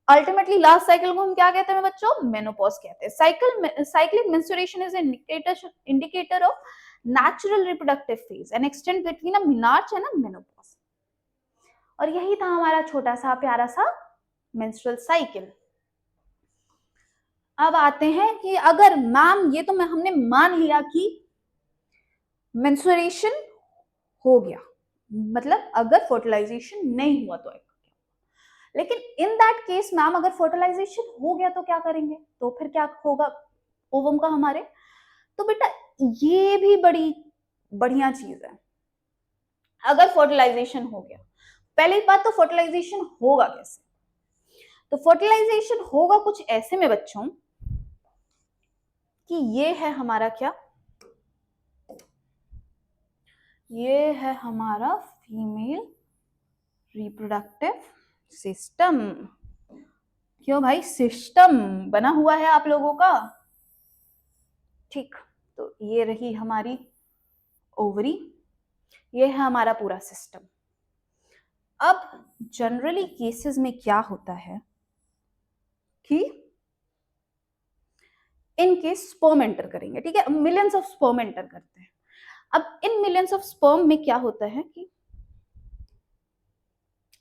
Ultimately last cycle को हम क्या कहते हैं बच्चों? मेनोपॉज कहते हैं। Cyclic menstruation is indicator of natural reproductive phase and extend between a menarche and a menopause. और यही था हमारा छोटा सा प्यारा सा मेंस्ट्रुअल साइकिल। अब आते हैं कि अगर मैम ये तो हमने मान लिया कि मेंस्ट्रुएशन हो गया, मतलब अगर फर्टिलाइजेशन नहीं हुआ तो, लेकिन इन दैट केस मैम अगर फर्टिलाइजेशन हो गया तो क्या करेंगे? तो फिर क्या होगा ओवम का हमारे? तो बेटा ये भी बड़ी बढ़िया चीज है। अगर फर्टिलाइजेशन हो गया, पहली बात तो फर्टिलाइजेशन होगा कैसे? तो फर्टिलाइजेशन होगा कुछ ऐसे में बच्चों कि ये है हमारा क्या? ये है हमारा फीमेल रिप्रोडक्टिव सिस्टम। क्यों भाई? सिस्टम बना हुआ है आप लोगों का, ठीक। तो ये रही हमारी ओवरी, ये है हमारा पूरा सिस्टम। अब जनरली केसेस में क्या होता है कि इनके स्पर्म एंटर करेंगे, ठीक है, मिलियंस ऑफ स्पर्म एंटर करते हैं। अब इन मिलियंस ऑफ स्पर्म में क्या होता है कि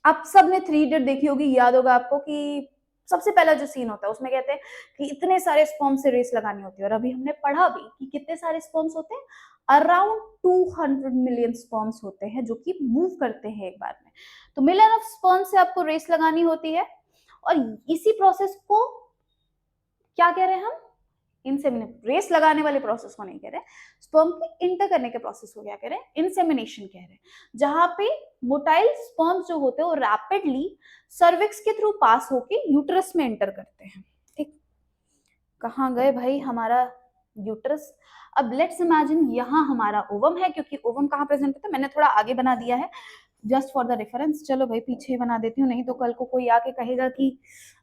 आप सबने 3 इडियट देखी होगी, याद होगा आपको कि सबसे पहला जो सीन होता है उसमें कहते हैं कि इतने सारे स्पर्म से रेस लगानी होती है, और अभी हमने पढ़ा भी कि कितने सारे स्पर्म्स होते हैं, अराउंड 200 मिलियन स्पर्म्स होते हैं जो कि मूव करते हैं एक बार में। तो मिलियन ऑफ स्पर्म से आपको रेस लगानी होती है, और इसी प्रोसेस को क्या कह रहे हैं हम, इंसेमिनेशन। रेस लगाने वाले प्रोसेस को नहीं कह रहे, स्पर्म के इंटर करने के प्रोसेस को क्या कह रहे हैं, इंसेमिनेशन कह रहे हैं, जहां पे मोटाइल स्पर्म जो होते हैं वो रैपिडली सर्विक्स के थ्रू पास होके यूट्रस में एंटर करते हैं। ठीक, कहाँ गए भाई हमारा यूट्रस। अब लेट्स इमेजिन यहाँ हमारा ओवम है, क्योंकि ओवम कहाँ प्रेजेंट होता है, मैंने थोड़ा आगे बना दिया है जस्ट फॉर द रेफरेंस। चलो भाई पीछे ही बना देती हूँ, नहीं तो कल को कोई आके कहेगा कि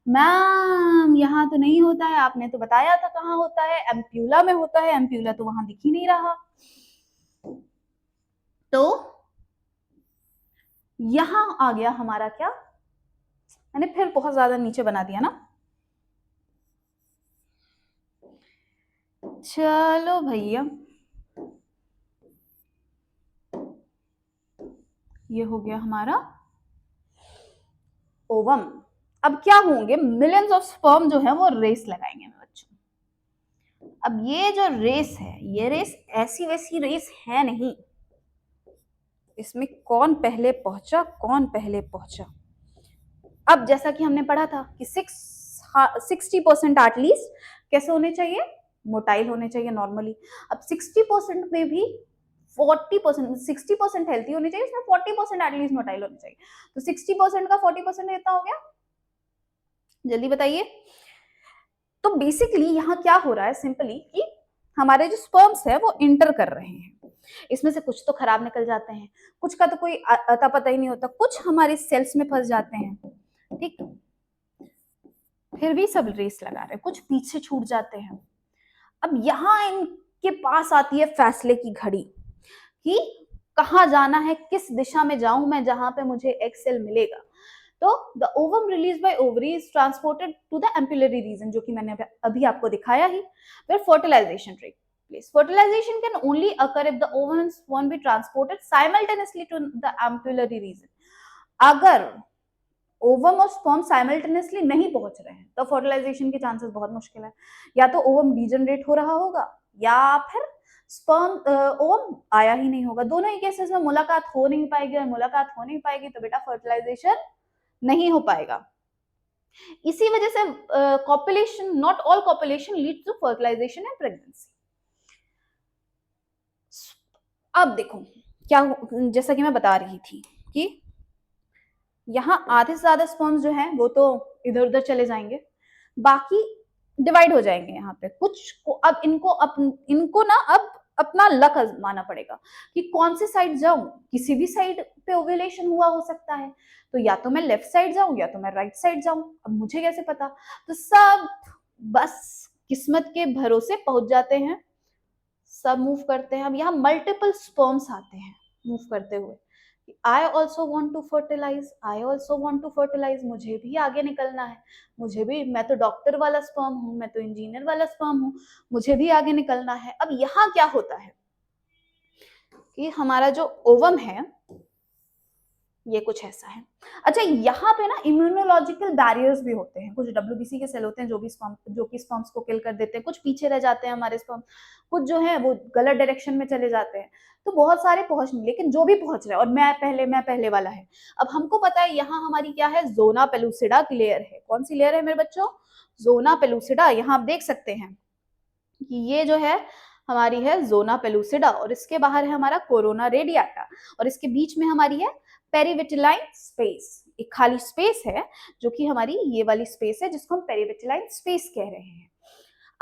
मैम यहाँ तो नहीं होता है, आपने तो बताया था कहाँ होता है, एम्प्यूला में होता है, एम्प्यूला तो वहां दिख ही नहीं रहा। तो यहां आ गया हमारा क्या, मैंने फिर बहुत ज्यादा नीचे बना दिया ना। चलो भैया, ये हो गया हमारा ओवम। अब क्या होंगे, मिलियंस ऑफ स्पर्म जो है वो रेस लगाएंगे मेरे बच्चों। अब ये जो रेस है, ये रेस ऐसी वैसी रेस है नहीं, इसमें कौन पहले पहुंचा कौन पहले पहुंचा। अब जैसा कि हमने पढ़ा था कि 60% एटलीस्ट कैसे होने चाहिए, मोटाइल होने चाहिए नॉर्मली। अब 60% में भी 40%, 60% हेल्थी होनी चाहिए, उसमें 40% एटलीस्ट मोटाइल होनी चाहिए। तो 60% का 40% कितना हो गया, जल्दी बताइए। तो बेसिकली यहाँ क्या हो रहा है सिंपली कि हमारे जो स्पर्म्स है वो इंटर कर रहे हैं, इसमें से कुछ तो खराब निकल जाते हैं, कुछ का तो कोई अता पता ही नहीं होता, कुछ हमारे सेल्स में फंस जाते हैं। ठीक, फिर भी सब रेस लगा रहे हैं, कुछ पीछे छूट जाते हैं। अब यहाँ इनके पास आती है फैसले की घड़ी कि कहाँ जाना है, किस दिशा में जाऊं मैं जहां पे मुझे एग सेल मिलेगा। तो the ovum release by ovary is transported to the ampullary region, जो कि मैंने अभी आपको दिखाया ही, where fertilization take place. Fertilization can only occur if the ovum and sperm be transported simultaneously to the ampullary region. अगर ओवम और स्पर्म साइमल्टेनियसली नहीं पहुंच रहे हैं तो फर्टिलाइजेशन के चांसेस बहुत मुश्किल है। या तो ओवम डीजनरेट हो रहा होगा, या फिर स्पर्म ओवम आया ही नहीं होगा। दोनों ही केसेस में मुलाकात हो नहीं पाएगी, और मुलाकात हो नहीं पाएगी तो बेटा फर्टिलाइजेशन नहीं हो पाएगा। इसी वजह से copulation, not all copulation leads to fertilisation and pregnancy. अब देखो क्या, जैसा कि मैं बता रही थी कि यहाँ आधे से ज्यादा स्पर्म्स जो हैं वो तो इधर उधर चले जाएंगे, बाकी डिवाइड हो जाएंगे यहाँ पे। कुछ को अब इनको ना अब अपना लक आजमाना पड़ेगा कि कौन से साइड जाऊं। किसी भी साइड पे ओव्यूलेशन हुआ हो सकता है, तो या तो मैं लेफ्ट साइड जाऊं या तो मैं राइट साइड जाऊं, अब मुझे कैसे पता। तो सब बस किस्मत के भरोसे पहुंच जाते हैं, सब मूव करते हैं। अब यहाँ मल्टीपल स्पर्म्स आते हैं मूव करते हुए, I also want to fertilise, I also want to fertilise, मुझे भी आगे निकलना है, मुझे भी, मैं तो डॉक्टर वाला स्पर्म हूँ, मैं तो इंजीनियर वाला स्पर्म हूँ, मुझे भी आगे निकलना है। अब यहाँ क्या होता है कि हमारा जो ओवम है ये कुछ ऐसा है। अच्छा, यहाँ पे ना इम्यूनोलॉजिकल बैरियर्स भी होते हैं, कुछ डब्ल्यूबीसी के सेल होते हैं जो कि स्पर्म्स को किल कर देते हैं, कुछ पीछे रह जाते हैं हमारे स्पर्म, कुछ जो है वो गलत डायरेक्शन में चले जाते हैं। तो बहुत सारे पहुंच नहीं, लेकिन जो भी पहुंच रहे हैं, और मैं पहले वाला है। अब हमको पता है यहाँ हमारी क्या है, जोना पेलुसिडा की लेयर है। कौन सी लेयर है मेरे बच्चों, जोना पेलुसिडा। यहाँ आप देख सकते हैं कि ये जो है हमारी है जोना पेलुसिडा, और इसके बाहर है हमारा कोरोना रेडियाटा, और इसके बीच में हमारी है पेरिविटिलाइन स्पेस, एक खाली स्पेस है जो कि हमारी ये वाली स्पेस है जिसको हम पेरिविटिलाइन स्पेस कह रहे हैं।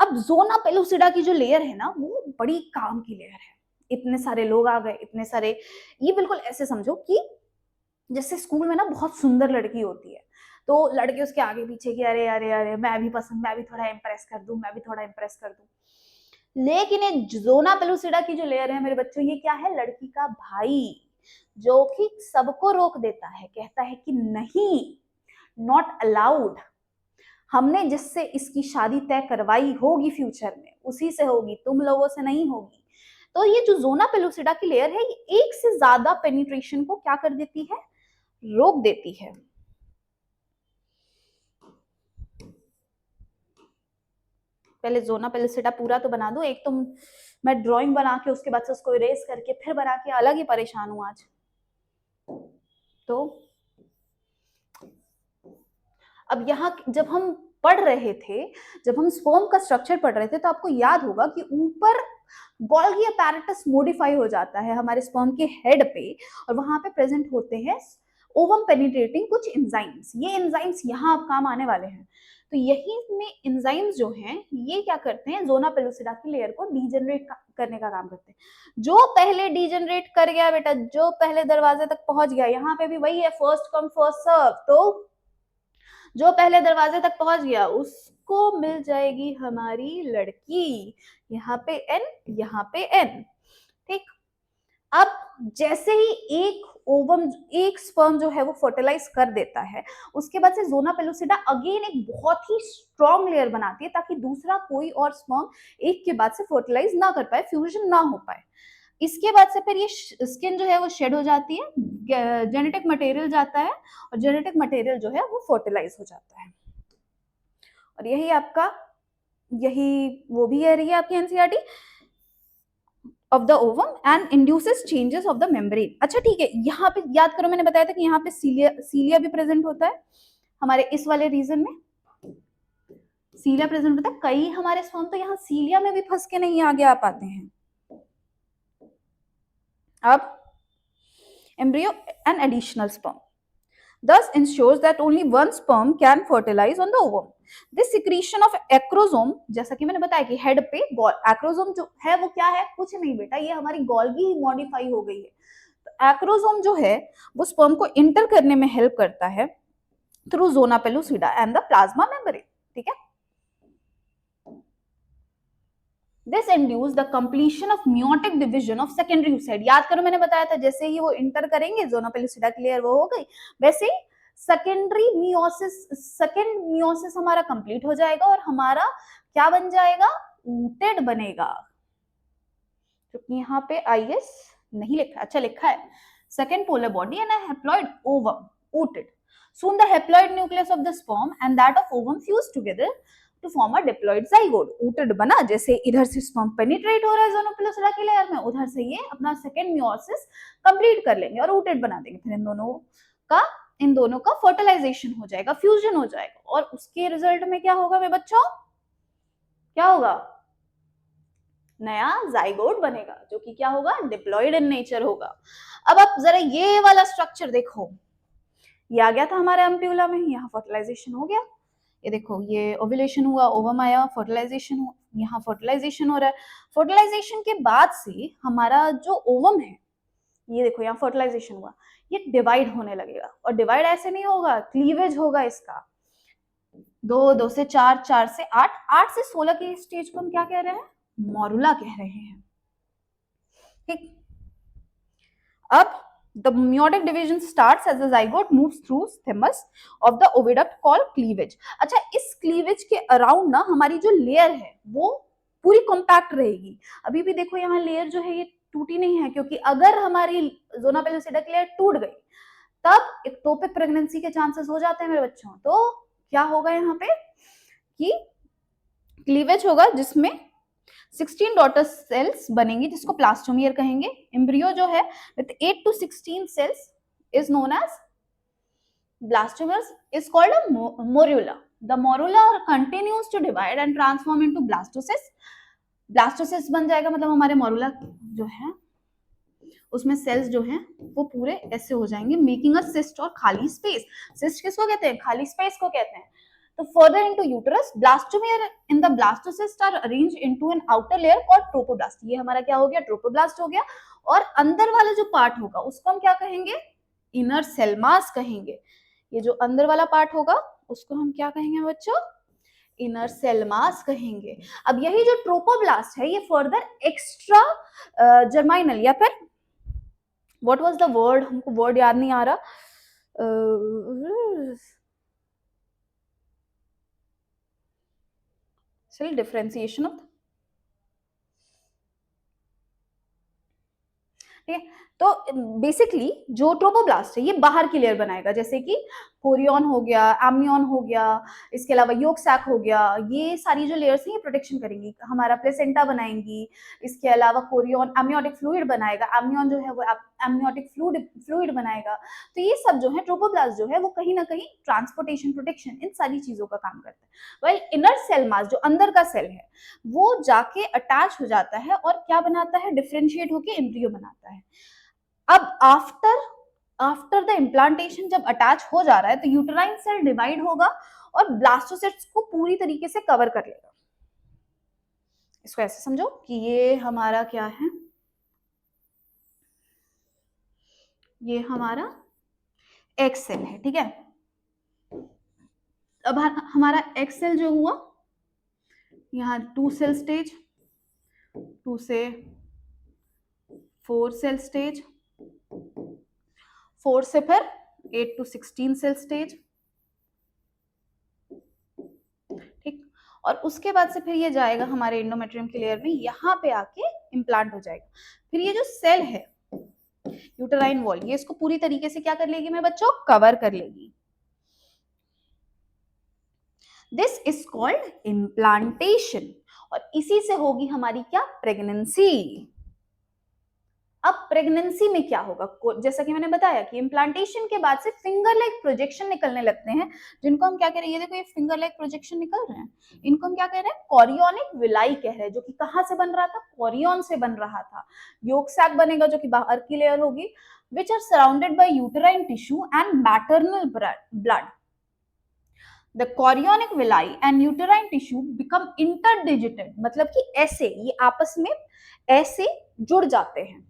अब जोना पेलुसिडा की जो लेयर है ना वो बड़ी काम की लेयर है। इतने सारे लोग आ गए, इतने सारे, ये बिल्कुल ऐसे समझो कि जैसे स्कूल में ना बहुत सुंदर लड़की होती है तो लड़के उसके आगे पीछे की अरे अरे अरे मैं भी पसंद, मैं भी थोड़ा इम्प्रेस कर दूं, मैं भी थोड़ा इम्प्रेस कर दूं। लेकिन ये जोना पेलुसिडा की जो लेयर है मेरे बच्चों, ये क्या है, लड़की का भाई, जो कि सबको रोक देता है, कहता है कि नहीं, नॉट अलाउड, हमने जिससे इसकी शादी तय करवाई होगी फ्यूचर में उसी से होगी, तुम लोगों से नहीं होगी। तो ये जो जोना पेलुसिडा की लेयर है ये एक से ज्यादा पेनिट्रेशन को क्या कर देती है, रोक देती है। पहले जोना पेलिसिडा पूरा तो बना दूं, एक तो मैं ड्राइंग बना के उसके बाद से उसको इरेज करके फिर बना के अलग ही परेशान हूं आज। तो अब यहाँ जब हम पढ़ रहे थे, जब हम स्पर्म का स्ट्रक्चर पढ़ रहे थे, तो आपको याद होगा कि ऊपर गोल्गी अपैरेटस मॉडिफाई हो जाता है हमारे स्पर्म के हेड पे, और वहां पे प्रेजेंट होते हैं ओवम पेनिट्रेटिंग कुछ एंजाइम्स। ये एंजाइम्स यहाँ अब काम आने वाले हैं। तो यही में एंजाइम्स जो हैं ये क्या करते हैं, जोना पेलुसिडा की लेयर को डीजेनरेट करने का काम करते हैं। जो पहले डीजेनरेट कर गया बेटा, जो पहले दरवाजे तक पहुंच गया, यहाँ पे भी वही है, फर्स्ट कम फर्स्ट सर्व। तो जो पहले दरवाजे तक पहुंच गया उसको मिल जाएगी हमारी लड़की। यहाँ पे एन, यहाँ पे एन। ठीक। अब जैसे ही एक ओवम, एक स्पर्म जो है वो फर्टिलाइज कर देता है, उसके बाद से जोना पेलुसिडा अगेन एक बहुत ही स्ट्रॉन्ग लेयर बनाती है ताकि दूसरा कोई और स्पर्म एक के बाद से फर्टिलाइज ना कर पाए, फ्यूजन ना हो पाए। इसके बाद से फिर ये स्किन जो है वो शेड हो जाती है, जेनेटिक मटेरियल जाता है, और जेनेटिक मटेरियल जो है वो फर्टिलाइज हो जाता है। और यही आपका, यही वो भी कह रही है आपकी NCERT of the ovum and induces changes of the membrane. अच्छा ठीक है, यहाँ पे याद करो मैंने बताया था कि यहाँ पे सीलिया भी प्रेजेंट होता है हमारे इस वाले रीजन में, सीलिया प्रेजेंट होता है। कई हमारे स्पर्म तो यहाँ सीलिया में भी फंस के नहीं आगे आ पाते हैं। अब embryo an additional sperm thus ensures that only one sperm can fertilize on the ovum. This secretion of acrosome, जैसा कि मैंने बताया कि हेड पे acrosome जो है वो क्या है, कुछ नहीं बेटा, ये हमारी गोल्गी ही मॉडिफाई हो गई है। तो acrosome जो है वो स्पर्म को इंटर करने में हेल्प करता है through zona pellucida and the plasma membrane. ठीक है। This induce the completion of meiotic division of secondary oocyte। याद करो मैंने बताया था जैसे ही वो इंटर करेंगे जोना पेलुसिडा क्लियर वो हो गई, वैसे ही सेकेंडरी मियोसिस, सेकेंड मियोसिस हमारा कंप्लीट हो जाएगा और हमारा क्या बन जाएगा, ऊटेड बनेगा। क्योंकि यहाँ पे आईएस नहीं लिखा, अच्छा लिखा है, second polar body and haploid ovum, ootid. Soon the haploid nucleus of the sperm and that of ovum fuse together to form a diploid zygote। ऊटेड बना, जैसे इधर से स्पर्म पेनिट्रेट हो रहा है जोना पेलुसिडा की लेयर में, उधर से ये अपना सेकेंड मियोसिस कंप्लीट कर लेंगे और ऊटेड बना देंगे। फिर इन दोनों का फर्टिलाइजेशन हो जाएगा, फ्यूजन हो जाएगा, और उसके रिजल्ट में क्या होगा मेरे बच्चों, क्या होगा, नया जाइगोट बनेगा जो कि क्या होगा, डिप्लॉइड इन नेचर होगा। अब आप जरा ये वाला स्ट्रक्चर देखो, ये आ गया था हमारे एम्प्यूला में, यहाँ फर्टिलाइजेशन हो गया, ये देखो ये ओव्यूलेशन हुआ, ओवम आया, फर्टिलाइजेशन हुआ, यहाँ फर्टिलाइजेशन हो रहा है। फर्टिलाइजेशन के बाद से हमारा जो ओवम है, ये देखो यहाँ फर्टिलाइजेशन हुआ, ये डिवाइड होने लगेगा, और डिवाइड ऐसे नहीं होगा, क्लीवेज होगा इसका, 2, 2 से 4, 4 से 8, 8 से 16 के स्टेज को हम क्या कह रहे हैं, मॉरुला कह रहे हैं। ठीक। अब the meiotic division starts as the zygote moves through stemmas of the oviduct called cleavage। अच्छा, इस क्लीवेज के अराउंड ना हमारी जो लेयर है वो पूरी कॉम्पैक्ट रहेगी। अभी भी देखो यहाँ लेयर जो है ये टूटी नहीं है, क्योंकि अगर हमारी जोना पेलुसिडा की लेयर टूट गई तब एक्टोपिक प्रेगनेंसी के चांसेस हो जाते हैं मेरे बच्चों। तो क्या होगा यहाँ पे कि क्लीवेज होगा जिसमें 16 डॉटर सेल्स बनेंगी जिसको प्लास्टोमियर कहेंगे। एम्ब्रियो जो है with 8 to 16 cells is known as blastomere, is called a morula. The morula continues to divide and transform into blastocyst. Blastocyst बन जाएगा, मतलब हमारे मोरुला जो है उसमें सेल्स जो हैं वो पूरे ऐसे हो जाएंगे, मेकिंग अ सिस्ट और खाली स्पेस। सिस्ट किसको कहते हैं, खाली स्पेस को कहते हैं। तो further into uterus, blastomere in the blastocyst are arranged into an outer layer called trophoblast. ये हमारा क्या हो गया, ट्रोपोब्लास्ट हो गया। और अंदर वाला जो पार्ट होगा उसको हम क्या कहेंगे, इनर सेल मास कहेंगे। ये जो अंदर वाला पार्ट होगा उसको हम क्या कहेंगे बच्चों, इनर सेल मास कहेंगे। अब यही जो ट्रोपोब्लास्ट है ये फर्दर एक्स्ट्रा जर्माइनल, या फिर व्हाट वाज द वर्ड, हमको वर्ड याद नहीं आ रहा, सेल डिफरेंशिएशन ऑफ, ठीक है। तो बेसिकली जो ट्रोपोब्लास्ट है ये बाहर की लेयर बनाएगा, जैसे कि कोरियन हो गया, एमनियन हो गया, इसके अलावा योक सैक हो गया, ये सारी जो लेयर्स हैं ये प्रोटेक्शन करेंगी, हमारा प्लेसेंटा बनाएंगी। इसके अलावा कोरियन एमनियोटिक फ्लूइड बनाएगा, एमनियन जो है वो एमनियोटिक फ्लूइड बनाएगा। तो ये सब जो है ट्रोपोब्लास्ट जो है वो कहीं ना कहीं ट्रांसपोर्टेशन, प्रोटेक्शन, इन सारी चीजों का काम करता है। वेल इनर सेल मास जो अंदर का सेल है वो जाके अटैच हो जाता है और क्या बनाता है, डिफरेंशिएट होके एम्ब्रियो बनाता है। अब आफ्टर द इम्प्लांटेशन जब अटैच हो जा रहा है तो यूटेराइन सेल डिवाइड होगा और ब्लास्टोसिस्ट को पूरी तरीके से कवर कर लेगा। इसको ऐसे समझो कि ये हमारा क्या है, ये हमारा एक्स सेल है, ठीक है। अब हमारा एक्स सेल जो हुआ, यहाँ 2 सेल स्टेज, 2 से 4 सेल स्टेज, 4 से फिर 8 to 16 सेल स्टेज, ठीक। और उसके बाद से फिर ये जाएगा हमारे एंडोमेट्रियम के लेयर में, यहाँ पे आके इम्प्लांट हो जाएगा। फिर ये जो सेल है यूटेराइन वॉल, ये इसको पूरी तरीके से क्या कर लेगी मेरे बच्चों, कवर कर लेगी। दिस इज कॉल्ड इम्प्लांटेशन, और इसी से होगी हमारी क्या, प्रेगनेंसी। अब प्रेगनेंसी में क्या होगा, जैसा कि मैंने बताया कि इम्प्लांटेशन के बाद से फिंगर लाइक प्रोजेक्शन निकलने लगते हैं, जिनको हम क्या कह रहे हैं, ये देखो ये फिंगर लाइक प्रोजेक्शन निकल रहे हैं, इनको हम क्या कह रहे हैं, कोरियोनिक विलाई कह रहे हैं, जो कि कहां से बन रहा था, कोरियन से बन रहा था। योक सैक बनेगा जो कि बाहर की लेयर होगी, which are surrounded by uterine tissue and maternal blood. The chorionic villi and uterine tissue become interdigited, मतलब कि ऐसे ये आपस में ऐसे जुड़ जाते हैं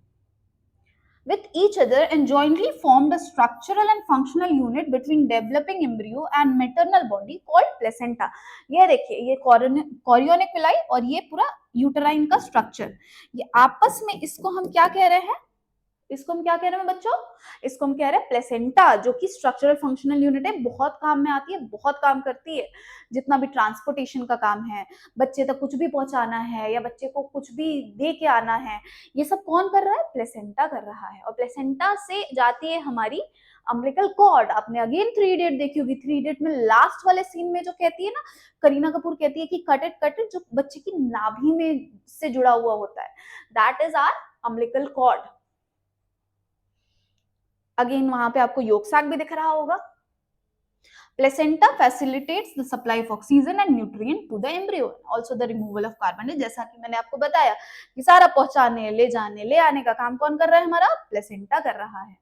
with each other and jointly formed a structural and functional unit between developing embryo and maternal body called placenta। ये देखिए ये chorionic villi और ये पूरा यूटेराइन का स्ट्रक्चर, ये आपस में, इसको हम क्या कह रहे हैं, इसको हम क्या कह रहे हैं बच्चों, इसको हम कह रहे हैं प्लेसेंटा, जो कि स्ट्रक्चरल फंक्शनल यूनिट है, बहुत काम में आती है, बहुत काम करती है। जितना भी ट्रांसपोर्टेशन का काम है, बच्चे तक कुछ भी पहुंचाना है या बच्चे को कुछ भी दे के आना है, ये सब कौन कर रहा है, प्लेसेंटा कर रहा है। और प्लेसेंटा से जाती है हमारी अम्बिलिकल कॉर्ड। आपने अगेन 3 इडियट देखी होगी, 3 इडियट में लास्ट वाले सीन में जो कहती है ना, करीना कपूर कहती है कि कट इट, जो बच्चे की नाभि में से जुड़ा हुआ होता है, that is our umbilical cord. Again वहां पे आपको योक सैक भी दिख रहा होगा। Placenta facilitates the supply of oxygen and nutrient to the embryo, also the removal of carbon. जैसा कि मैंने आपको बताया कि सारा पहुंचाने, ले जाने, ले आने का काम कौन कर रहा है, हमारा प्लेसेंटा कर रहा है।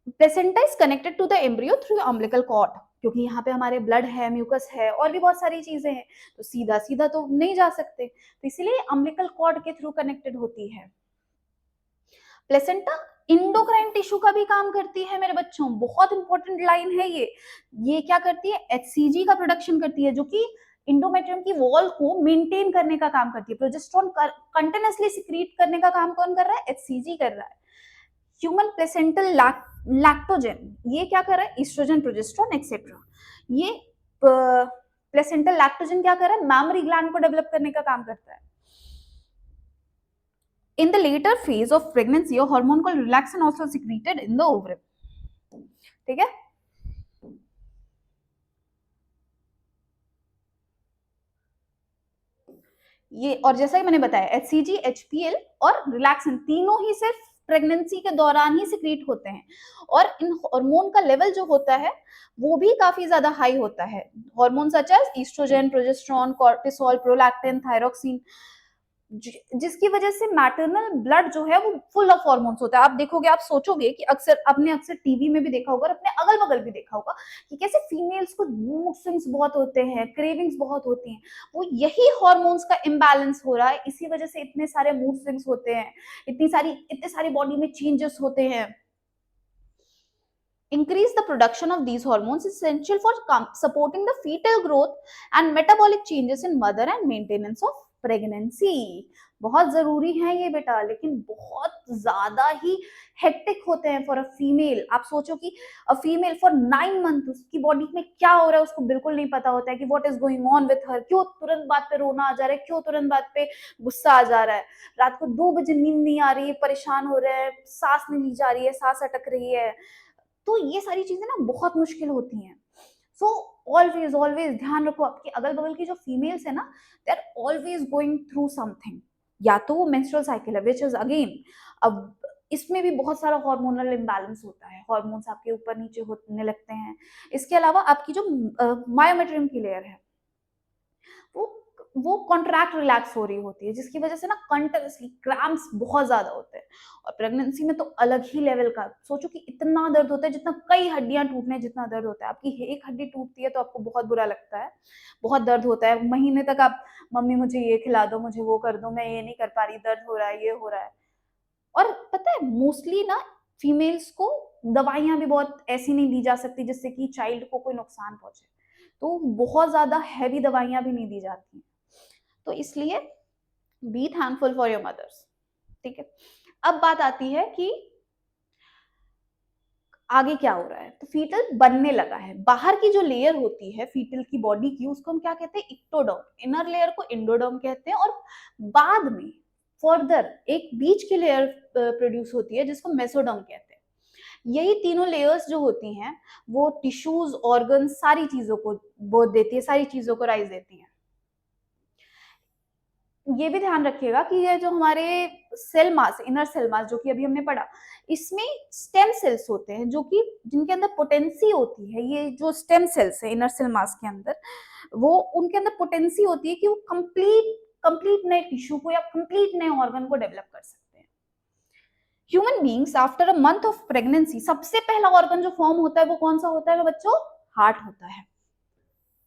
Placenta is connected to the embryo through umbilical cord, क्योंकि यहाँ पे हमारे ब्लड है, म्यूकस है और भी बहुत सारी चीजें हैं, तो सीधा सीधा तो नहीं जा सकते, तो इसलिए अम्बिलिकल कॉर्ड के थ्रू कनेक्टेड होती है। प्लेसेंटा इंडोक्राइन टिश्यू का भी काम करती है मेरे बच्चों, बहुत इंपॉर्टेंट लाइन है ये क्या करती है, एचसीजी का प्रोडक्शन करती है, जो कि इंडोमेट्रियम की वॉल को मेंटेन करने का काम करती है। प्रोजेस्टेरोन कंटिन्यूअसली सिक्रीट करने का काम कौन कर रहा है, एचसीजी कर रहा है। ह्यूमन प्लेसेंटल लैक्टोजन, ये क्या कर रहा है, ईस्ट्रोजन, प्रोजेस्टेरोन एक्सेट्रा। ये प्लेसेंटल लैक्टोजन क्या कर रहा है, मैमरी ग्लैंड को डेवलप करने का काम करता है। In the later phase of pregnancy, a hormone called relaxin also secreted in the ovary. ठीक है, ये और जैसा कि मैंने बताया एचसीजी, एचपीएल और रिलैक्सिन तीनों ही सिर्फ प्रेगनेंसी के दौरान ही सिक्रीट होते हैं, और इन हार्मोन का लेवल जो होता है वो भी काफी ज्यादा हाई होता है। Hormone such as oestrogen, progesterone, cortisol, prolactin, thyroxine, जिसकी वजह से मैटरनल ब्लड जो है वो फुल ऑफ हॉर्मोन्स होता है। आप देखोगे, आप सोचोगे कि अक्सर टीवी में भी देखा होगा और अपने अगल बगल भी देखा होगा कि कैसे फीमेल्स को मूड स्विंग्स बहुत होते हैं, क्रेविंग्स बहुत होती हैं, वो यही हॉर्मोन्स का इम्बैलेंस हो रहा है, इसी वजह से इतने सारे मूड स्विंग्स होते हैं, इतने सारी बॉडी में चेंजेस होते हैं। Increase the production of these hormones is essential for supporting the fetal growth and metabolic changes in mother and maintenance of pregnancy. बहुत जरूरी है ये बेटा, लेकिन बहुत ज्यादा ही हेक्टिक होते हैं फॉर अ फीमेल। आप सोचो कि अ फीमेल फॉर 9 मंथ उसकी बॉडी में क्या हो रहा है उसको बिल्कुल नहीं पता होता है कि what is going on with her, क्यों तुरंत बात पे रोना आ जा रहा है, क्यों तुरंत बात पे गुस्सा आ जा रहा है, रात को 2 बजे नींद नहीं आ रही है, परेशान हो रहे हैं, सांस नहीं ली जा रही है, सांस अटक रही है। तो ये सारी चीजें ना बहुत मुश्किल होती हैं। सो ऑलवेज ऑलवेज ध्यान रखो, आपके अगल बगल की जो फीमेल्स है ना, they are always going through something. या तो वो मेंस्ट्रुअल साइकिल है विच इज अगेन, अब इसमें भी बहुत सारा हार्मोनल इम्बैलेंस होता है, हार्मोन्स आपके ऊपर नीचे होने लगते हैं। इसके अलावा आपकी जो मायोमेट्रियम की लेयर है वो वो कॉन्ट्रैक्ट रिलैक्स हो रही होती है, जिसकी वजह से ना कंटिन्यूसली क्रैम्प्स बहुत ज्यादा होते हैं। और प्रेगनेंसी में तो अलग ही लेवल का, सोचो कि इतना दर्द होता है जितना कई हड्डियां टूटने जितना दर्द होता है। आपकी एक हड्डी टूटती है तो आपको बहुत बुरा लगता है, बहुत दर्द होता है, महीने तक आप मम्मी मुझे ये खिला दो, मुझे वो कर दो, मैं ये नहीं कर पा रही, दर्द हो रहा है, ये हो रहा है। और पता है मोस्टली ना फीमेल्स को दवाइयां भी बहुत ऐसी नहीं दी जा सकती जिससे कि चाइल्ड को कोई नुकसान पहुंचे, तो बहुत ज्यादा हैवी दवाइयां भी नहीं दी जाती। तो इसलिए be thankful for your mothers. ठीक है, अब बात आती है कि आगे क्या हो रहा है। तो फीटल बनने लगा है, बाहर की जो लेयर होती है फीटल की बॉडी की उसको हम क्या कहते हैं, इक्टोडर्म, इनर लेयर को इंडोडर्म कहते हैं, और बाद में फर्दर एक बीच की लेयर प्रोड्यूस होती है जिसको मेसोडर्म कहते हैं। यही तीनों लेयर्स जो होती हैं वो टिश्यूज, ऑर्गन, सारी चीजों को बोध देती है, सारी चीजों को राइज देती हैं। ये भी ध्यान रखिएगा कि ये जो हमारे cell mass, inner cell mass जो कि अभी हमने पढ़ा, इसमें स्टेम सेल्स होते हैं जो कि जिनके अंदर पोटेंसी होती है। ये जो स्टेम सेल्स है इनर सेल मास के अंदर, वो उनके अंदर पोटेंसी होती है कि वो कंप्लीट कंप्लीट नए टिश्यू को या कंप्लीट नए ऑर्गन को डेवलप कर सकते हैं। Human beings after a month of pregnancy, सबसे पहला ऑर्गन जो फॉर्म होता है वो कौन सा होता है बच्चों, हार्ट होता है।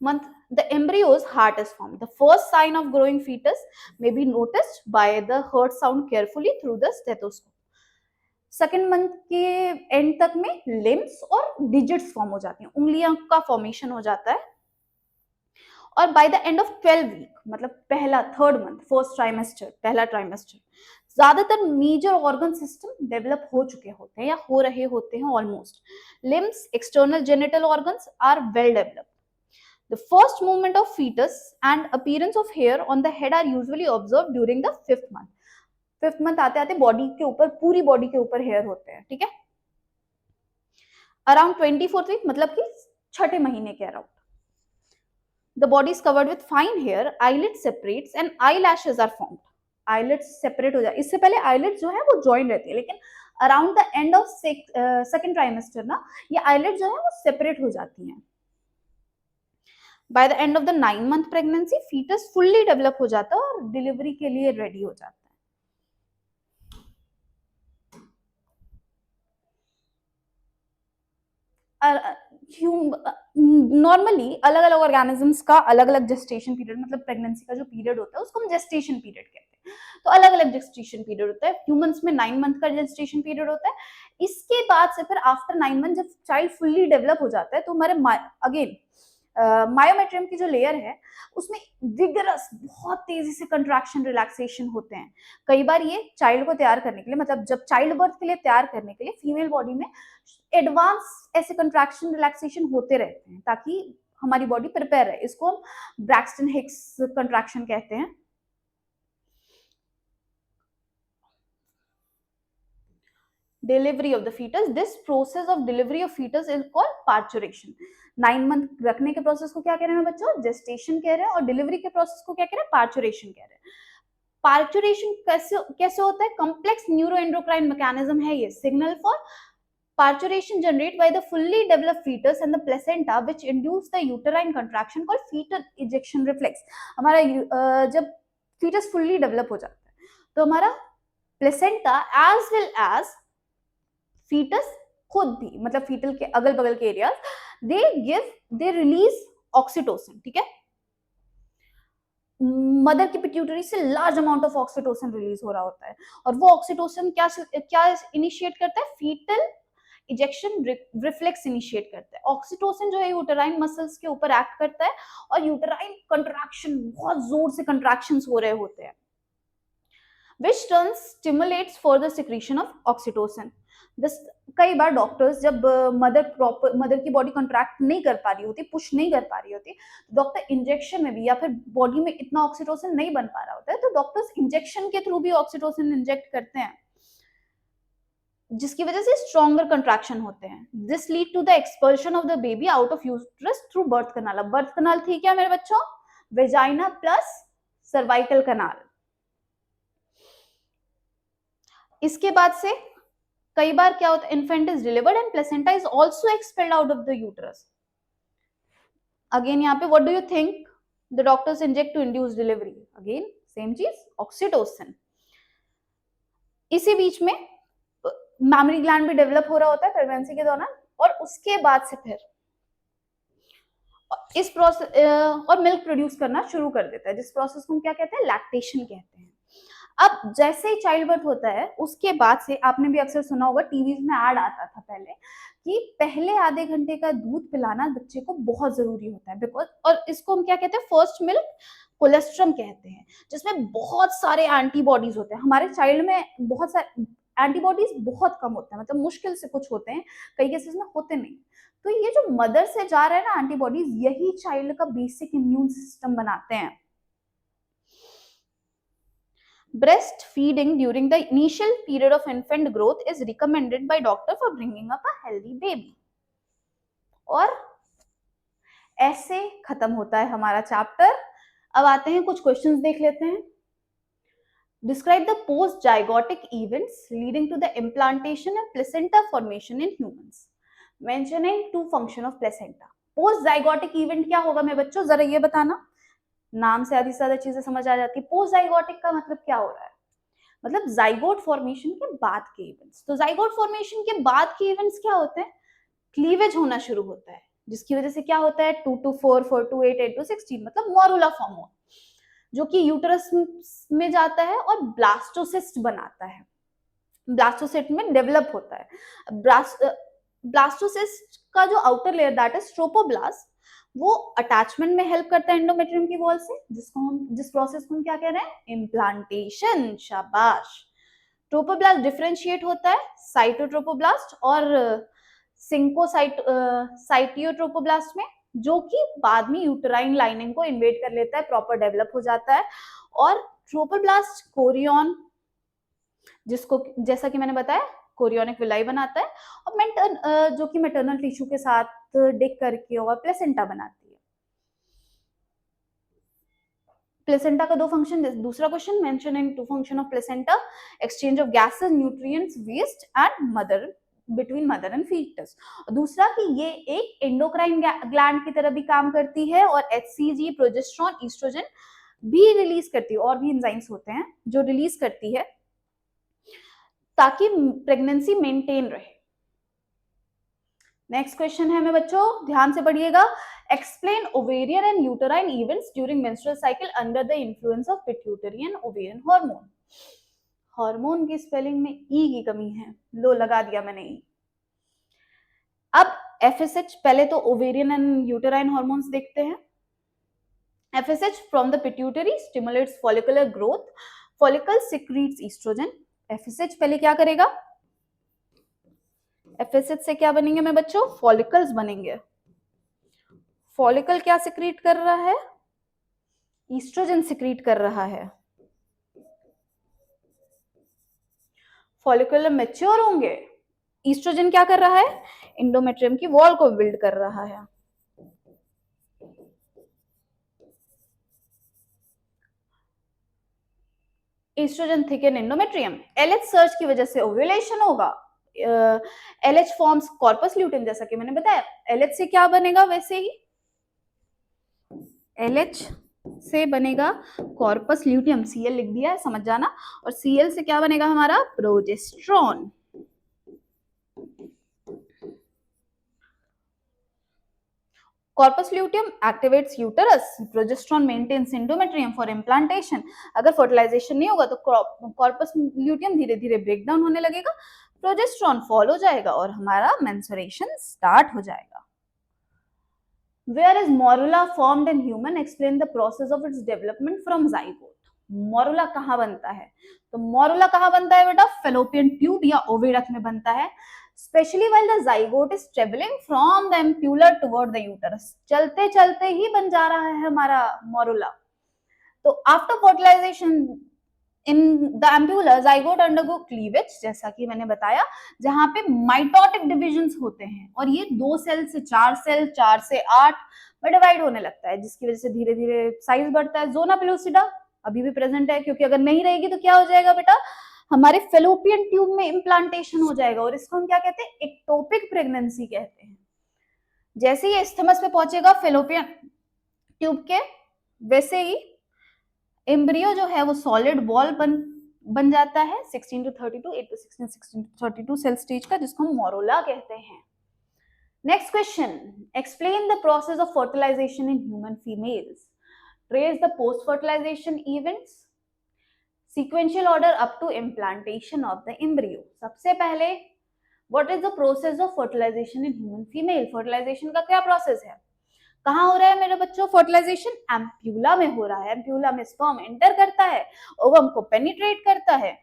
Month, the embryo's heart is formed. The first sign of growing fetus may be noticed by the heart sound carefully through the stethoscope. Second month के एंड तक में लिम्स और डिजिट्स फॉर्म हो जाती हैं, उंगलियों का फॉर्मेशन हो जाता है। और by the end of 12 week, मतलब पहला थर्ड मंथ, फर्स्ट ट्राइमेस्टर, पहला ट्राइमेस्टर, ज्यादातर मेजर ऑर्गन सिस्टम डेवलप हो चुके होते हैं या हो रहे होते हैं almost. Limbs, external genital organs are well developed. The first movement of fetus and appearance of hair on the head are usually observed during the 5th month. 5th month आते आते बॉडी के ऊपर, पूरी बॉडी के ऊपर हेयर होते हैं। ठीक है, अराउंड 24th वीक, मतलब कि छठे महीने के around, the body is covered with fine hair, eyelid separates and eyelashes are formed. eyelids separate हो जाए, इससे पहले eyelids जो है वो join रहती है, लेकिन around the end of second trimester ना ये eyelid जो है वो सेपरेट हो जाती हैं। By the end of the 9 month pregnancy, fetus fully develop हो जाता है और डिलीवरी के लिए रेडी हो जाता है। नॉर्मली अलग अलग ऑर्गेनिजम्स का अलग अलग जेस्टेशन पीरियड, मतलब प्रेगनेंसी का जो पीरियड होता है उसको हम जेस्टेशन पीरियड कहते हैं। तो अलग अलग जेस्टेशन पीरियड होता है। ह्यूमंस में 9 मंथ का जेस्टेशन पीरियड होता है। इसके बाद से फिर आफ्टर 9 मंथ जब चाइल्ड फुल्ली डेवलप हो जाता है तो हमारे अगेन मायोमेट्रियम की जो लेयर है उसमें विगरस, बहुत तेजी से कंट्रैक्शन, रिलैक्सेशन होते हैं। कई बार ये चाइल्ड को तैयार करने के लिए, मतलब जब चाइल्ड बर्थ के लिए तैयार करने के लिए फीमेल बॉडी में एडवांस ऐसे कंट्रैक्शन, रिलैक्सेशन होते रहते हैं ताकि हमारी बॉडी प्रिपेयर है। इसको हम ब्रैक्सटन हिक्स कंट्रैक्शन कहते हैं। Delivery of the foetus, this process of delivery of foetus is called parturition. 9 month रखने के प्रोसेस को क्या कह रहे हैं बच्चों, जेस्टेशन कह रहे हैं, और डिलीवरी के प्रोसेस को क्या कह रहे हैं, पार्चुरेशन कह रहे हैं। पार्चुरेशन कैसे कैसे होता है, कॉम्प्लेक्स न्यूरोएंडोक्राइन मैकेनिज्म है ये। Signal for parturition generated by the fully developed fetus and the placenta which induce the uterine contraction called fetal ejection reflex। हमारा जब fetus fully develop हो जाता है तो हमारा placenta as well as fetus खुद भी, मतलब fetal के अगल बगल के एरियाज, they release oxytocin। ठीक है, मदर की पिट्यूटरी से large amount of oxytocin release हो रहा होता है, और वो ऑक्सीटोसिन क्या क्या इनिशिएट करता है, फीटल इजेक्शन रिफ्लेक्स इनिशिएट करता है। ऑक्सीटोसिन जो है यूटेराइन मसल्स के ऊपर एक्ट करता है और यूटेराइन कंट्रैक्शन, बहुत जोर से कंट्रैक्शंस हो रहे होते हैं, which turns stimulates further secretion of oxytocin. This कई बार डॉक्टर्स जब मदर की बॉडी कंट्रैक्ट नहीं कर पा रही होती, पुश नहीं कर पा रही होती, डॉक्टर इंजेक्शन में भी या फिर बॉडी में इतना ऑक्सीटोसिन नहीं बन पा रहा होता है तो डॉक्टर्स इंजेक्शन के थ्रू भी ऑक्सीटोसिन इंजेक्ट करते हैं, जिसकी वजह से स्ट्रॉन्गर कंट्रैक्शन होते हैं। This lead to the expulsion of the baby out of uterus through birth canal. अब बर्थ कनाल थी क्या मेरे बच्चों? Vagina plus cervical canal. इसके बाद से कई बार क्या होता है, infant is delivered and placenta is also expelled out of the uterus. Again यहाँ पे what do you think the doctors inject to induce delivery? Again same चीज, ऑक्सीटोसिन। इसी बीच में मैमरी ग्लैंड भी डेवलप हो रहा होता है प्रेगनेंसी के दौरान, और उसके बाद से फिर इस प्रोसेस और मिल्क प्रोड्यूस करना शुरू कर देता है, जिस प्रोसेस को हम क्या कहते हैं? लैक्टेशन कहते हैं। अब जैसे ही चाइल्ड बर्थ होता है उसके बाद से आपने भी अक्सर सुना होगा, टीवी में ऐड आता था पहले कि पहले आधे घंटे का दूध पिलाना बच्चे को बहुत जरूरी होता है, बिकॉज, और इसको हम क्या कहते हैं? फर्स्ट मिल्क कोलेस्ट्रम कहते हैं, जिसमें बहुत सारे एंटीबॉडीज होते हैं। हमारे चाइल्ड में बहुत सारे एंटीबॉडीज बहुत कम होते हैं, मतलब मुश्किल से कुछ होते हैं, कई केसेस में होते नहीं। तो ये जो मदर से जा रहा है ना एंटीबॉडीज, यही चाइल्ड का बेसिक इम्यून सिस्टम बनाते हैं। Breastfeeding during the initial period of infant growth is recommended by doctor for bringing up a healthy baby. और ऐसे खत्म होता है हमारा चैप्टर। अब आते हैं कुछ क्वेश्चंस देख लेते हैं। Describe the post-zygotic events leading to the implantation and placenta formation in humans. Mentioning two function of placenta. Post-zygotic event क्या होगा मेरे बच्चों? जरा ये बताना। नाम से आधी से ज्यादा चीजें समझ आ जाती है। पोस्ट जाइगोटिक का मतलब क्या हो रहा है? मतलब जाइगोट फॉर्मेशन के बाद के इवेंट्स। तो जाइगोट फॉर्मेशन के बाद के इवेंट्स क्या होते हैं? क्लीवेज होना शुरू होता है, जिसकी वजह से क्या होता है? 2 to 4, 4 to 8, 8 to 16, मतलब मॉरुला फॉर्म हो, जो कि यूटरस में जाता है और ब्लास्टोसिस्ट बनाता है। ब्लास्टोसिस्ट में डेवलप होता है। ब्लास्टोसिस्ट का जो outer layer, that is trophoblast, वो अटैचमेंट में हेल्प करता है एंडोमेट्रियम की वॉल से, जिस प्रोसेस को हम क्या कह रहे हैं? इम्प्लांटेशन। शाबाश। ट्रोपोब्लास्ट डिफरेंशिएट होता है साइटोट्रोपोब्लास्ट और साइटियोट्रोपोब्लास्ट में, जो कि बाद में यूटेराइन लाइनिंग को इन्वेड कर लेता है, प्रॉपर डेवलप हो जाता है। और ट्रोपोब्लास्ट कोरियन, जिसको जैसा कि मैंने बताया कोरियोनिक विलाई बनाता है, और जो कि मैटरनल टिश्यू के साथ डिक करके और प्लेसेंटा बनाती है। प्लेसेंटा का दो फंक्शन। दूसरा question, mention in two function of placenta, exchange of gases, nutrients, waste and mother, between mother and foetus. दूसरा कि ये एक एंडोक्राइन ग्लैंड की तरह भी काम करती है और एचसीजी, प्रोजेस्टेरॉन, ईस्ट्रोजन भी रिलीज करती है, और भी एंजाइम्स होते हैं जो रिलीज करती है ताकि प्रेगनेंसी मेंटेन रहे। नेक्स्ट क्वेश्चन है मेरे बच्चों, ध्यान से पढ़िएगा। Explain ovarian and uterine events during menstrual cycle under the influence of pituitary and ovarian hormone. Hormone की स्पेलिंग में ई की कमी है, लो लगा दिया मैंने ई। अब एफएसएच, पहले तो ओवेरियन एंड यूटेराइन हार्मोन्स देखते हैं। FSH from the pituitary stimulates follicular growth, follicle secretes oestrogen. FSH पहले क्या करेगा? एफएसएच से क्या बनेंगे मेरे बच्चों? फॉलिकल्स बनेंगे। फॉलिकल क्या सिक्रीट कर रहा है? ईस्ट्रोजन सिक्रीट कर रहा है। फॉलिकुलर मैच्योर होंगे, ईस्ट्रोजन क्या कर रहा है? एंडोमेट्रियम की वॉल को बिल्ड कर रहा है। Oestrogen thicken endometrium. LH surge की वजह से ओव्यूलेशन होगा। एलएच फॉर्म्स कॉर्पस ल्यूटियम, जैसा कि मैंने बताया। एलएच से क्या बनेगा? वैसे ही एलएच से बनेगा कॉर्पस ल्यूटियम, सीएल लिख दिया है, समझ जाना। और सीएल से क्या बनेगा हमारा? Progesterone. Corpus luteum activates uterus, progesterone maintains endometrium for implantation. अगर फर्टिलाइजेशन नहीं होगा तो कॉर्पस ल्यूटियम धीरे धीरे ब्रेक डाउन होने लगेगा, प्रोजेस्टेरॉन फॉल हो जाएगा और हमारा मेंस्ट्रुएशन स्टार्ट हो जाएगा। Where is morula formed in human? Explain the process of its development from zygote. Morula कहाँ बनता है? तो मोरुला कहाँ बनता है बेटा? फेलोपियन ट्यूब या ओविडक्ट में बनता है। Specially while the zygote is traveling from the ampulla toward the uterus. चलते चलते ही बन जा रहा है हमारा मोरुला। तो after fertilisation in the ampulla zygote undergo cleavage, जैसा कि मैंने बताया, जहां पे माइटोटिक डिविजन्स होते हैं और ये 2 सेल से 4 सेल, 4 से 8 में डिवाइड होने लगता है, जिसकी वजह से धीरे धीरे साइज बढ़ता है। जोना पेलुसिडा अभी भी प्रेजेंट है, क्योंकि अगर नहीं रहेगी तो क्या हो जाएगा बेटा? हमारे फेलोपियन ट्यूब में इम्प्लांटेशन हो जाएगा और इसको हम क्या कहते हैं? एक्टोपिक प्रेगनेंसी कहते हैं। जैसे ही इस्थमस पे पहुंचेगा फेलोपियन ट्यूब के, वैसे ही एम्ब्रियो जो है वो सॉलिड बॉल बन जाता है 16 to 32, 8 to 16, 16 to 32 cell stage का, जिसको हम मोरुला कहते हैं। Next question, explain the process of fertilisation in human females, trace the post fertilisation events, sequential order up to implantation of the embryo. सबसे पहले what is the process of fertilisation in human female? Fertilisation का क्या प्रोसेस है? कहाँ हो रहा है मेरे बच्चों फर्टिलाइजेशन? एम्प्यूला में हो रहा है। एम्प्यूला में स्पर्म एंटर करता है, ओवम को पेनिट्रेट करता है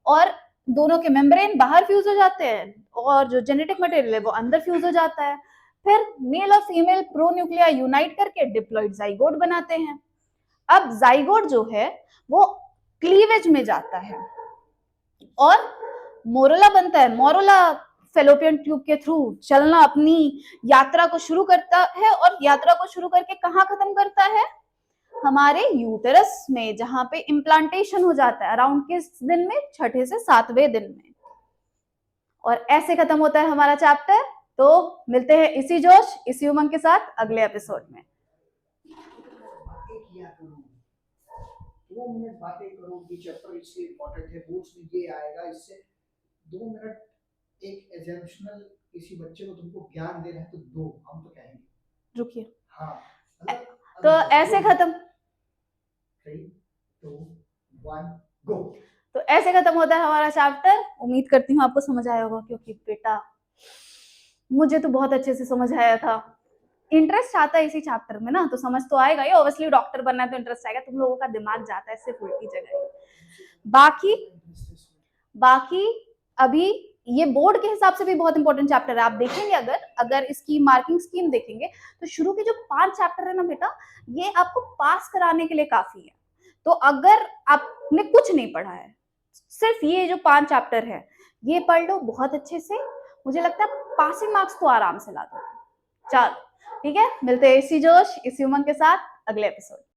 और दोनों के मेम्ब्रेन बाहर फ्यूज हो जाते हैं और जो जेनेटिक मटेरियल है वो अंदर फ्यूज हो जाता है। फिर मेल और फीमेल प्रोन्यूक्लिया यूनाइट करके डिप्लॉइड जाइगोट बनाते हैं। अब जाइगोट जो है वो क्लीवेज में जाता है और मोरुला बनता है। मोरुला फेलोपियन ट्यूब के थ्रू चलना अपनी यात्रा को शुरू करता है और यात्रा को शुरू करके कहाँ खत्म करता है? हमारे यूटेरस में, जहां पे इम्प्लांटेशन हो जाता है अराउंड किस दिन में? 6ठे से 7वें दिन में। और ऐसे खत्म होता है हमारा चैप्टर। तो मिलते हैं इसी जोश इसी उमंग के साथ अगले एपिसोड में। 2 मिनट बातें करो कि चैप्टर इसलिए इम्पोर्टेंट है, बोर्ड्स में ये आएगा, इससे 2 मिनट एक एग्जामिनेशनल किसी बच्चे को तुमको ज्ञान दे रहे हैं तो दो, हम तो कहेंगे रुकिए। हाँ तो ऐसे खत्म 3 2 1 गो। तो ऐसे खत्म होता है हमारा चैप्टर। उम्मीद करती हूँ आपको समझ आया होगा, क्योंकि बेटा मुझे तो बहुत अच्छे से समझ आया था। इंटरेस्ट आता है इसी चैप्टर में ना, तो समझ तो आएगा ही। ऑब्वियसली डॉक्टर बनना है तो इंटरेस्ट आएगा। तुम लोगों का दिमाग जाता है सिर्फ उल्टी जगह। बाकी अभी ये बोर्ड के हिसाब से भी बहुत इंपॉर्टेंट चैप्टर है। आप देखेंगे अगर इसकी मार्किंग स्कीम देखेंगे तो शुरू के जो 5 चैप्टर है ना बेटा, ये आपको पास कराने के लिए काफी है। तो अगर आपने कुछ नहीं पढ़ा है, सिर्फ ये जो 5 चैप्टर है ये पढ़ लो बहुत अच्छे से, मुझे लगता है पासिंग मार्क्स तो आराम से ला दो। चलो ठीक है, मिलते हैं इसी जोश इसी उमंग के साथ अगले एपिसोड।